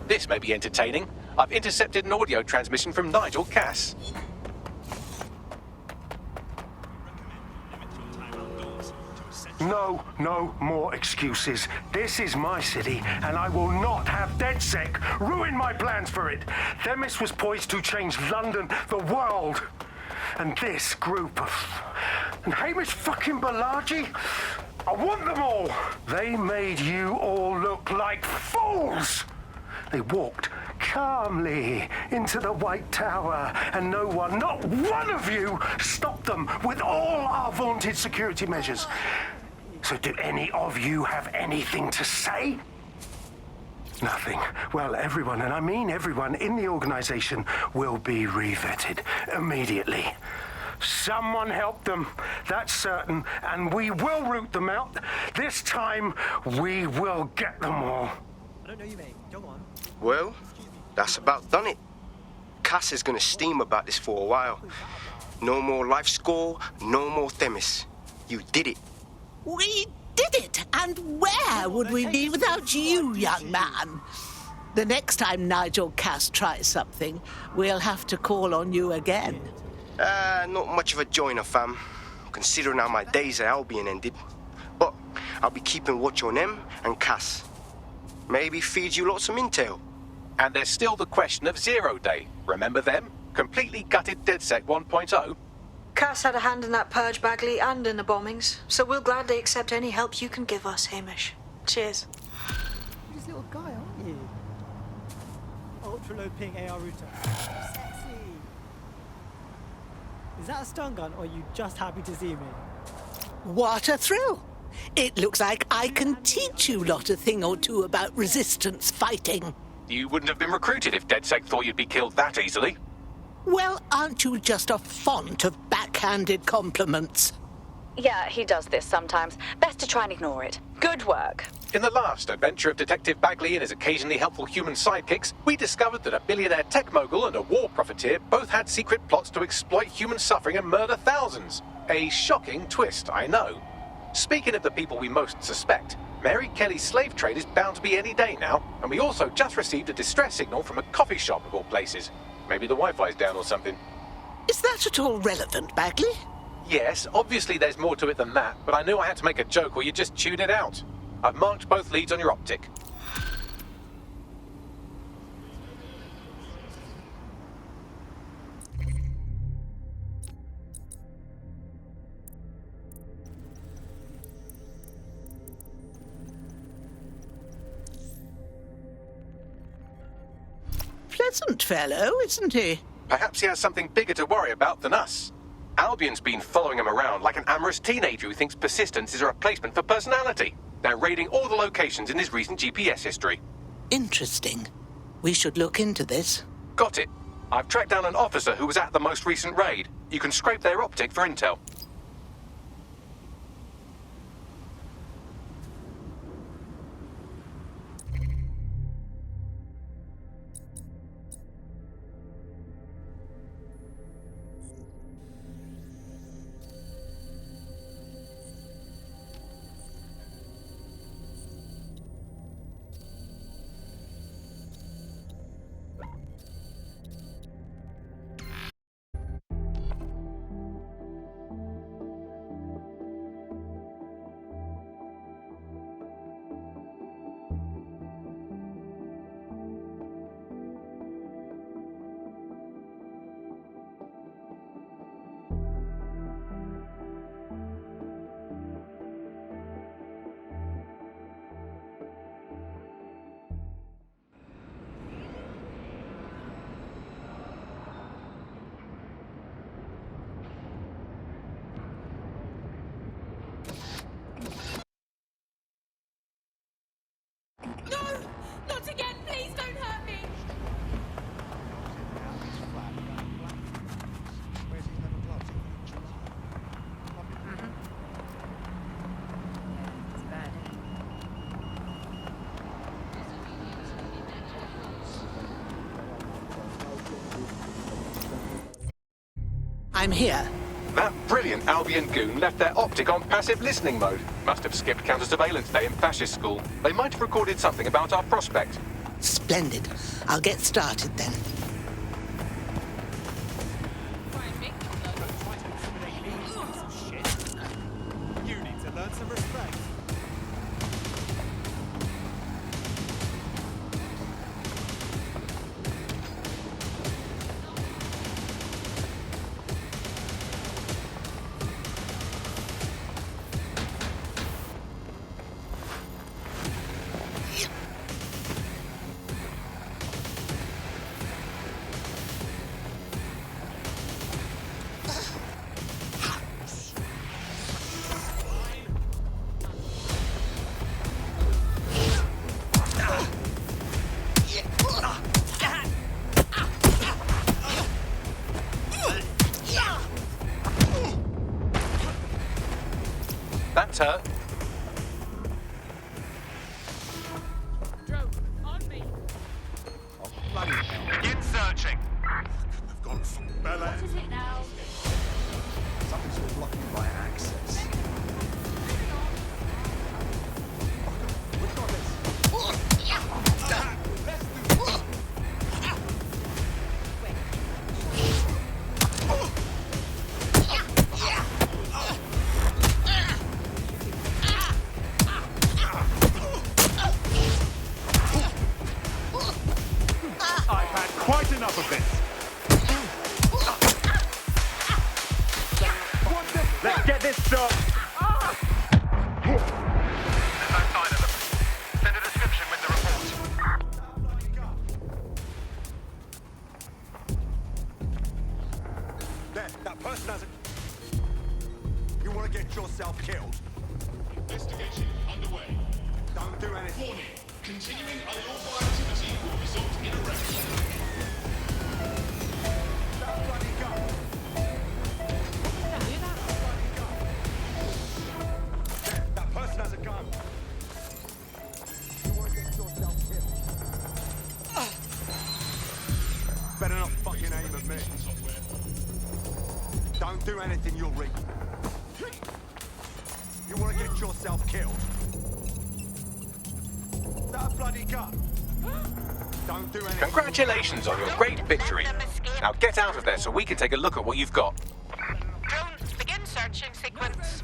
[SPEAKER 1] This may be entertaining. I've intercepted an audio transmission from Nigel Cass.
[SPEAKER 17] No more excuses. This is my city, and I will not have DedSec ruin my plans for it. Themis was poised to change London, the world. And this group of... And Hamish fucking Balaji? I want them all. They made you all look like fools. They walked calmly into the White Tower, and no one, not one of you, stopped them with all our vaunted security measures. So do any of you have anything to say? Nothing. Well, everyone, and I mean everyone in the organization, will be revetted immediately. Someone help them, that's certain, and we will root them out. This time, we will get them all.
[SPEAKER 19] I don't know you, mate. Go on.
[SPEAKER 6] Well, that's about done it. Cass is gonna steam about this for a while. No more life score, no more Themis. You did it.
[SPEAKER 4] We did it! And where would we be without you, young man? The next time Nigel Cass tries something, we'll have to call on you again.
[SPEAKER 6] Not much of a joiner, fam. Considering how my days at Albion ended. But I'll be keeping watch on them and Cass. Maybe feed you lots of intel.
[SPEAKER 1] And there's still the question of Zero Day. Remember them? Completely gutted DedSec 1.0?
[SPEAKER 16] Cass had a hand in that purge, Bagley, and in the bombings, so we'll gladly accept any help you can give us, Hamish. Cheers.
[SPEAKER 19] You're this little guy, aren't you? Ultra low ping AR router. Sexy. Is that a stun gun, or are you just happy to see me?
[SPEAKER 4] What a thrill! It looks like I can teach you lot a thing or two about resistance fighting.
[SPEAKER 1] You wouldn't have been recruited if DedSec thought you'd be killed that easily.
[SPEAKER 4] Well, aren't you just a font of backhanded compliments?
[SPEAKER 20] Yeah, he does this sometimes. Best to try and ignore it. Good work.
[SPEAKER 1] In the last adventure of Detective Bagley and his occasionally helpful human sidekicks, we discovered that a billionaire tech mogul and a war profiteer both had secret plots to exploit human suffering and murder thousands. A shocking twist, I know. Speaking of the people we most suspect, Mary Kelly's slave trade is bound to be any day now, and we also just received a distress signal from a coffee shop of all places. Maybe the Wi-Fi's down or something.
[SPEAKER 4] Is that at all relevant, Bagley?
[SPEAKER 1] Yes, obviously there's more to it than that, but I knew I had to make a joke or you'd just tune it out. I've marked both leads on your optic.
[SPEAKER 4] Pleasant fellow, isn't he?
[SPEAKER 1] Perhaps he has something bigger to worry about than us. Albion's been following him around like an amorous teenager who thinks persistence is a replacement for personality. They're raiding all the locations in his recent GPS history.
[SPEAKER 4] Interesting. We should look into this.
[SPEAKER 1] Got it. I've tracked down an officer who was at the most recent raid. You can scrape their optic for intel.
[SPEAKER 10] Not again! Please don't hurt me!
[SPEAKER 4] I'm here.
[SPEAKER 1] That brilliant Albion goon left their optic on passive listening mode. Must have skipped counter-surveillance day in fascist school. They might have recorded something about our prospect.
[SPEAKER 4] Splendid. I'll get started then.
[SPEAKER 2] You need to learn some respect.
[SPEAKER 1] That's her.
[SPEAKER 9] Joe, on me.
[SPEAKER 2] Bloody hell.
[SPEAKER 21] Begin searching.
[SPEAKER 14] They've gone from Bella.
[SPEAKER 3] What is it now?
[SPEAKER 2] Something's blocking my access. We've got this.
[SPEAKER 14] I've had quite enough of this. Let's get this stopped.
[SPEAKER 21] There's no sign of them. Send a description with the report.
[SPEAKER 2] There, that person has a... You want to get yourself killed?
[SPEAKER 14] Investigation underway.
[SPEAKER 2] Don't do anything.
[SPEAKER 14] Warning. Continuing unlawful activity will result in arrest.
[SPEAKER 2] That bloody gun. There, that person has a gun. You want to get yourself killed? Better not fucking aim at me. Don't do anything, you'll reap. You want to get yourself killed? That bloody gun. Don't do anything.
[SPEAKER 1] Congratulations on your great victory. Now get out of there so we can take a look at what you've got.
[SPEAKER 22] Jones, begin searching sequence.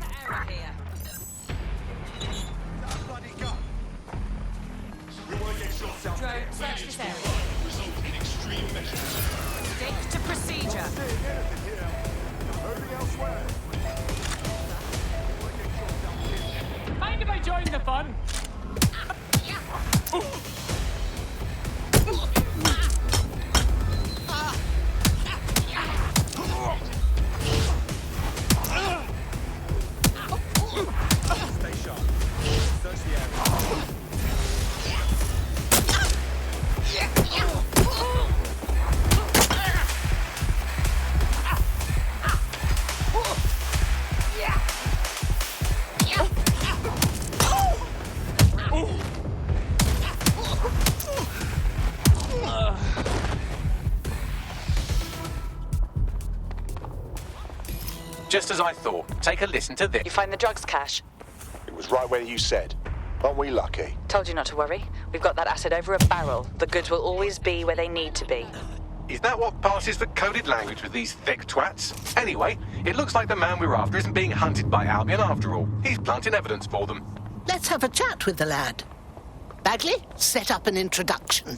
[SPEAKER 2] That bloody gun. You want to get yourself
[SPEAKER 10] Drone,
[SPEAKER 2] killed?
[SPEAKER 10] search this area.
[SPEAKER 14] Result in extreme measures.
[SPEAKER 10] Stick to procedure.
[SPEAKER 2] Not seeing anything here. Moving elsewhere. You want to get yourself killed?
[SPEAKER 9] Mind if I join the fun?
[SPEAKER 2] Stay sharp. Search the area.
[SPEAKER 1] Just as I thought. Take a listen to this.
[SPEAKER 20] You find the drugs cache?
[SPEAKER 8] It was right where you said. Aren't we lucky?
[SPEAKER 20] Told you not to worry. We've got that acid over a barrel. The goods will always be where they need to be.
[SPEAKER 1] Is that what passes for coded language with these thick twats? Anyway, it looks like the man we're after isn't being hunted by Albion after all. He's planting evidence for them.
[SPEAKER 4] Let's have a chat with the lad. Bagley, set up an introduction.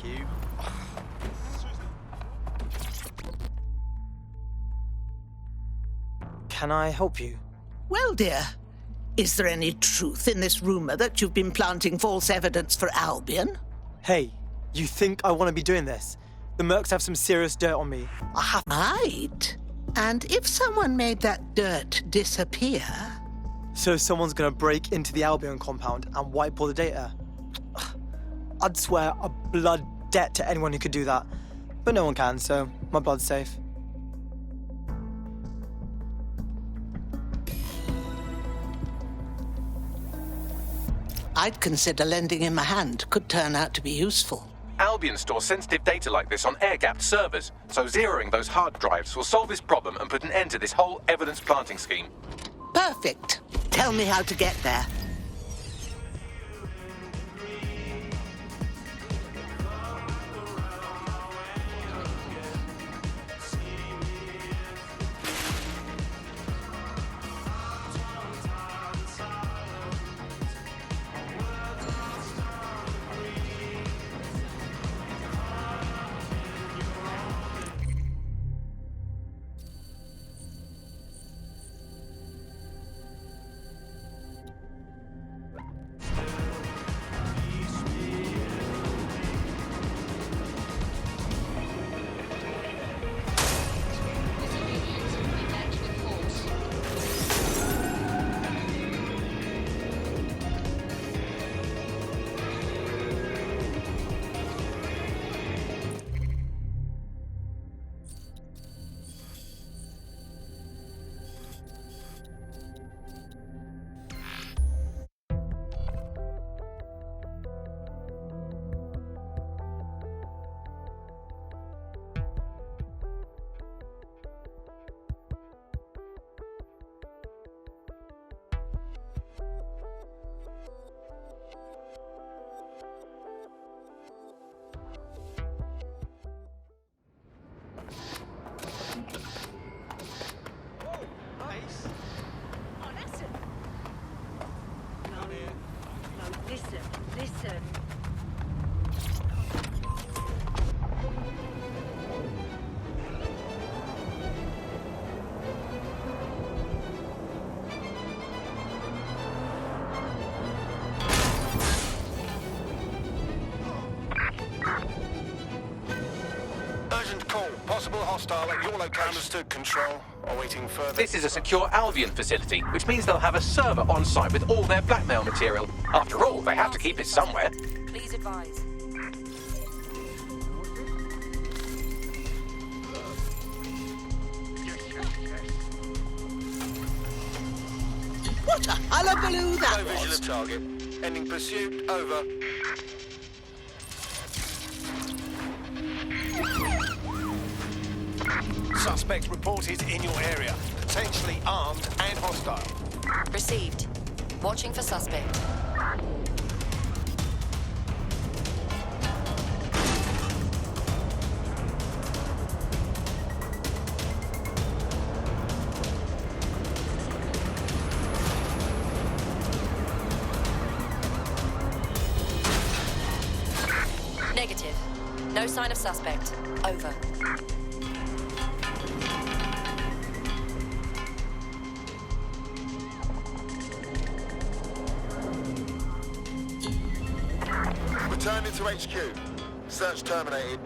[SPEAKER 6] Cute. Can I help you?
[SPEAKER 4] Well, dear, is there any truth in this rumor that you've been planting false evidence for Albion?
[SPEAKER 6] Hey, you think I want to be doing this? The Mercs have some serious dirt on me. I have...
[SPEAKER 4] Right. And if someone made that dirt disappear...
[SPEAKER 6] So someone's gonna break into the Albion compound and wipe all the data? I'd swear a blood debt to anyone who could do that.
[SPEAKER 7] But no one can, so my pod's safe.
[SPEAKER 4] I'd consider lending him a hand. Could turn out to be useful.
[SPEAKER 1] Albion stores sensitive data like this on air-gapped servers, so zeroing those hard drives will solve this problem and put an end to this whole evidence planting scheme.
[SPEAKER 4] Perfect. Tell me how to get there.
[SPEAKER 11] Listen.
[SPEAKER 17] Urgent call. Possible hostile at your location. Understood, Control. Awaiting further...
[SPEAKER 1] This is a secure Albion facility, which means they'll have a server on site with all their blackmail material. After all, they have to keep it somewhere.
[SPEAKER 15] Please advise.
[SPEAKER 4] What a hullabaloo that
[SPEAKER 17] No visual
[SPEAKER 4] was!
[SPEAKER 17] of target. Ending pursuit. Over.
[SPEAKER 23] Suspect reported in your area. Potentially armed and hostile.
[SPEAKER 24] Received. Watching for suspect. Negative. No sign of suspect. Over.
[SPEAKER 8] Returning to HQ. Search terminated.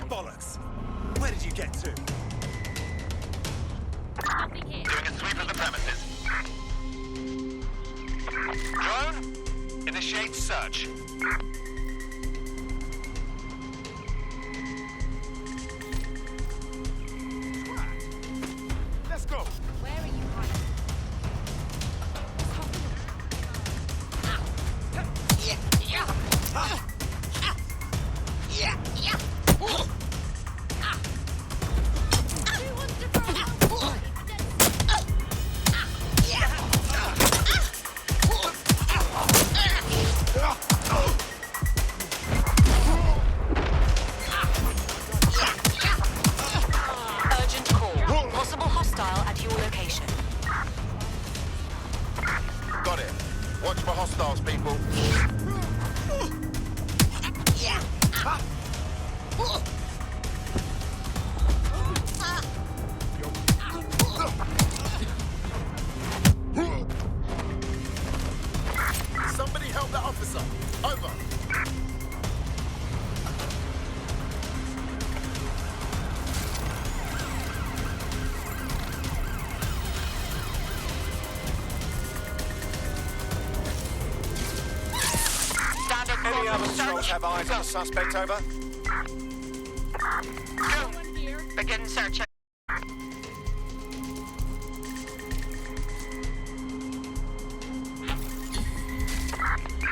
[SPEAKER 23] Bollocks! Where did you get to?
[SPEAKER 3] Nothing here.
[SPEAKER 21] Doing a sweep of the premises. Drone, initiate search.
[SPEAKER 2] Let's go.
[SPEAKER 3] Where are you hiding?
[SPEAKER 24] Urgent call. Possible hostile at your location.
[SPEAKER 8] Got it. Watch for hostiles, people. Somebody help that officer. Over.
[SPEAKER 23] Controls have eyes on the suspect, over.
[SPEAKER 22] Begin searching.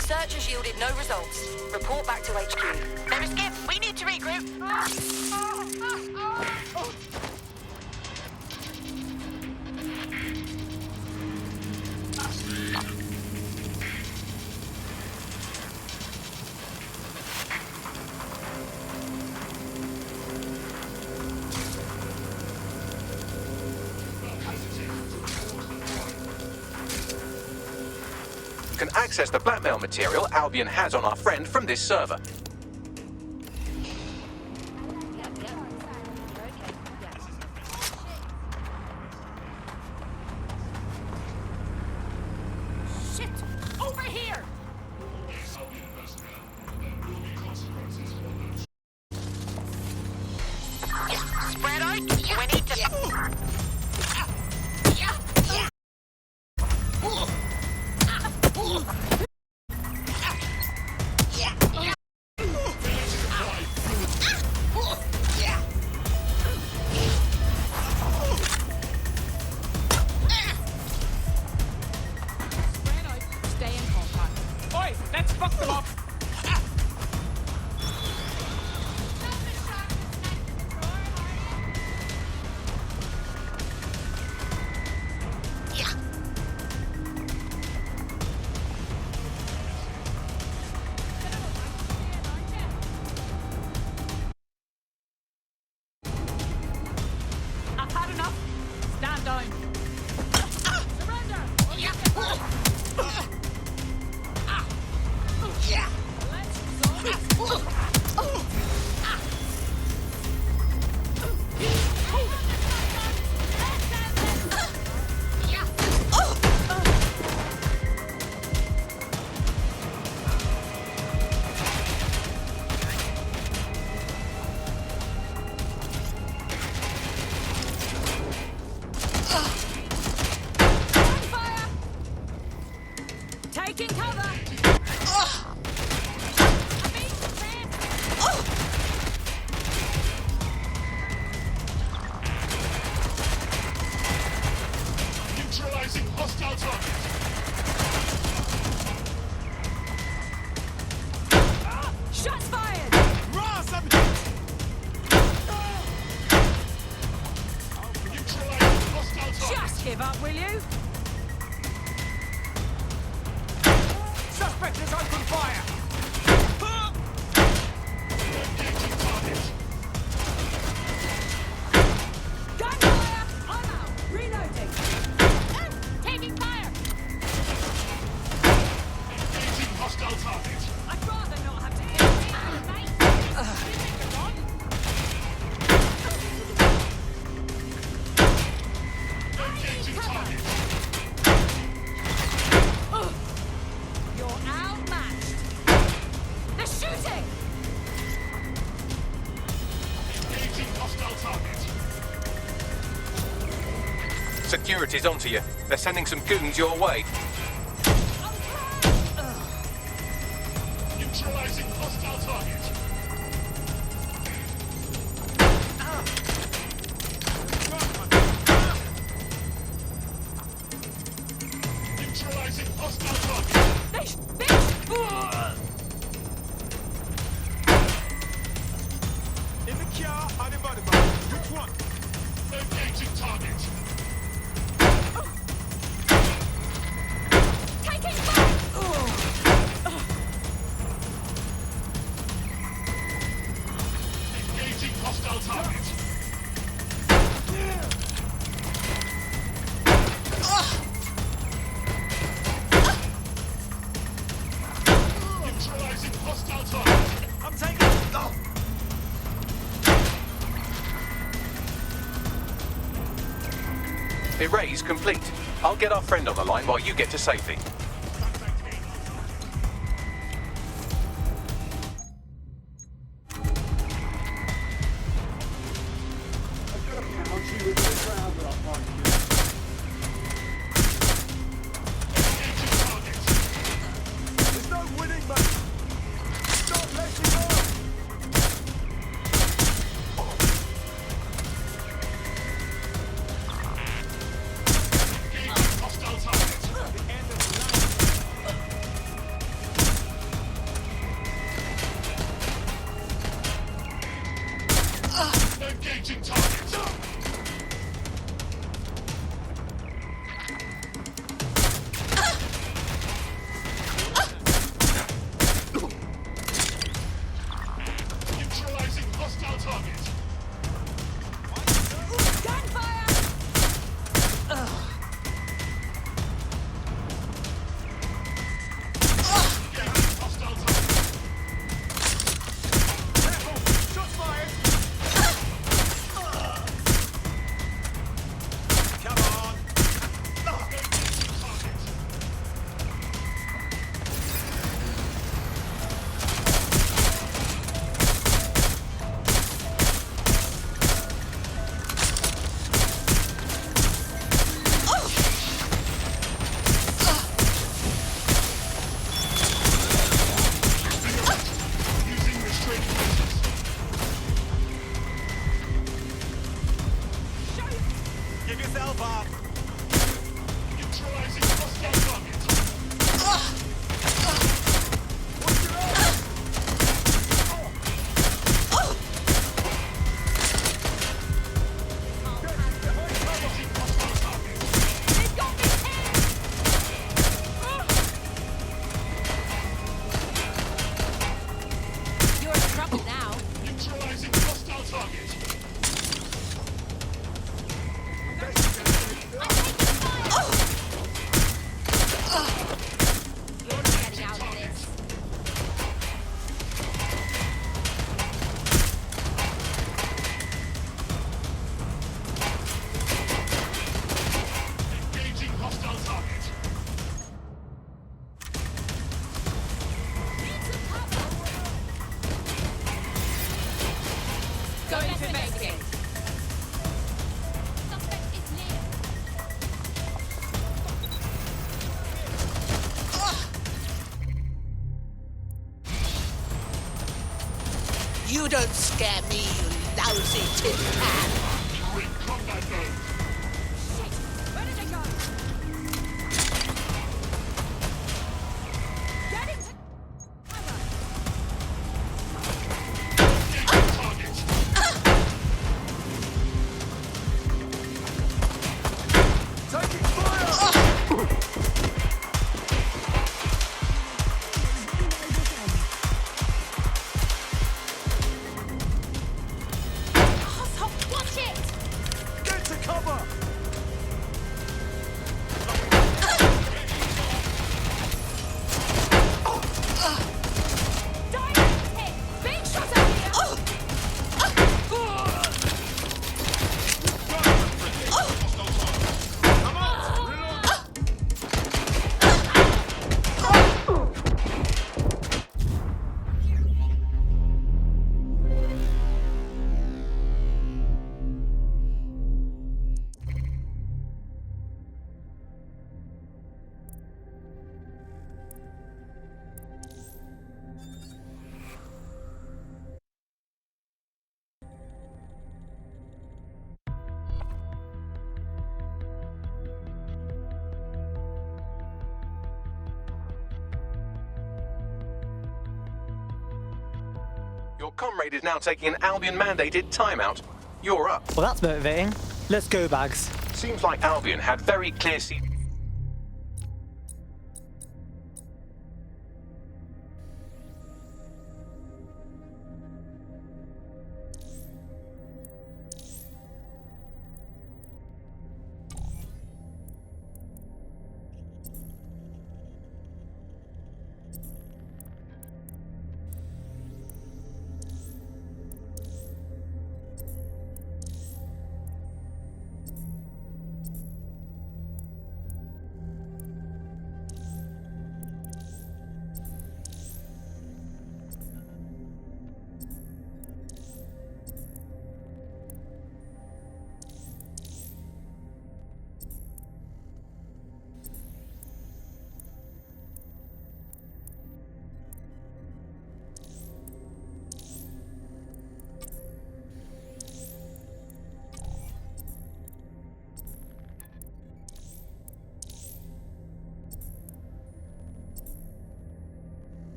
[SPEAKER 24] Search has yielded no results. Report back to HQ.
[SPEAKER 22] There is Skip. We need to regroup.
[SPEAKER 1] You can access the blackmail material Albion has on our friend from this server.
[SPEAKER 10] Shit! Over here!
[SPEAKER 22] Spread out. We need to.
[SPEAKER 10] Stay in contact.
[SPEAKER 9] Oi, let's fuck them up.
[SPEAKER 10] I've had enough. Stand down. Surrender! Or you get hurt. Taking cover!
[SPEAKER 14] Neutralizing hostile target.
[SPEAKER 10] Shots fired!
[SPEAKER 14] Neutralizing hostile target.
[SPEAKER 10] Just give up, will you?
[SPEAKER 23] Suspect has opened fire.
[SPEAKER 14] Engaging target.
[SPEAKER 10] Gunfire! I'm out! Reloading! Taking fire!
[SPEAKER 14] Engaging hostile target.
[SPEAKER 10] I'd rather not have to kill you, mate! You think you're wrong?
[SPEAKER 14] Engaging target.
[SPEAKER 10] You're outmatched! They're shooting!
[SPEAKER 14] Engaging hostile target.
[SPEAKER 1] Security's onto you. They're sending some goons your way.
[SPEAKER 14] Neutralizing hostile target. Neutralizing hostile target.
[SPEAKER 23] In the car, on the motorbike. Which one?
[SPEAKER 14] Engaging target.
[SPEAKER 10] Taking fire!
[SPEAKER 14] Engaging hostile target. Neutralizing hostile target.
[SPEAKER 23] I'm taking. Oh.
[SPEAKER 1] Erase complete. I'll get our friend on the line while you get to safety.
[SPEAKER 23] There's no winning, mate.
[SPEAKER 14] Engaging target. Neutralizing hostile target.
[SPEAKER 23] Give yourself up.
[SPEAKER 14] Neutralizing hostile target.
[SPEAKER 3] You're in trouble now.
[SPEAKER 14] Neutralizing hostile target.
[SPEAKER 3] You're getting out of this.
[SPEAKER 14] Engaging hostile target.
[SPEAKER 3] Going to investigate. Suspect is near.
[SPEAKER 4] You don't scare me, you lousy tin can.
[SPEAKER 14] Ring combat mode.
[SPEAKER 3] Shit! Where did they go? Get into cover!
[SPEAKER 14] Engaging target.
[SPEAKER 23] Taking fire!
[SPEAKER 3] Asshole, watch it!
[SPEAKER 23] Get to cover!
[SPEAKER 3] Direct hit! Big shot at here!
[SPEAKER 1] Your comrade is now taking an Albion-mandated timeout. You're up.
[SPEAKER 7] Well, that's motivating. Let's go, Bags.
[SPEAKER 1] Seems like Albion had very clear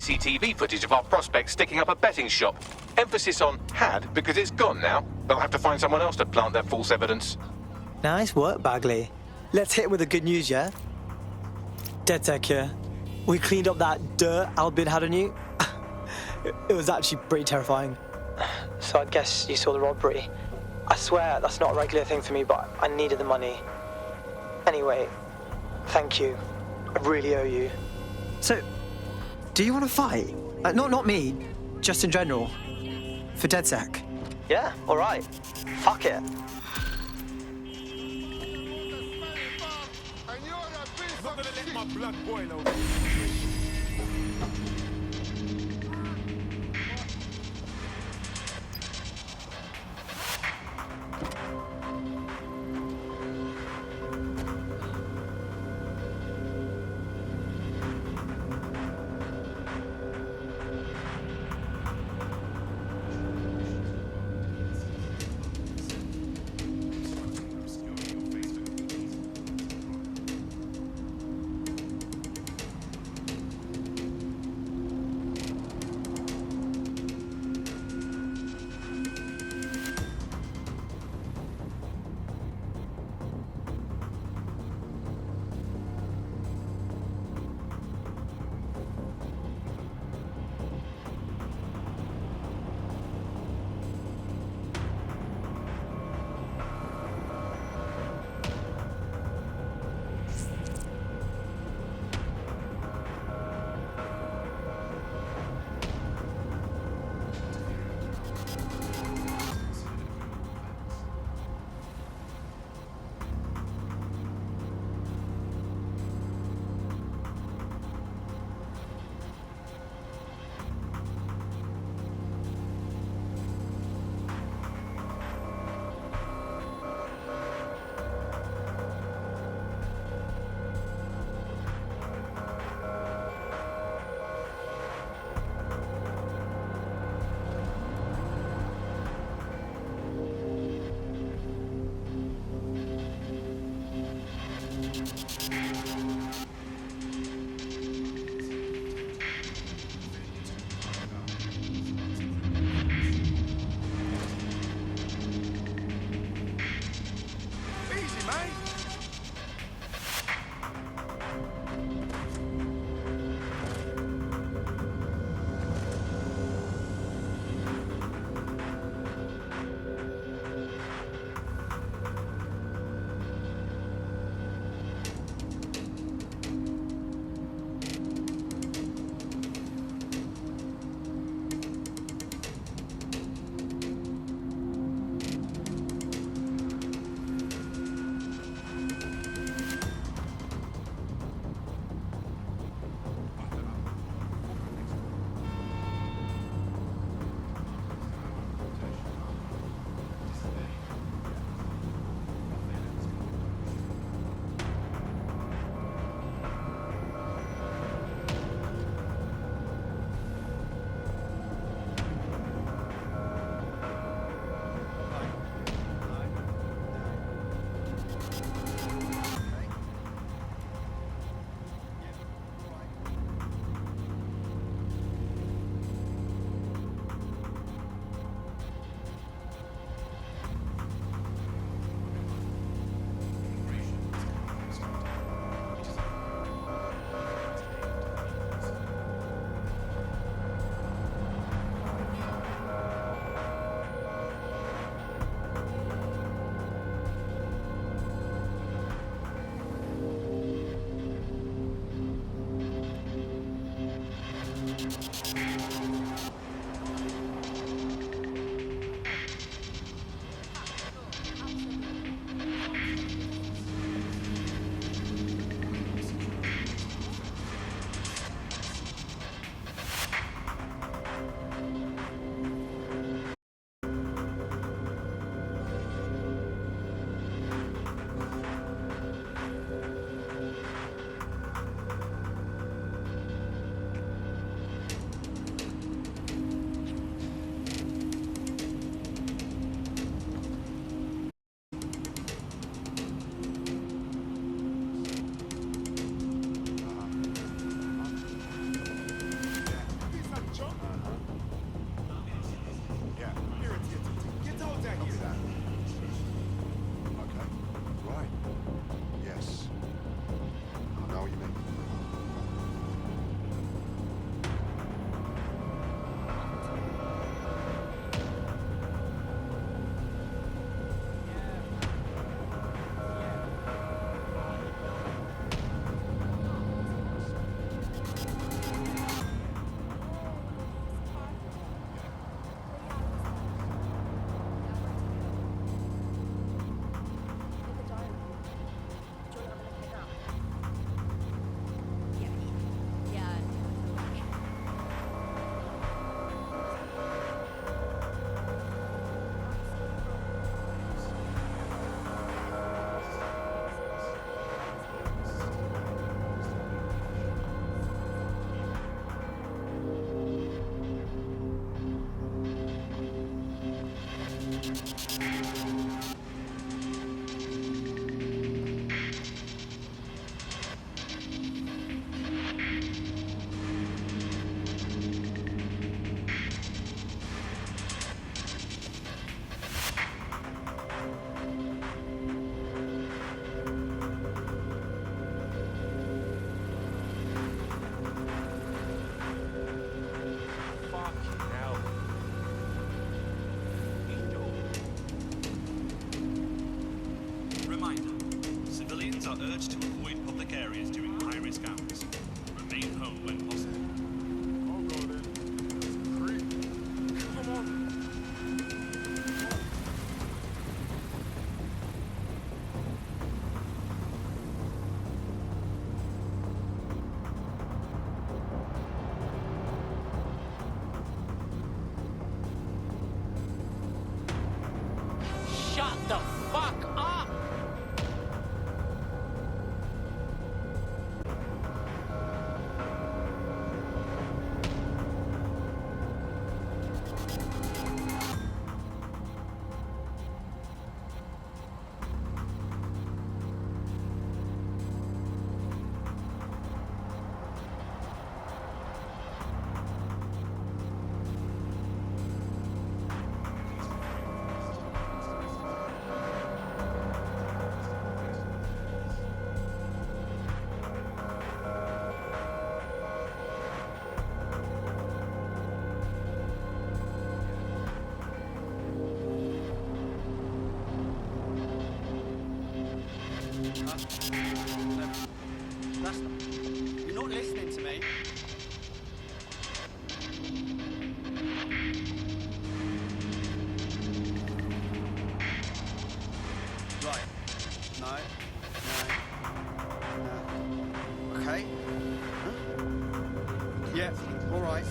[SPEAKER 1] CCTV footage of our prospect sticking up a betting shop. Emphasis on had because it's gone now. They'll have to find someone else to plant their false evidence.
[SPEAKER 7] Nice work, Bagley. Let's hit it with the good news, yeah? DedSec here. We cleaned up that dirt Albin had on you. It was actually pretty terrifying. So I guess you saw the robbery. I swear that's not a regular thing for me, but I needed the money. Anyway, thank you. I really owe you.
[SPEAKER 5] So, do you want to fight? Not me, just in general. For DedSec.
[SPEAKER 7] Yeah, alright. Fuck it.
[SPEAKER 2] Not gonna let my blood boil over. Easy, man.
[SPEAKER 11] Citizens are urged to avoid public areas during high-risk hours. Remain home when possible.
[SPEAKER 2] I'll go then. Creep. Come on.
[SPEAKER 9] Shut the fuck up!
[SPEAKER 12] That's not... You're not listening to me. Right. No. Okay. Huh? Yeah, all right.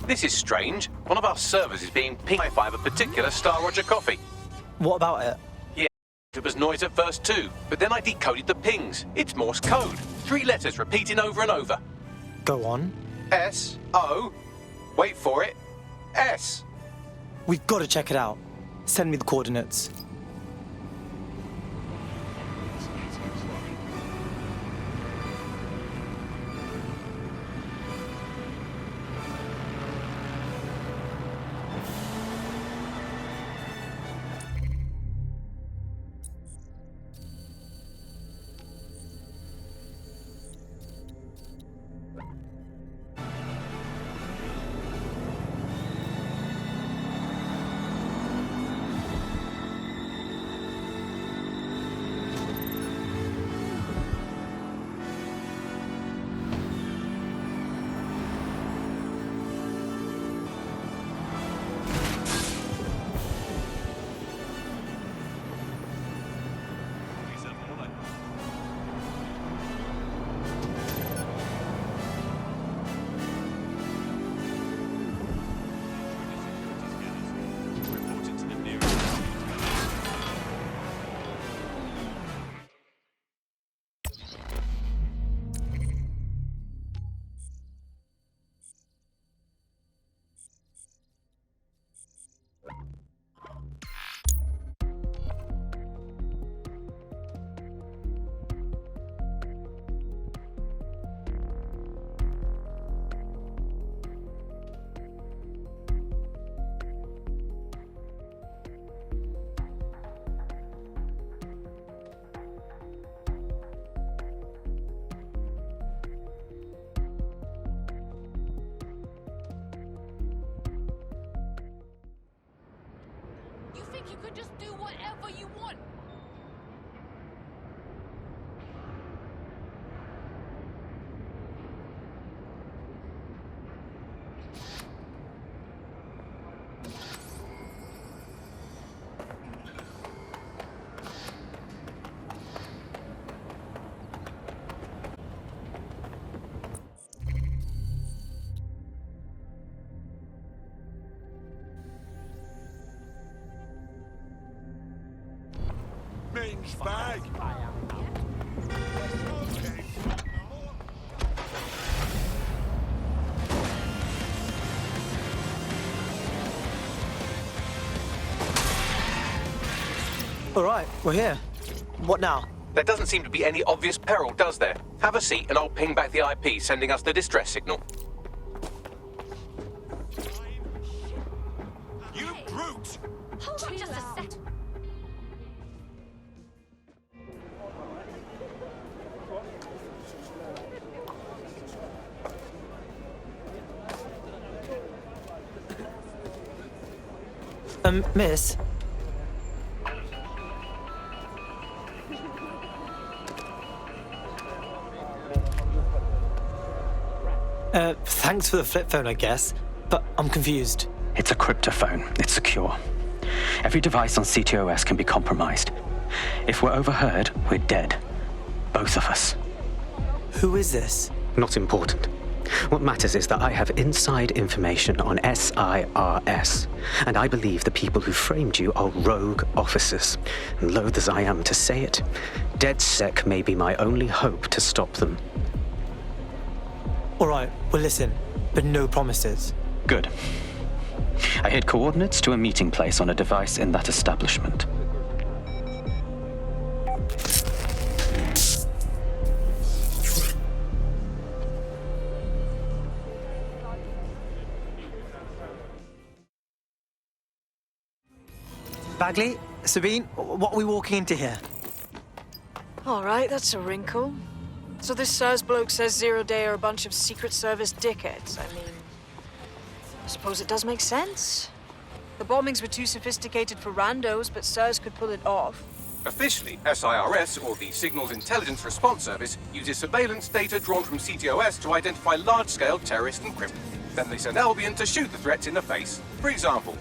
[SPEAKER 1] This is strange. One of our servers is being pinged by a particular Star Roger coffee.
[SPEAKER 7] What about it?
[SPEAKER 1] Yeah, it was noise at first too, but then I decoded the pings. It's Morse code. 3 letters repeating over and over.
[SPEAKER 7] Go on.
[SPEAKER 1] S-O. Wait for it. S.
[SPEAKER 7] We've got to check it out. Send me the coordinates.
[SPEAKER 3] You think you could just do whatever you want?
[SPEAKER 2] Minge bag.
[SPEAKER 7] All right, we're here. What now?
[SPEAKER 1] There doesn't seem to be any obvious peril, does there? Have a seat and I'll ping back the IP sending us the distress signal.
[SPEAKER 2] You brute!
[SPEAKER 3] Hold on just a sec.
[SPEAKER 7] Miss? Thanks for the flip phone, I guess, but I'm confused.
[SPEAKER 13] It's a cryptophone. It's secure. Every device on CTOS can be compromised. If we're overheard, we're dead. Both of us.
[SPEAKER 7] Who is this?
[SPEAKER 13] Not important. What matters is that I have inside information on SIRS, and I believe the people who framed you are rogue officers. And loath as I am to say it, DedSec may be my only hope to stop them.
[SPEAKER 7] All right, well listen, but no promises.
[SPEAKER 13] Good. I hid coordinates to a meeting place on a device in that establishment.
[SPEAKER 5] Bagley, Sabine, what are we walking into here?
[SPEAKER 10] All right, that's a wrinkle. So this SIRS bloke says Zero Day are a bunch of Secret Service dickheads. I mean, I suppose it does make sense. The bombings were too sophisticated for randos, but SIRS could pull it off.
[SPEAKER 1] Officially, SIRS, or the Signals Intelligence Response Service, uses surveillance data drawn from CTOS to identify large-scale terrorist encryption. Then they send Albion to shoot the threats in the face. For example,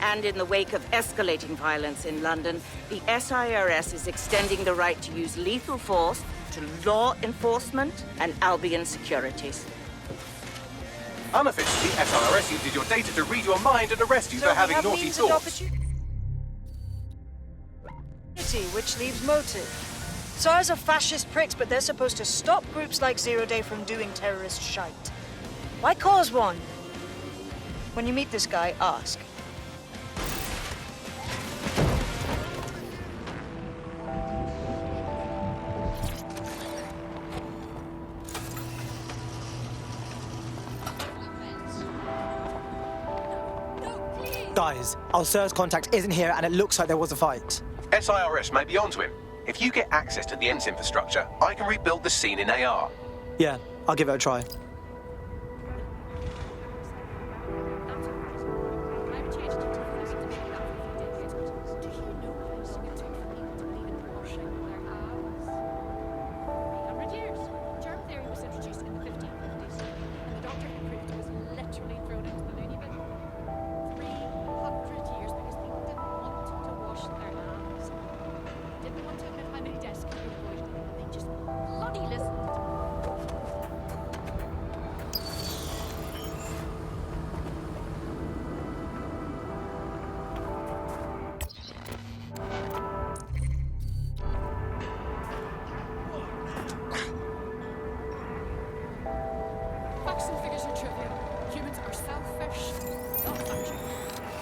[SPEAKER 16] And in the wake of escalating violence in London, the SIRS is extending the right to use lethal force to law enforcement and Albion securities.
[SPEAKER 1] Unofficially, SIRS uses your data to read your mind and arrest you
[SPEAKER 10] So
[SPEAKER 1] for
[SPEAKER 10] we
[SPEAKER 1] having
[SPEAKER 10] have
[SPEAKER 1] naughty
[SPEAKER 10] means and
[SPEAKER 1] thoughts.
[SPEAKER 10] Which leaves motive. SARS are fascist pricks, but they're supposed to stop groups like Zero Day from doing terrorist shite. Why cause one? When you meet this guy, ask.
[SPEAKER 7] Guys, our SIRS contact isn't here and it looks like there was a fight.
[SPEAKER 1] SIRS may be onto him. If you get access to the ENS infrastructure, I can rebuild the scene in AR.
[SPEAKER 7] Yeah, I'll give it a try.
[SPEAKER 6] Facts and figures are trivial. Humans are selfish, not logic.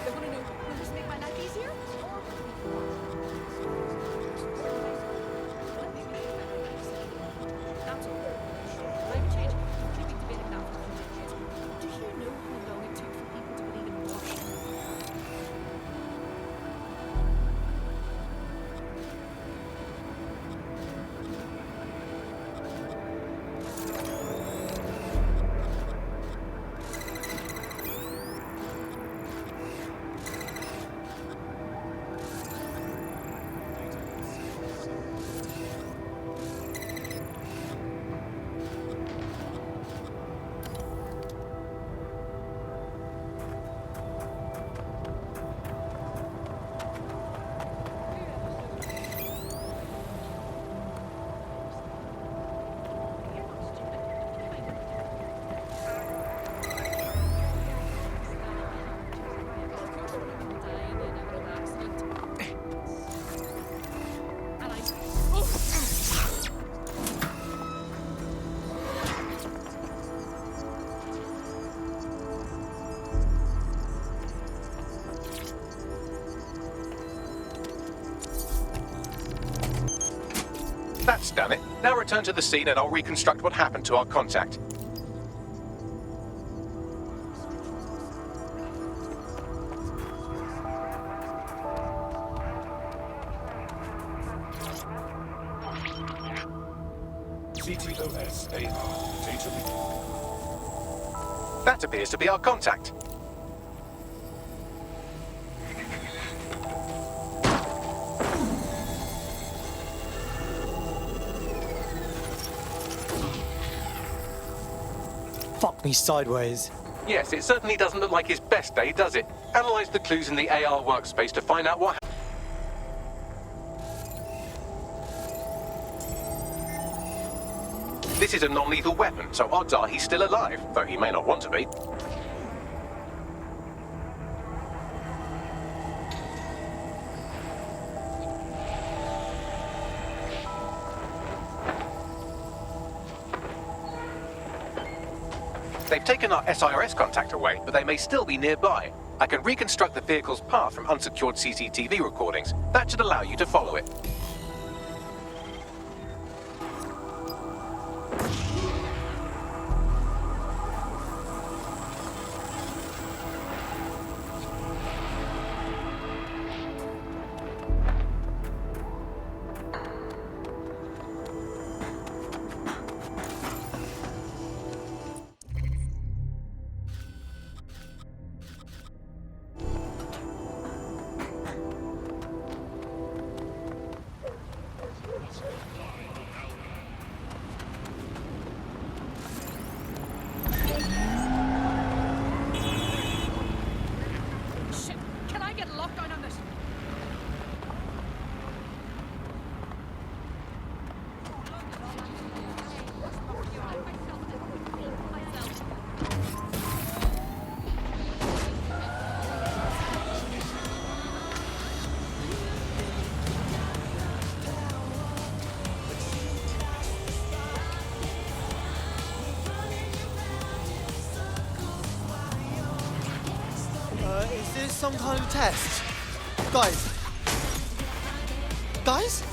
[SPEAKER 6] They want to know, will this make my life easier? That's all. Climate change, we've been debating that for 100 years. Do you know how long it took for people to believe in washing?
[SPEAKER 1] That's done it. Now return to the scene and I'll reconstruct what happened to our contact.
[SPEAKER 14] CTOS AR. Data link.
[SPEAKER 1] That appears to be our contact.
[SPEAKER 7] Fuck me sideways.
[SPEAKER 1] Yes, it certainly doesn't look like his best day, does it? Analyze the clues in the AR workspace to find out what happened. This is a non-lethal weapon, so odds are he's still alive, though he may not want to be. They've taken our SIRS contact away, but they may still be nearby. I can reconstruct the vehicle's path from unsecured CCTV recordings. That should allow you to follow it.
[SPEAKER 5] some kind of test? Guys? Guys?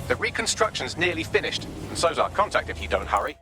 [SPEAKER 1] The reconstruction's nearly finished, and so's our contact if you don't hurry.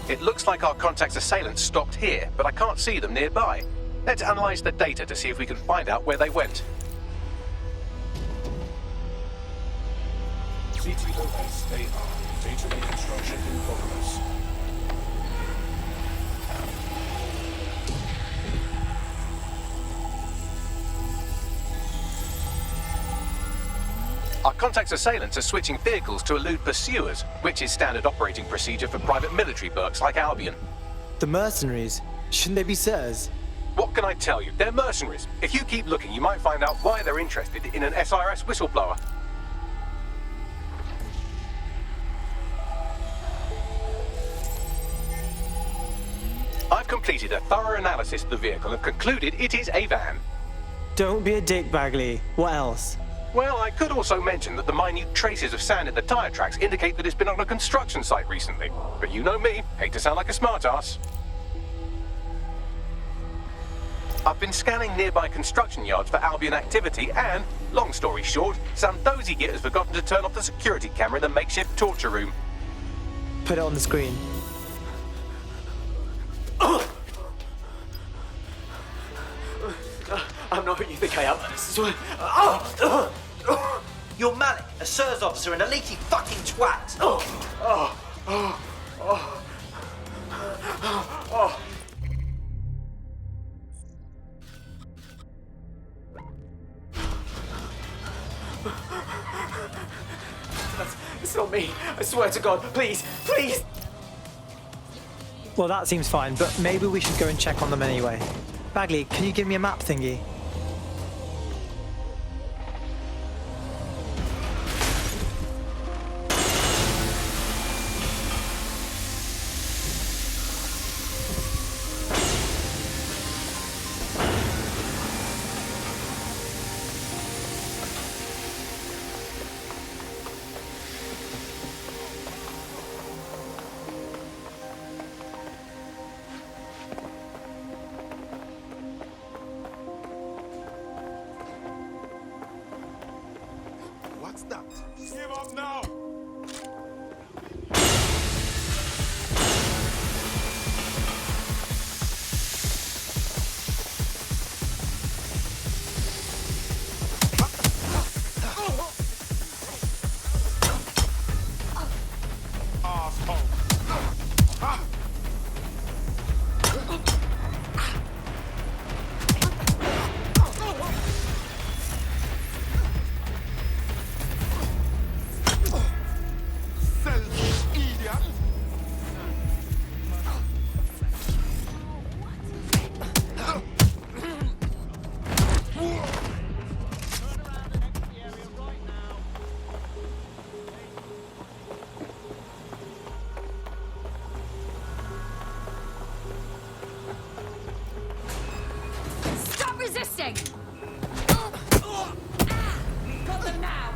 [SPEAKER 1] It looks like our contact's assailants stopped here, but I can't see them nearby. Let's analyze the data to see if we can find out where they went.
[SPEAKER 14] CTOS-AR. Data reconstruction in progress.
[SPEAKER 1] Our contact's assailants are switching vehicles to elude pursuers, which is standard operating procedure for private military burks like Albion.
[SPEAKER 7] The mercenaries? Shouldn't they be sirs?
[SPEAKER 1] What can I tell you? They're mercenaries. If you keep looking, you might find out why they're interested in an SIRS whistleblower. I've completed a thorough analysis of the vehicle and concluded it is a van.
[SPEAKER 7] Don't be a dick, Bagley. What else?
[SPEAKER 1] Well, I could also mention that the minute traces of sand in the tire tracks indicate that it's been on a construction site recently. But you know me, hate to sound like a smartass. I've been scanning nearby construction yards for Albion activity and, long story short, some dozy git has forgotten to turn off the security camera in the makeshift torture room.
[SPEAKER 7] Put it on the screen.
[SPEAKER 15] I'm not who you think I am. You're Malik, a SIRS officer and a leaky fucking twat. It's not me. I swear to God. Please, please.
[SPEAKER 7] Well, that seems fine, but maybe we should go and check on them anyway. Bagley, can you give me a map thingy?
[SPEAKER 2] What's that? Give up now!
[SPEAKER 3] Stop resisting! Got them now!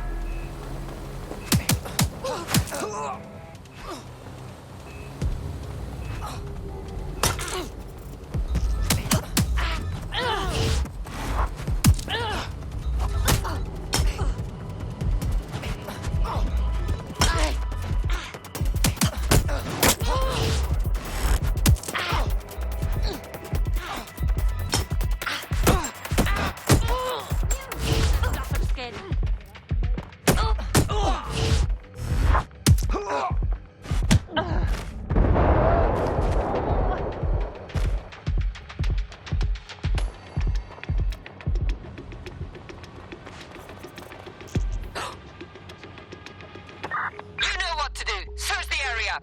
[SPEAKER 22] area.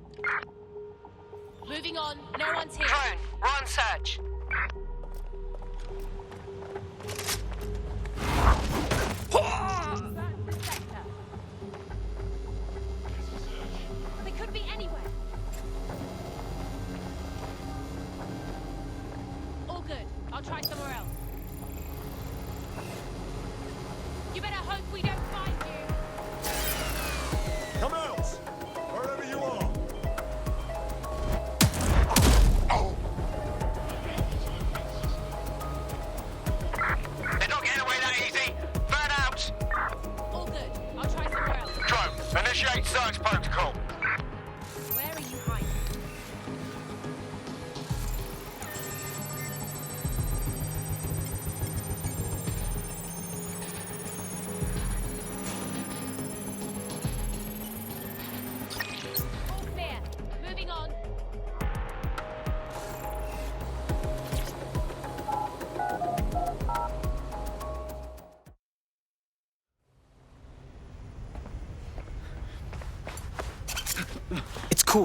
[SPEAKER 3] Moving on. No one's here.
[SPEAKER 22] Drone, we're on search.
[SPEAKER 3] They could be anywhere. All good. I'll try somewhere else. You better hope we don't find you.
[SPEAKER 2] Come out! Wherever you are!
[SPEAKER 21] They're not getting away that easy. Burn out.
[SPEAKER 3] All good. I'll try somewhere else.
[SPEAKER 21] Drone, initiate search protocol.
[SPEAKER 3] Where are you hiding? All clear. Moving on.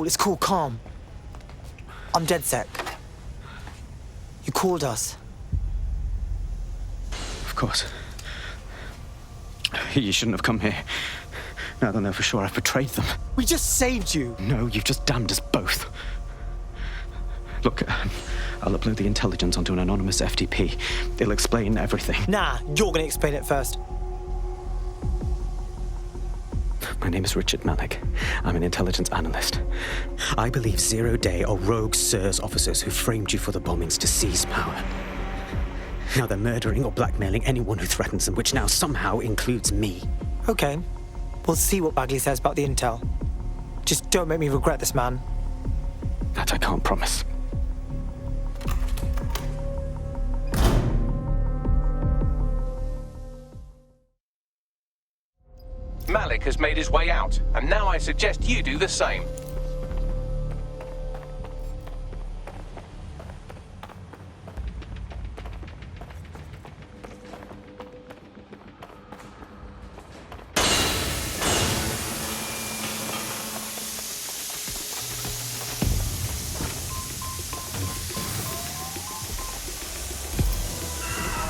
[SPEAKER 7] It's cool, calm. I'm DedSec. You called us.
[SPEAKER 13] Of course. You shouldn't have come here. Now they'll know for sure I've betrayed them.
[SPEAKER 7] We just saved you.
[SPEAKER 13] No, you've just damned us both. Look, I'll upload the intelligence onto an anonymous FTP. It'll explain everything.
[SPEAKER 7] Nah, you're gonna explain it first.
[SPEAKER 13] My name is Richard Malik. I'm an intelligence analyst. I believe Zero Day are rogue SIRS officers who framed you for the bombings to seize power. Now they're murdering or blackmailing anyone who threatens them, which now somehow includes me.
[SPEAKER 7] Okay, we'll see what Bagley says about the intel. Just don't make me regret this, man.
[SPEAKER 13] That I can't promise.
[SPEAKER 1] Malik has made his way out, and now I suggest you do the same.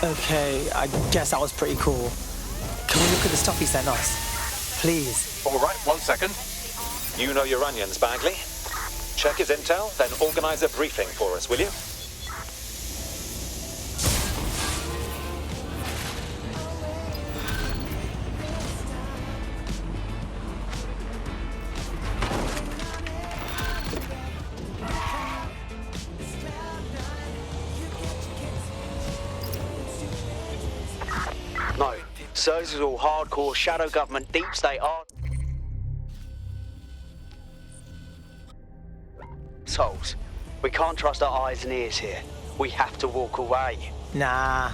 [SPEAKER 7] Okay, I guess that was pretty cool. Can we look at the stuff he sent us? Please.
[SPEAKER 1] All right, 1 second.
[SPEAKER 17] You know your onions, Bagley. Check his intel, then organize a briefing for us, will you?
[SPEAKER 15] No. SIRS is all hardcore shadow government deep state assholes. We can't trust our eyes and ears here. We have to walk away.
[SPEAKER 7] Nah.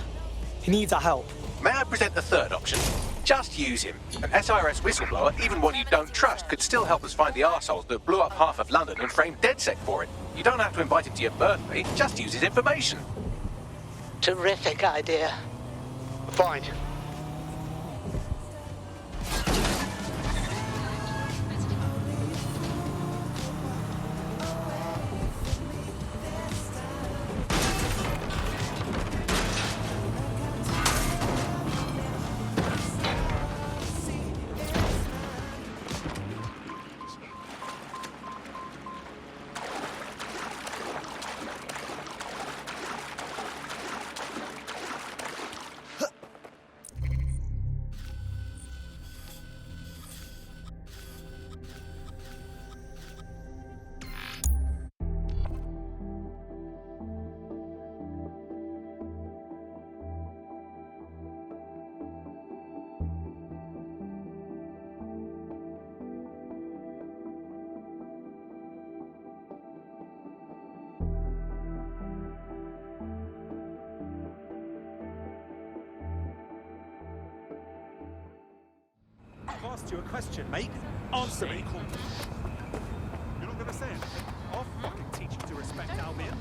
[SPEAKER 7] He needs our help.
[SPEAKER 1] May I present the third option? Just use him. An SIRS whistleblower, even one you don't trust, could still help us find the arseholes that blew up half of London and framed DedSec for it. You don't have to invite him to your birthday, just use his information.
[SPEAKER 4] Terrific idea.
[SPEAKER 15] Fine.
[SPEAKER 11] Asked you a question, mate. Answer me. You're not going to say anything? I'll fucking teach you to respect Albion.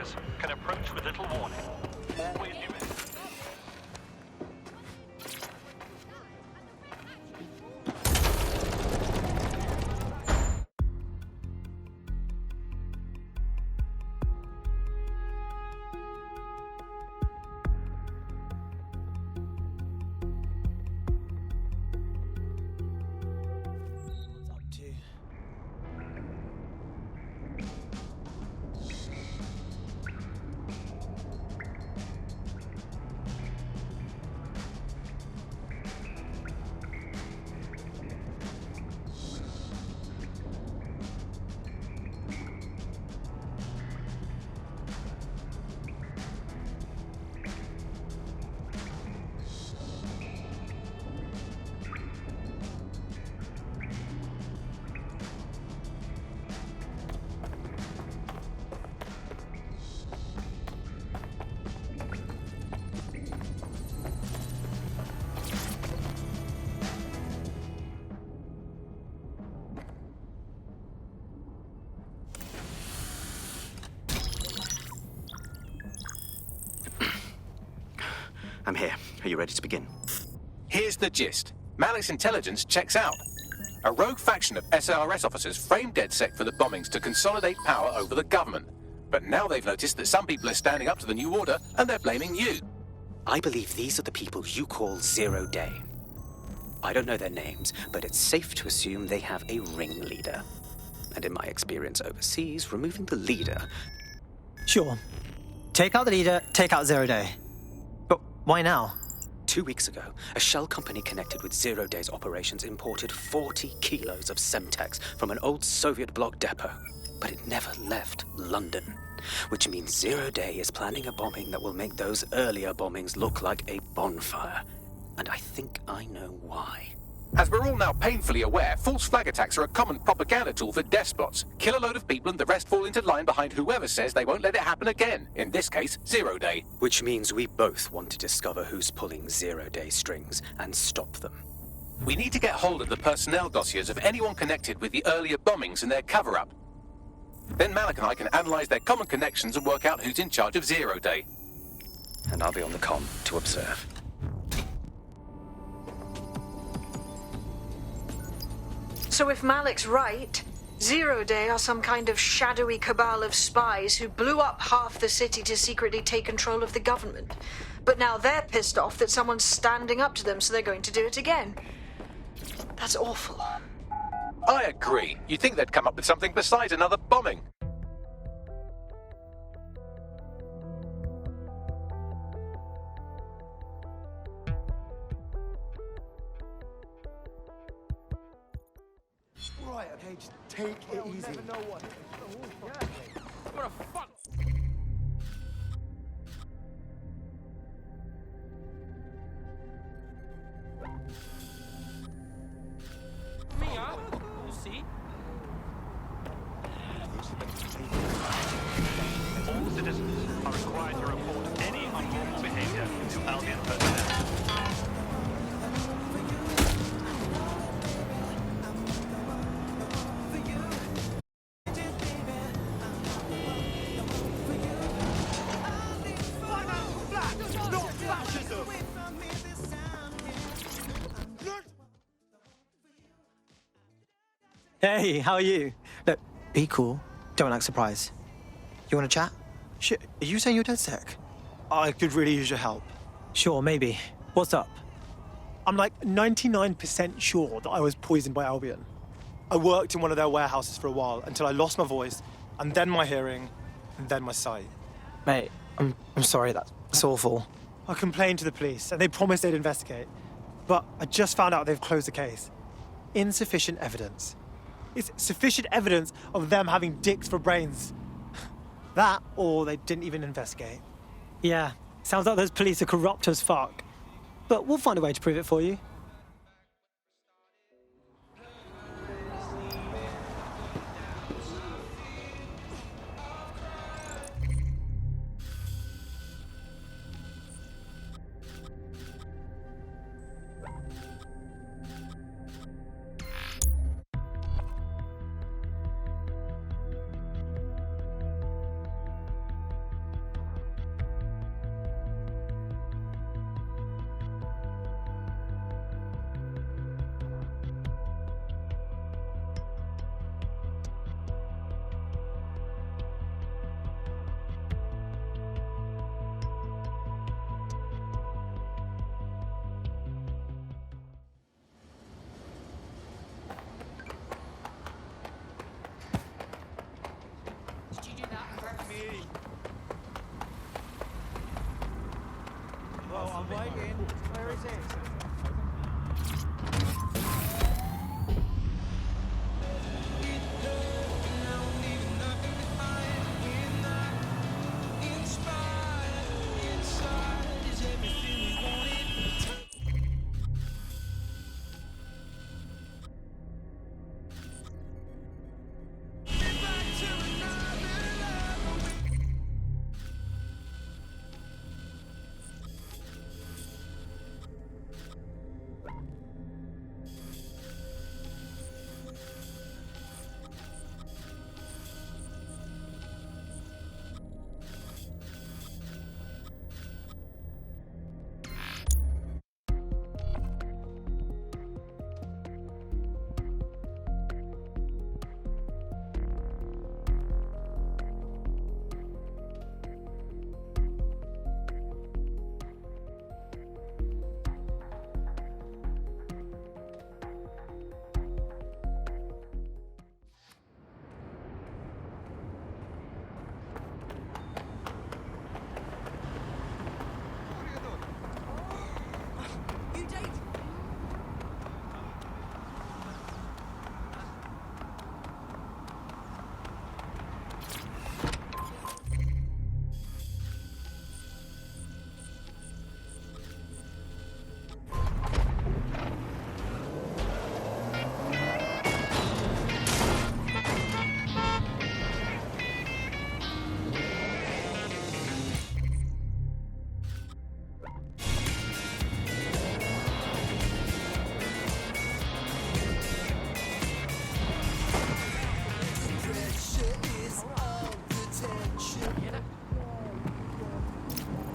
[SPEAKER 21] officers can approach with little warning. Always do it.
[SPEAKER 8] I'm here. Are you ready to begin?
[SPEAKER 1] Here's the gist. Malik's intelligence checks out. A rogue faction of SARS officers framed DedSec for the bombings to consolidate power over the government. But now they've noticed that some people are standing up to the new order and they're blaming you.
[SPEAKER 13] I believe these are the people you call Zero Day. I don't know their names, but it's safe to assume they have a ringleader. And in my experience overseas, removing the leader...
[SPEAKER 5] Sure. Take out the leader, take out Zero Day. But why now?
[SPEAKER 13] 2 weeks ago, a shell company connected with Zero Day's operations imported 40 kilos of Semtex from an old Soviet bloc depot. But it never left London, which means Zero Day is planning a bombing that will make those earlier bombings look like a bonfire. And I think I know why.
[SPEAKER 1] As we're all now painfully aware, false flag attacks are a common propaganda tool for despots. Kill a load of people and the rest fall into line behind whoever says they won't let it happen again. In this case, Zero Day.
[SPEAKER 13] Which means we both want to discover who's pulling Zero Day strings and stop them.
[SPEAKER 1] We need to get hold of the personnel dossiers of anyone connected with the earlier bombings and their cover-up. Then Malik and I can analyze their common connections and work out who's in charge of Zero Day.
[SPEAKER 13] And I'll be on the comm to observe.
[SPEAKER 10] So if Malik's right, Zero Day are some kind of shadowy cabal of spies who blew up half the city to secretly take control of the government. But now they're pissed off that someone's standing up to them, so they're going to do it again. That's awful.
[SPEAKER 1] I agree. You'd think they'd come up with something besides another bombing.
[SPEAKER 2] Right, okay, just take it easy. Never know what.
[SPEAKER 9] What a fuck. Mia, we'll see.
[SPEAKER 21] All citizens are required to report any unlawful behavior to Albion personnel.
[SPEAKER 5] Hey, how are you? Look, be cool. Don't act surprised. You want to chat? Shit, are you saying you're DedSec? I could really use your help. Sure, maybe. What's up? I'm like 99% sure that I was poisoned by Albion. I worked in one of their warehouses for a while until I lost my voice, and then my hearing, and then my sight. Mate, I'm sorry, that's awful. I complained to the police, and they promised they'd investigate. But I just found out they've closed the case. Insufficient evidence. It's sufficient evidence of them having dicks for brains. That, or they didn't even investigate. Yeah, sounds like those police are corrupt as fuck. But we'll find a way to prove it for you.
[SPEAKER 12] waiting. Where is it?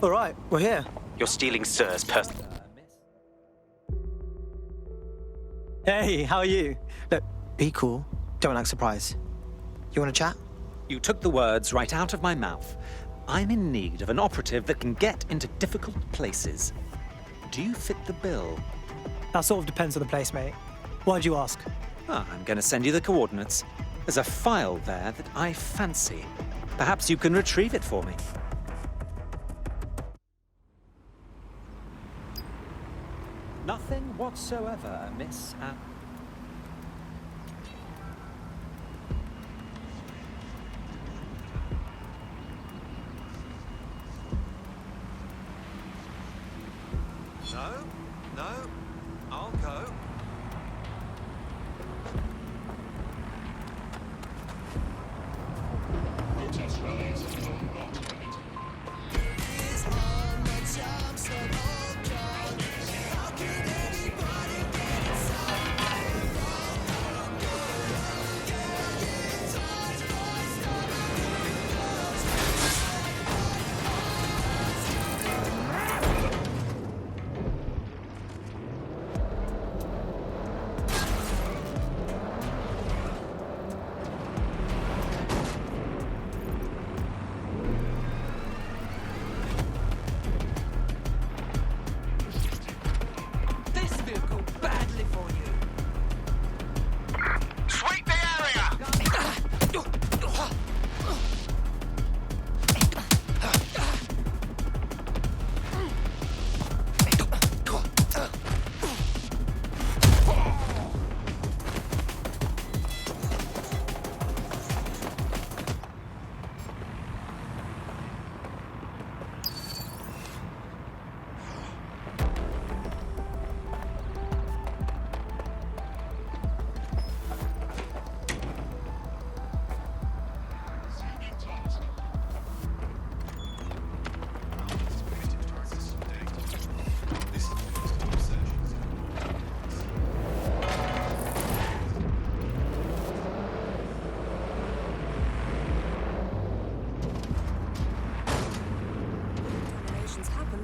[SPEAKER 7] All right, we're here.
[SPEAKER 8] You're stealing Sir's personal.
[SPEAKER 7] Hey, how are you? Look, be cool. Don't act surprised. You want to chat?
[SPEAKER 17] You took the words right out of my mouth. I'm in need of an operative that can get into difficult places. Do you fit the bill?
[SPEAKER 7] That sort of depends on the place, mate. Why'd you ask?
[SPEAKER 17] I'm going to send you the coordinates. There's a file there that I fancy. Perhaps you can retrieve it for me. Nothing whatsoever, Miss Anne.
[SPEAKER 23] No, I'll go.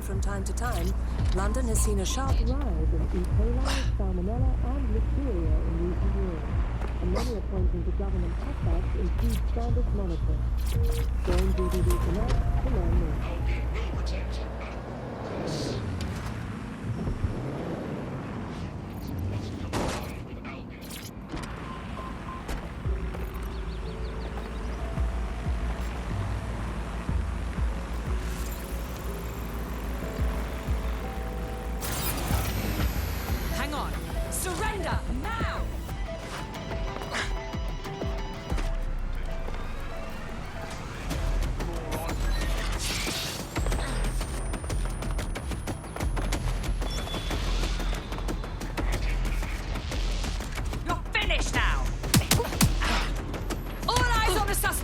[SPEAKER 18] From time to time, London has seen a sharp rise in E. coli, salmonella, and listeria in recent years, and many appointments to government cutbacks include standard monitoring. Join DDD tonight to learn more.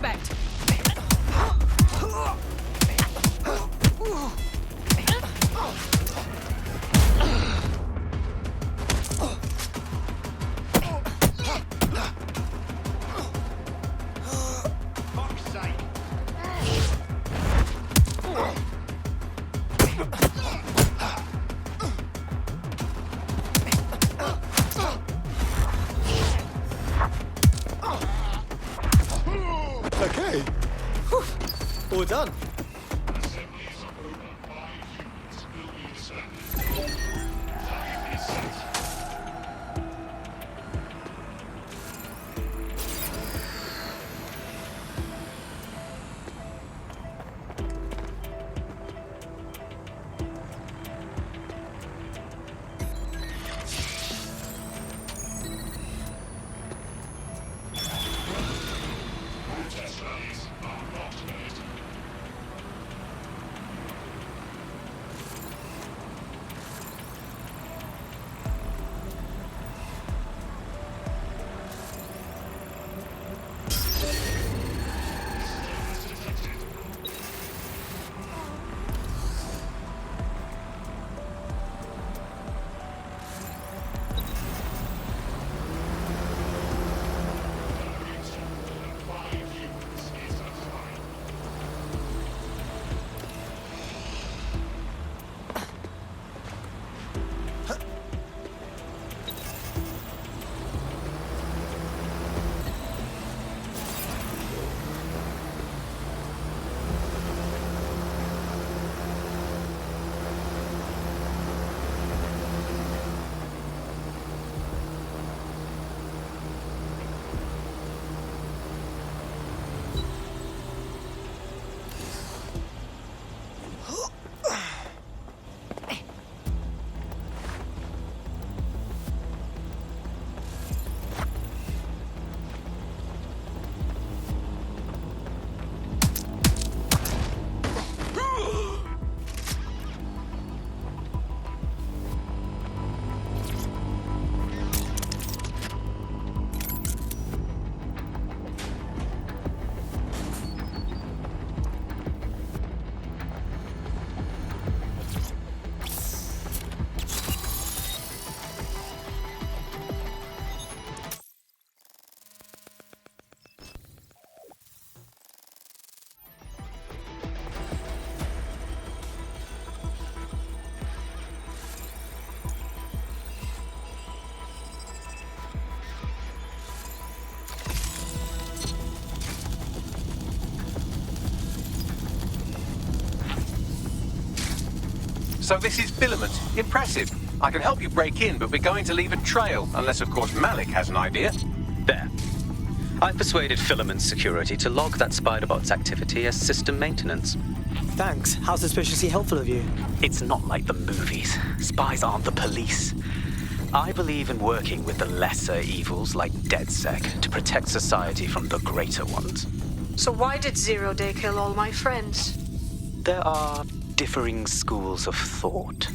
[SPEAKER 6] suspect.
[SPEAKER 2] Fuck's sake.
[SPEAKER 7] Okay. Whew. All done.
[SPEAKER 1] So this is Filament. Impressive. I can help you break in, but we're going to leave a trail, unless of course Malik has an idea.
[SPEAKER 13] There. I've persuaded Filament Security to log that Spider-Bot's activity as system maintenance.
[SPEAKER 7] Thanks. How suspiciously helpful of you.
[SPEAKER 13] It's not like the movies. Spies aren't the police. I believe in working with the lesser evils like DedSec to protect society from the greater ones.
[SPEAKER 10] So why did Zero Day kill all my friends?
[SPEAKER 13] There are differing schools of thought.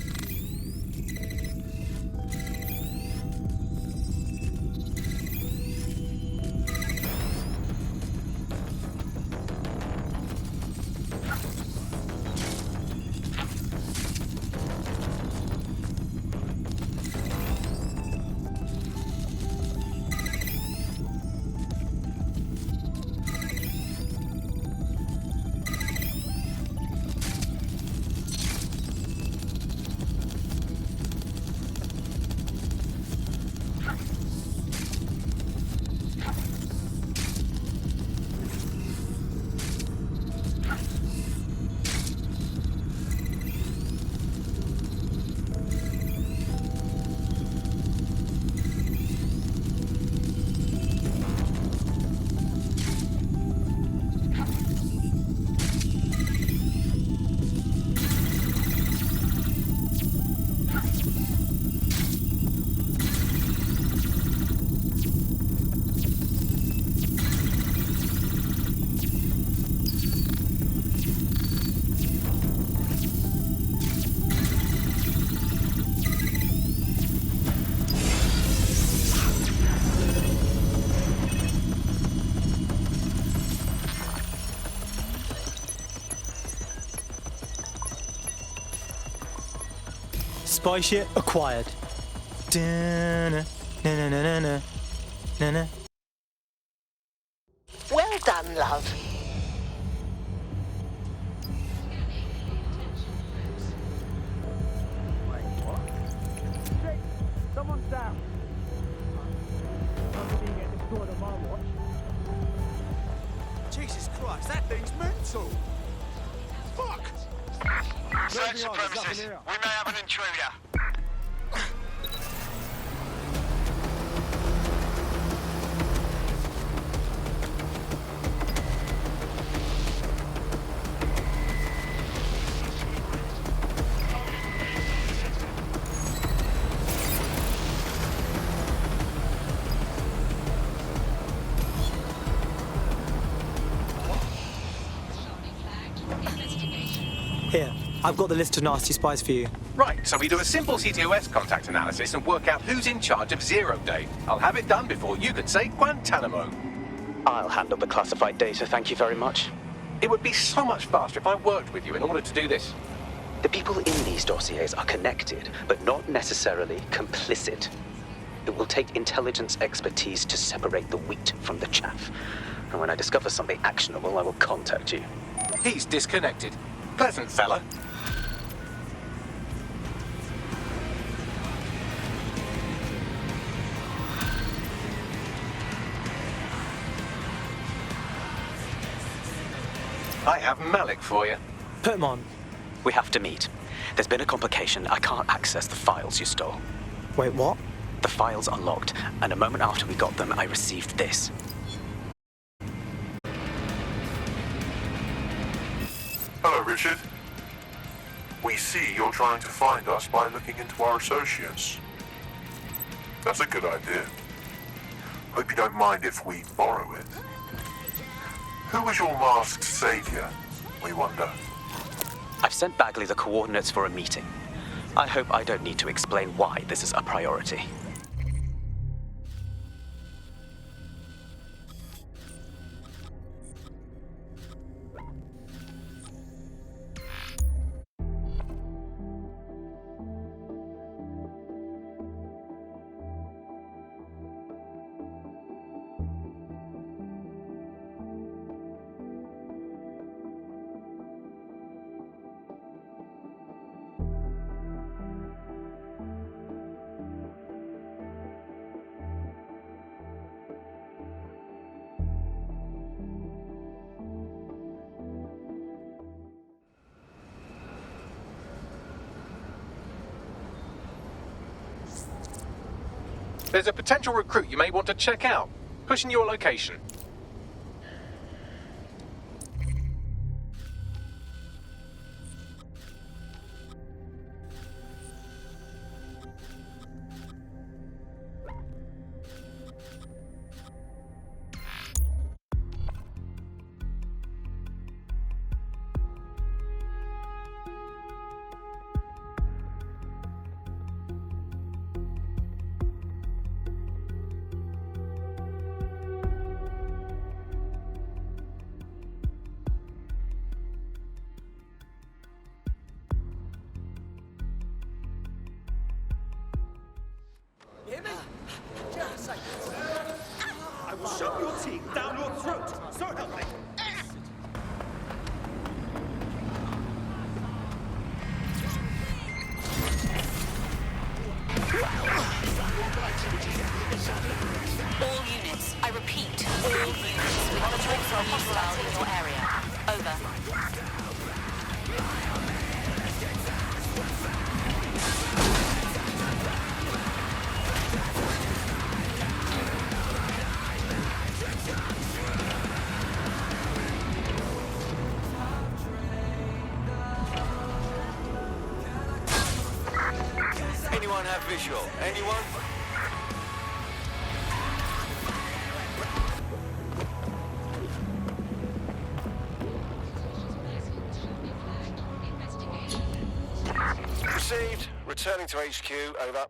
[SPEAKER 7] spy shit acquired. Da-na, na-na-na-na-na, na-na.
[SPEAKER 4] Well done, love.
[SPEAKER 12] Someone's down.
[SPEAKER 23] Jesus Christ, that thing's mental! Fuck!
[SPEAKER 21] Search the premises. We may have an intruder.
[SPEAKER 7] Here, I've got the list of nasty spies for you.
[SPEAKER 1] Right, so we do a simple CTOS contact analysis and work out who's in charge of Zero Day. I'll have it done before you can say Guantanamo.
[SPEAKER 13] I'll handle the classified data, thank you very much.
[SPEAKER 1] It would be so much faster if I worked with you in order to do this.
[SPEAKER 13] The people in these dossiers are connected, but not necessarily complicit. It will take intelligence expertise to separate the wheat from the chaff. And when I discover something actionable, I will contact you.
[SPEAKER 1] He's disconnected. Pleasant fella. I have Malik for you.
[SPEAKER 7] Put him on.
[SPEAKER 13] We have to meet. There's been a complication. I can't access the files you stole.
[SPEAKER 7] Wait, what?
[SPEAKER 13] The files are locked, and a moment after we got them, I received this.
[SPEAKER 2] Hello, Richard. We see you're trying to find us by looking into our associates. That's a good idea. Hope you don't mind if we borrow it. Who was your masked savior, we wonder?
[SPEAKER 13] I've sent Bagley the coordinates for a meeting. I hope I don't need to explain why this is a priority.
[SPEAKER 1] There's a potential recruit you may want to check out. Pushing your location.
[SPEAKER 11] I will shove your teeth down your throat. So help me.
[SPEAKER 3] All units, I repeat, all units, monitoring for a hostile in your area. Over.
[SPEAKER 23] Anyone have visual? Anyone? Received. Returning to HQ. Over.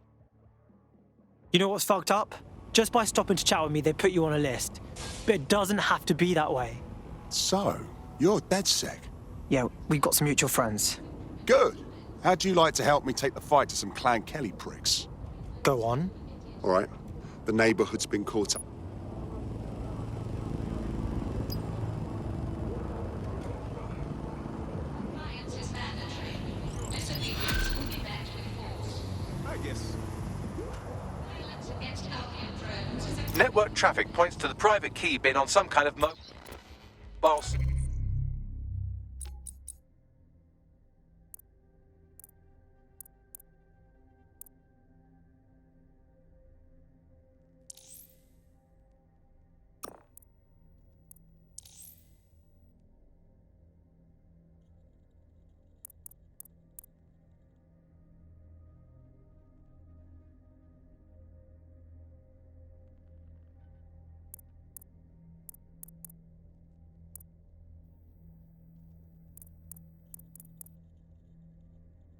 [SPEAKER 7] You know what's fucked up? Just by stopping to chat with me, they put you on a list. But it doesn't have to be that way.
[SPEAKER 2] So, you're DedSec.
[SPEAKER 7] Yeah, we've got some mutual friends.
[SPEAKER 2] Good.
[SPEAKER 16] How'd you like to help me take the fight to some Clan Kelly pricks?
[SPEAKER 7] Go on.
[SPEAKER 16] All right. The neighborhood's been caught up.
[SPEAKER 1] Network traffic points to the private key bin on some kind of mobile.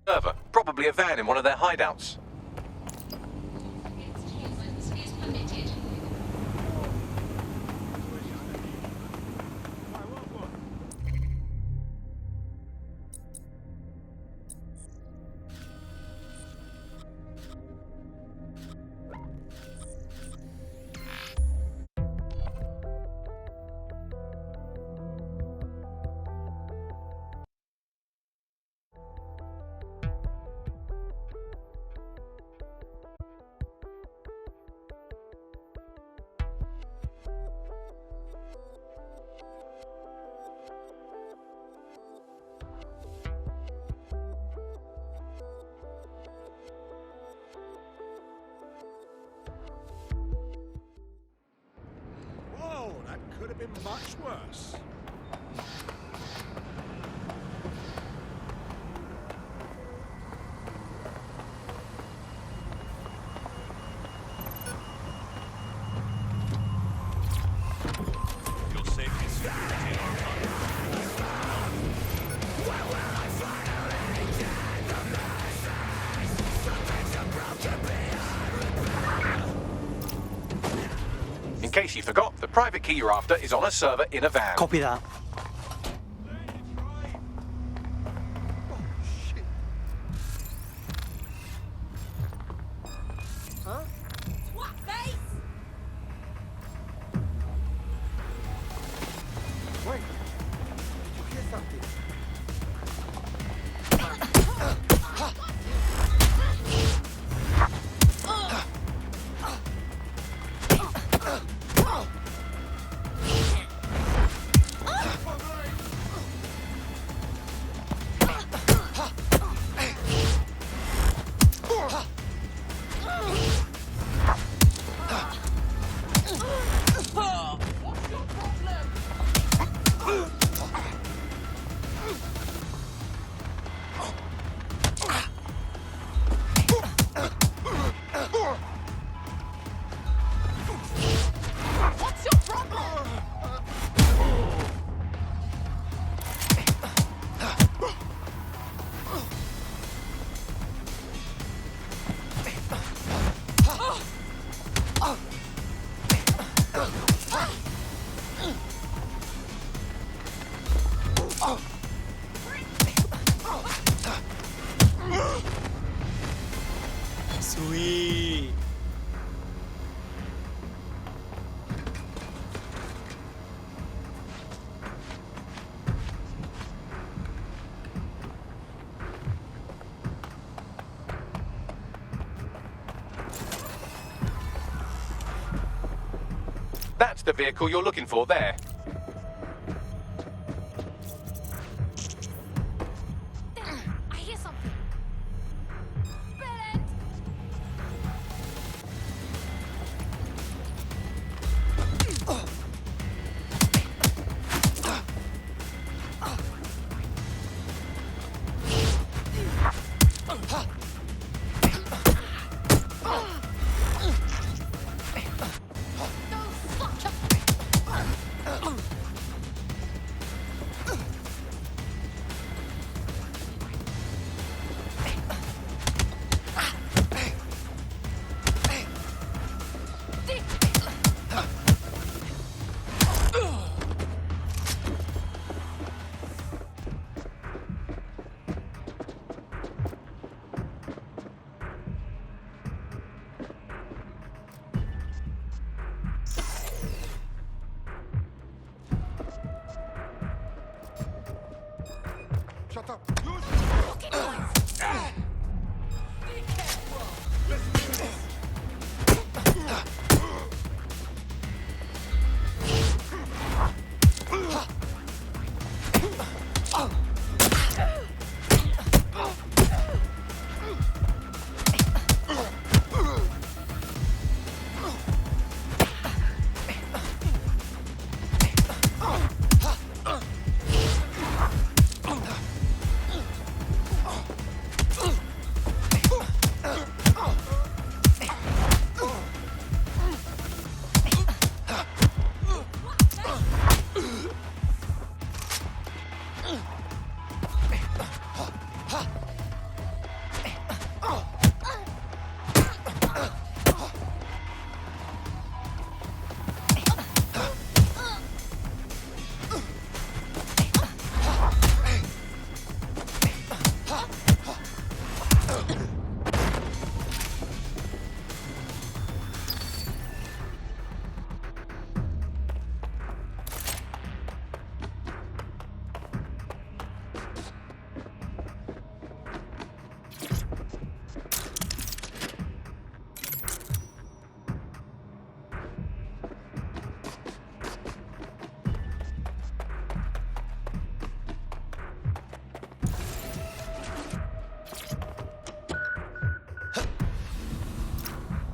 [SPEAKER 1] Server, probably a van in one of their hideouts.
[SPEAKER 11] Whoa, that could have been much worse. Your safety and security are
[SPEAKER 1] In case you forgot, the private key you're after is on a server in a van.
[SPEAKER 7] Copy that.
[SPEAKER 12] Huh? What face? Wait. Did you hear something? What's your problem?
[SPEAKER 7] Sweet.
[SPEAKER 1] That's the vehicle you're looking for there.
[SPEAKER 12] I hear something.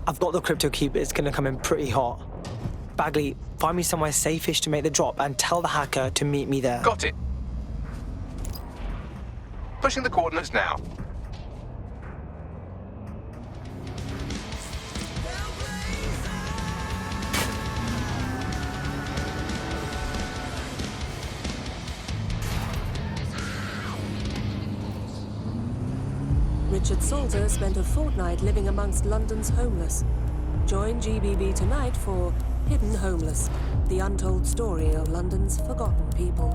[SPEAKER 7] I've got the crypto key, but it's gonna come in pretty hot. Bagley, find me somewhere safe-ish to make the drop and tell the hacker to meet me there.
[SPEAKER 1] Got it. Pushing the coordinates now.
[SPEAKER 18] Richard Salter spent a fortnight living amongst London's homeless. Join GBB tonight for Hidden Homeless, the untold story of London's forgotten people.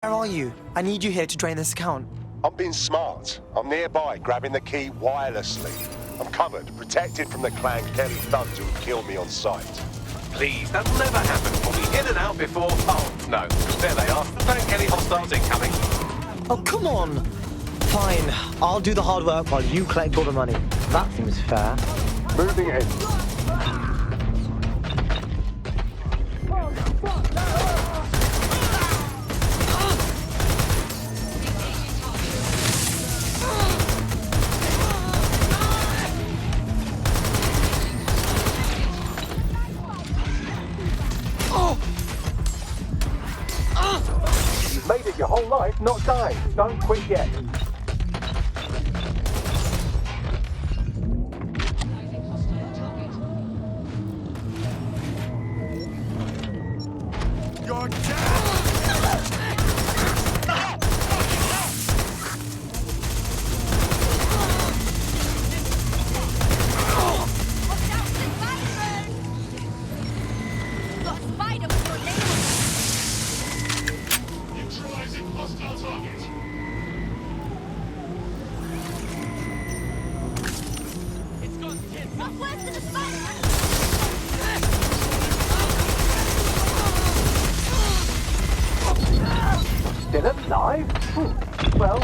[SPEAKER 7] Where are you? I need you here to drain this account.
[SPEAKER 16] I'm being smart. I'm nearby, grabbing the key wirelessly. I'm covered, protected from the Clan Kelly thugs who would kill me on sight.
[SPEAKER 1] Please, that'll never happen. We'll be in and out before... Oh, no. There they are. Clan Kelly hostiles incoming.
[SPEAKER 7] Oh, come on! Fine, I'll do the hard work while you collect all the money. That seems fair.
[SPEAKER 16] Moving in.
[SPEAKER 23] You've made it your whole life, not dying. Don't quit yet.
[SPEAKER 2] You're dead!
[SPEAKER 12] Got a spider with your name on it.
[SPEAKER 2] Neutralizing hostile target.
[SPEAKER 12] It's gone, kid. Not worse than a spider.
[SPEAKER 23] Still alive? Well,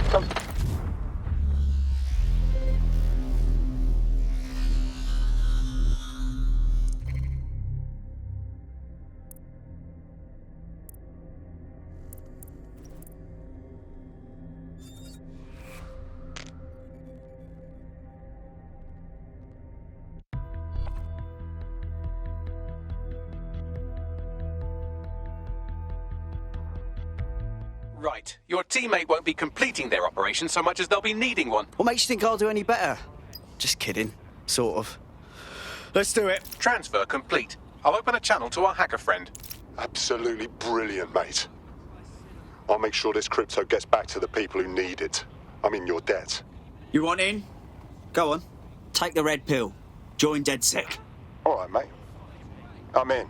[SPEAKER 1] Right. Your teammate won't be completing their operation so much as they'll be needing one.
[SPEAKER 15] What makes you think I'll do any better? Just kidding. Sort of. Let's do it.
[SPEAKER 1] Transfer complete. I'll open a channel to our hacker friend.
[SPEAKER 16] Absolutely brilliant, mate. I'll make sure this crypto gets back to the people who need it. I'm in your debt.
[SPEAKER 15] You want in? Go on. Take the red pill. Join DedSec.
[SPEAKER 16] All right, mate. I'm in.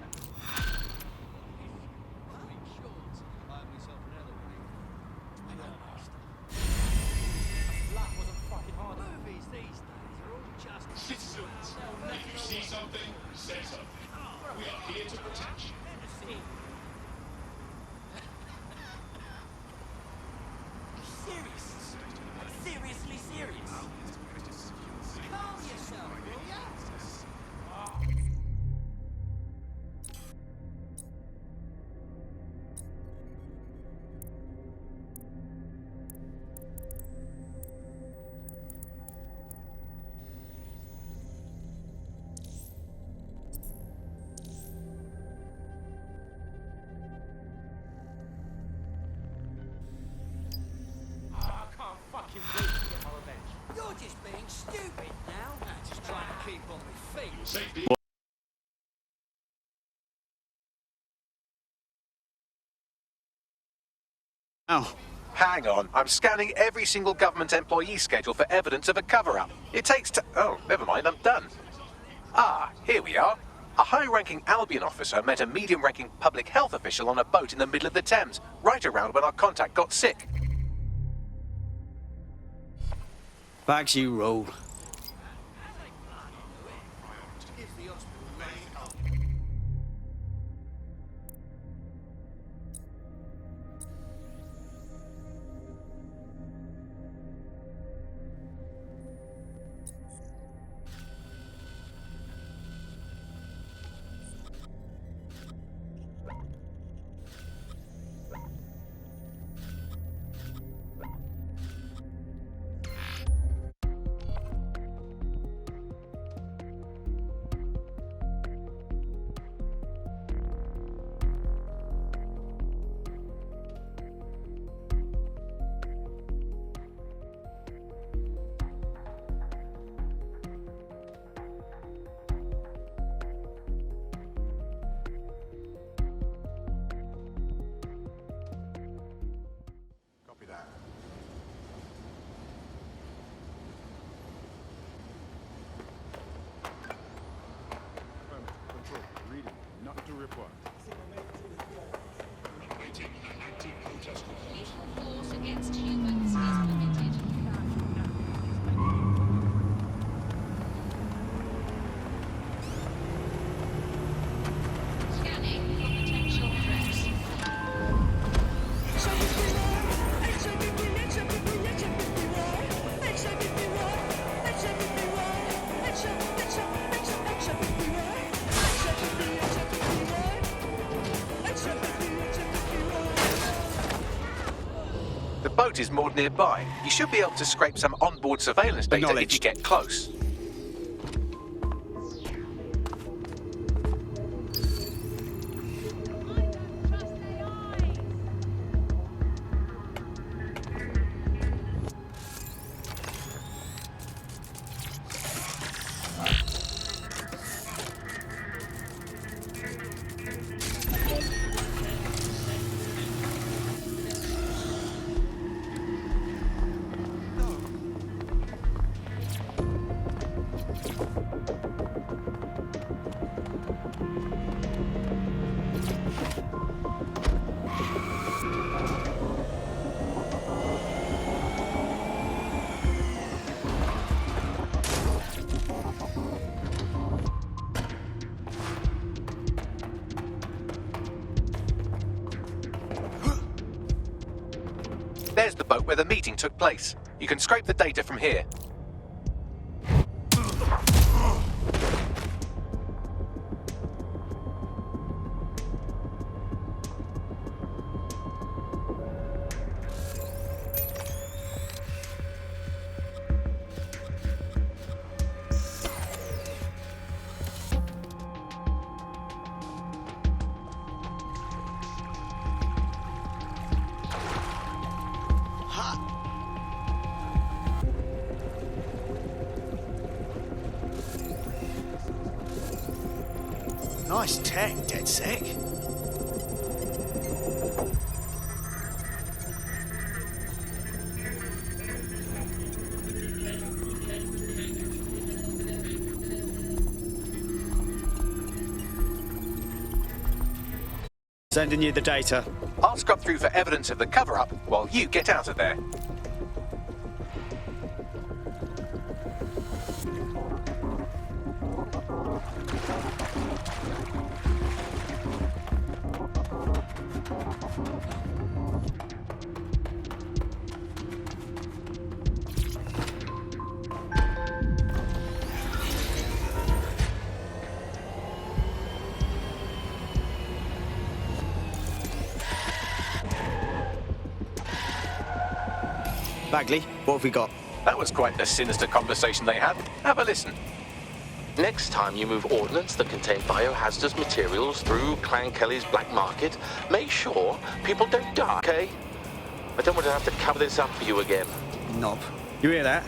[SPEAKER 2] Citizens, if you see something, say something. We are here to protect you.
[SPEAKER 12] Serious? Seriously serious? Calm yourself, will ya? I can't fucking wait to get my revenge. You're just being stupid now. I'm just trying to keep on my feet.
[SPEAKER 15] Oh.
[SPEAKER 1] Hang on. I'm scanning every single government employee schedule for evidence of a cover-up. It takes Oh, never mind. I'm done. Ah, here we are. A high-ranking Albion officer met a medium-ranking public health official on a boat in the middle of the Thames, right around when our contact got sick.
[SPEAKER 15] Bags you roll.
[SPEAKER 1] The boat is moored nearby. You should be able to scrape some onboard surveillance data if you get close. There's the boat where the meeting took place. You can scrape the data from here.
[SPEAKER 23] Nice tech, DedSec.
[SPEAKER 15] Sending you the data.
[SPEAKER 1] I'll scrub through for evidence of the cover-up while you get out of there.
[SPEAKER 15] Bagley, what have we got?
[SPEAKER 1] That was quite the sinister conversation they had. Have a listen.
[SPEAKER 14] Next time you move ordnance that contain biohazardous materials through Clan Kelly's black market, make sure people don't die, okay? I don't want to have to cover this up for you again.
[SPEAKER 15] Knob. You hear that?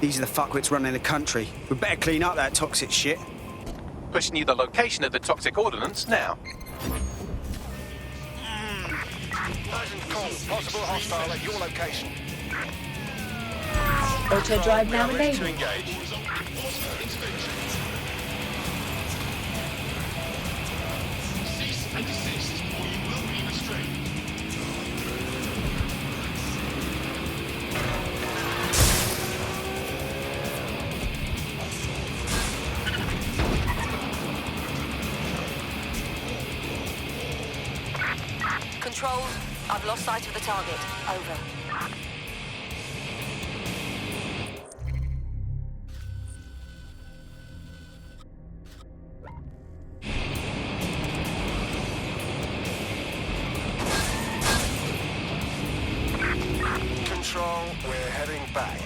[SPEAKER 15] These are the fuckwits running the country. We better clean up that toxic shit.
[SPEAKER 1] Pushing you the location of the toxic ordnance now.
[SPEAKER 23] Possible hostile at your location.
[SPEAKER 19] Auto drive now enabled.
[SPEAKER 3] Control, I've lost sight of the target. Over.
[SPEAKER 23] Control, we're heading back.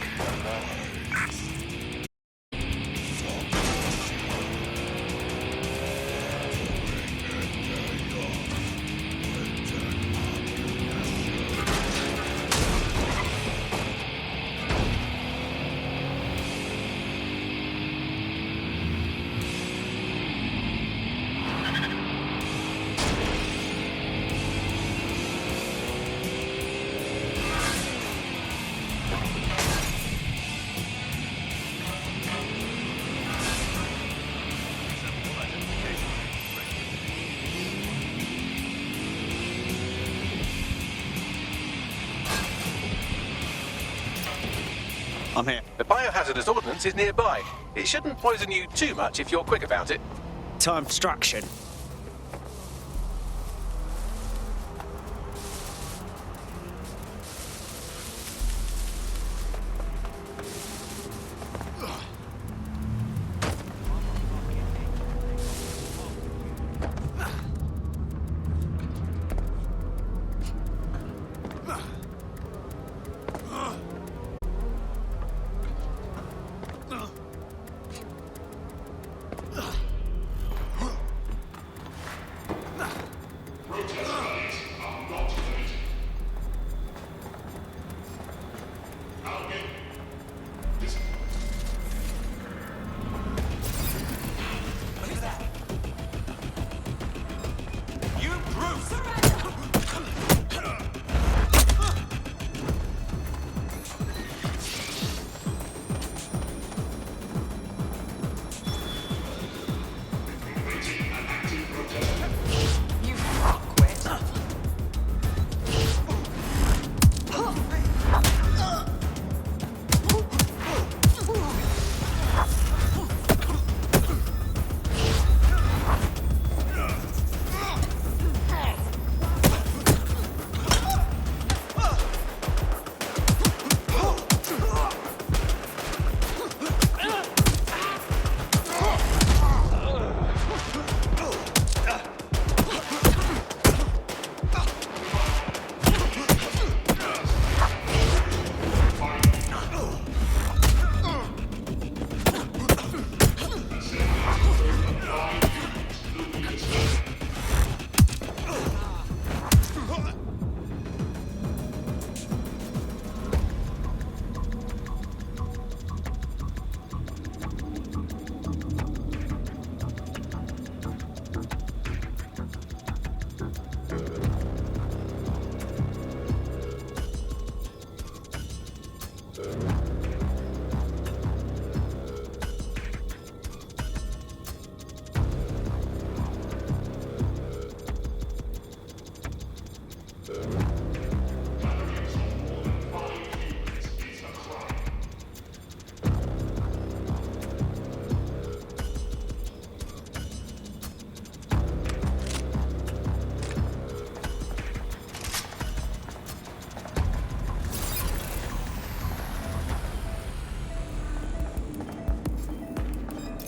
[SPEAKER 1] I'm here. The biohazardous ordnance is nearby. It shouldn't poison you too much if you're quick about it.
[SPEAKER 15] Time for extraction.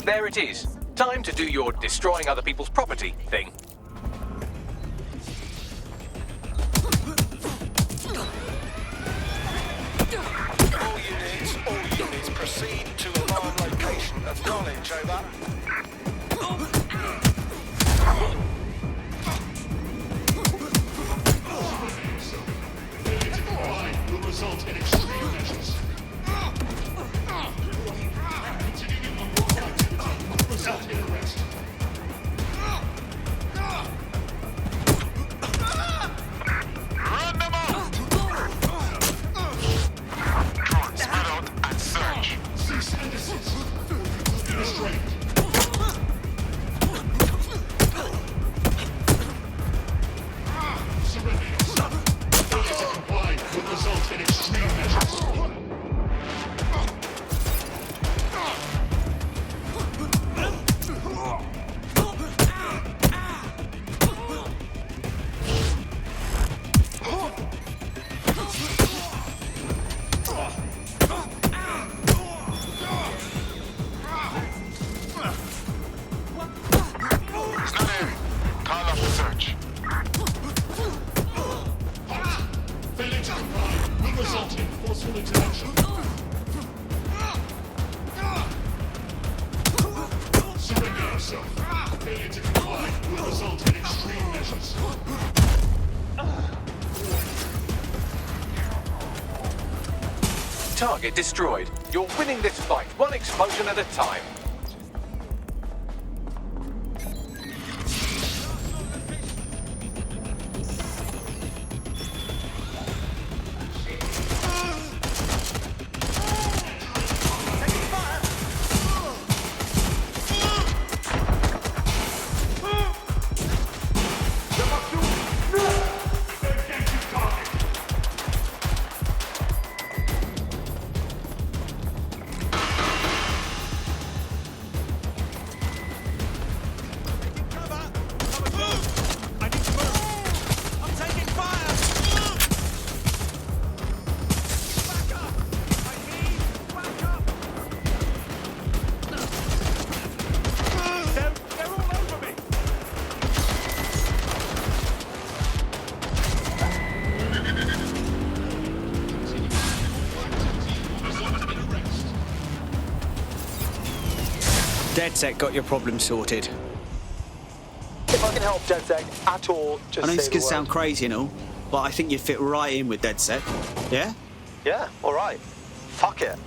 [SPEAKER 1] There it is. Time to do your destroying other people's property thing.
[SPEAKER 23] All units, proceed to alarm location of knowledge, over.
[SPEAKER 2] Will result in extreme measures. Result in arrest. Run them up! Drones, reload and search. Cease and desist. Restraint. Surrender yourself. Failure to comply will result in extreme will result in forceful intervention. Surrender yourself. Failure to comply will result in extreme measures.
[SPEAKER 1] Target destroyed. You're winning this fight, one explosion at a time.
[SPEAKER 15] DedSec got your problem sorted.
[SPEAKER 19] If I can help DedSec at all, just
[SPEAKER 15] I know this
[SPEAKER 19] say
[SPEAKER 15] can
[SPEAKER 19] the
[SPEAKER 15] sound
[SPEAKER 19] word.
[SPEAKER 15] crazy and all, but I think you'd fit right in with DedSec. Yeah?
[SPEAKER 19] Yeah, all right. Fuck it.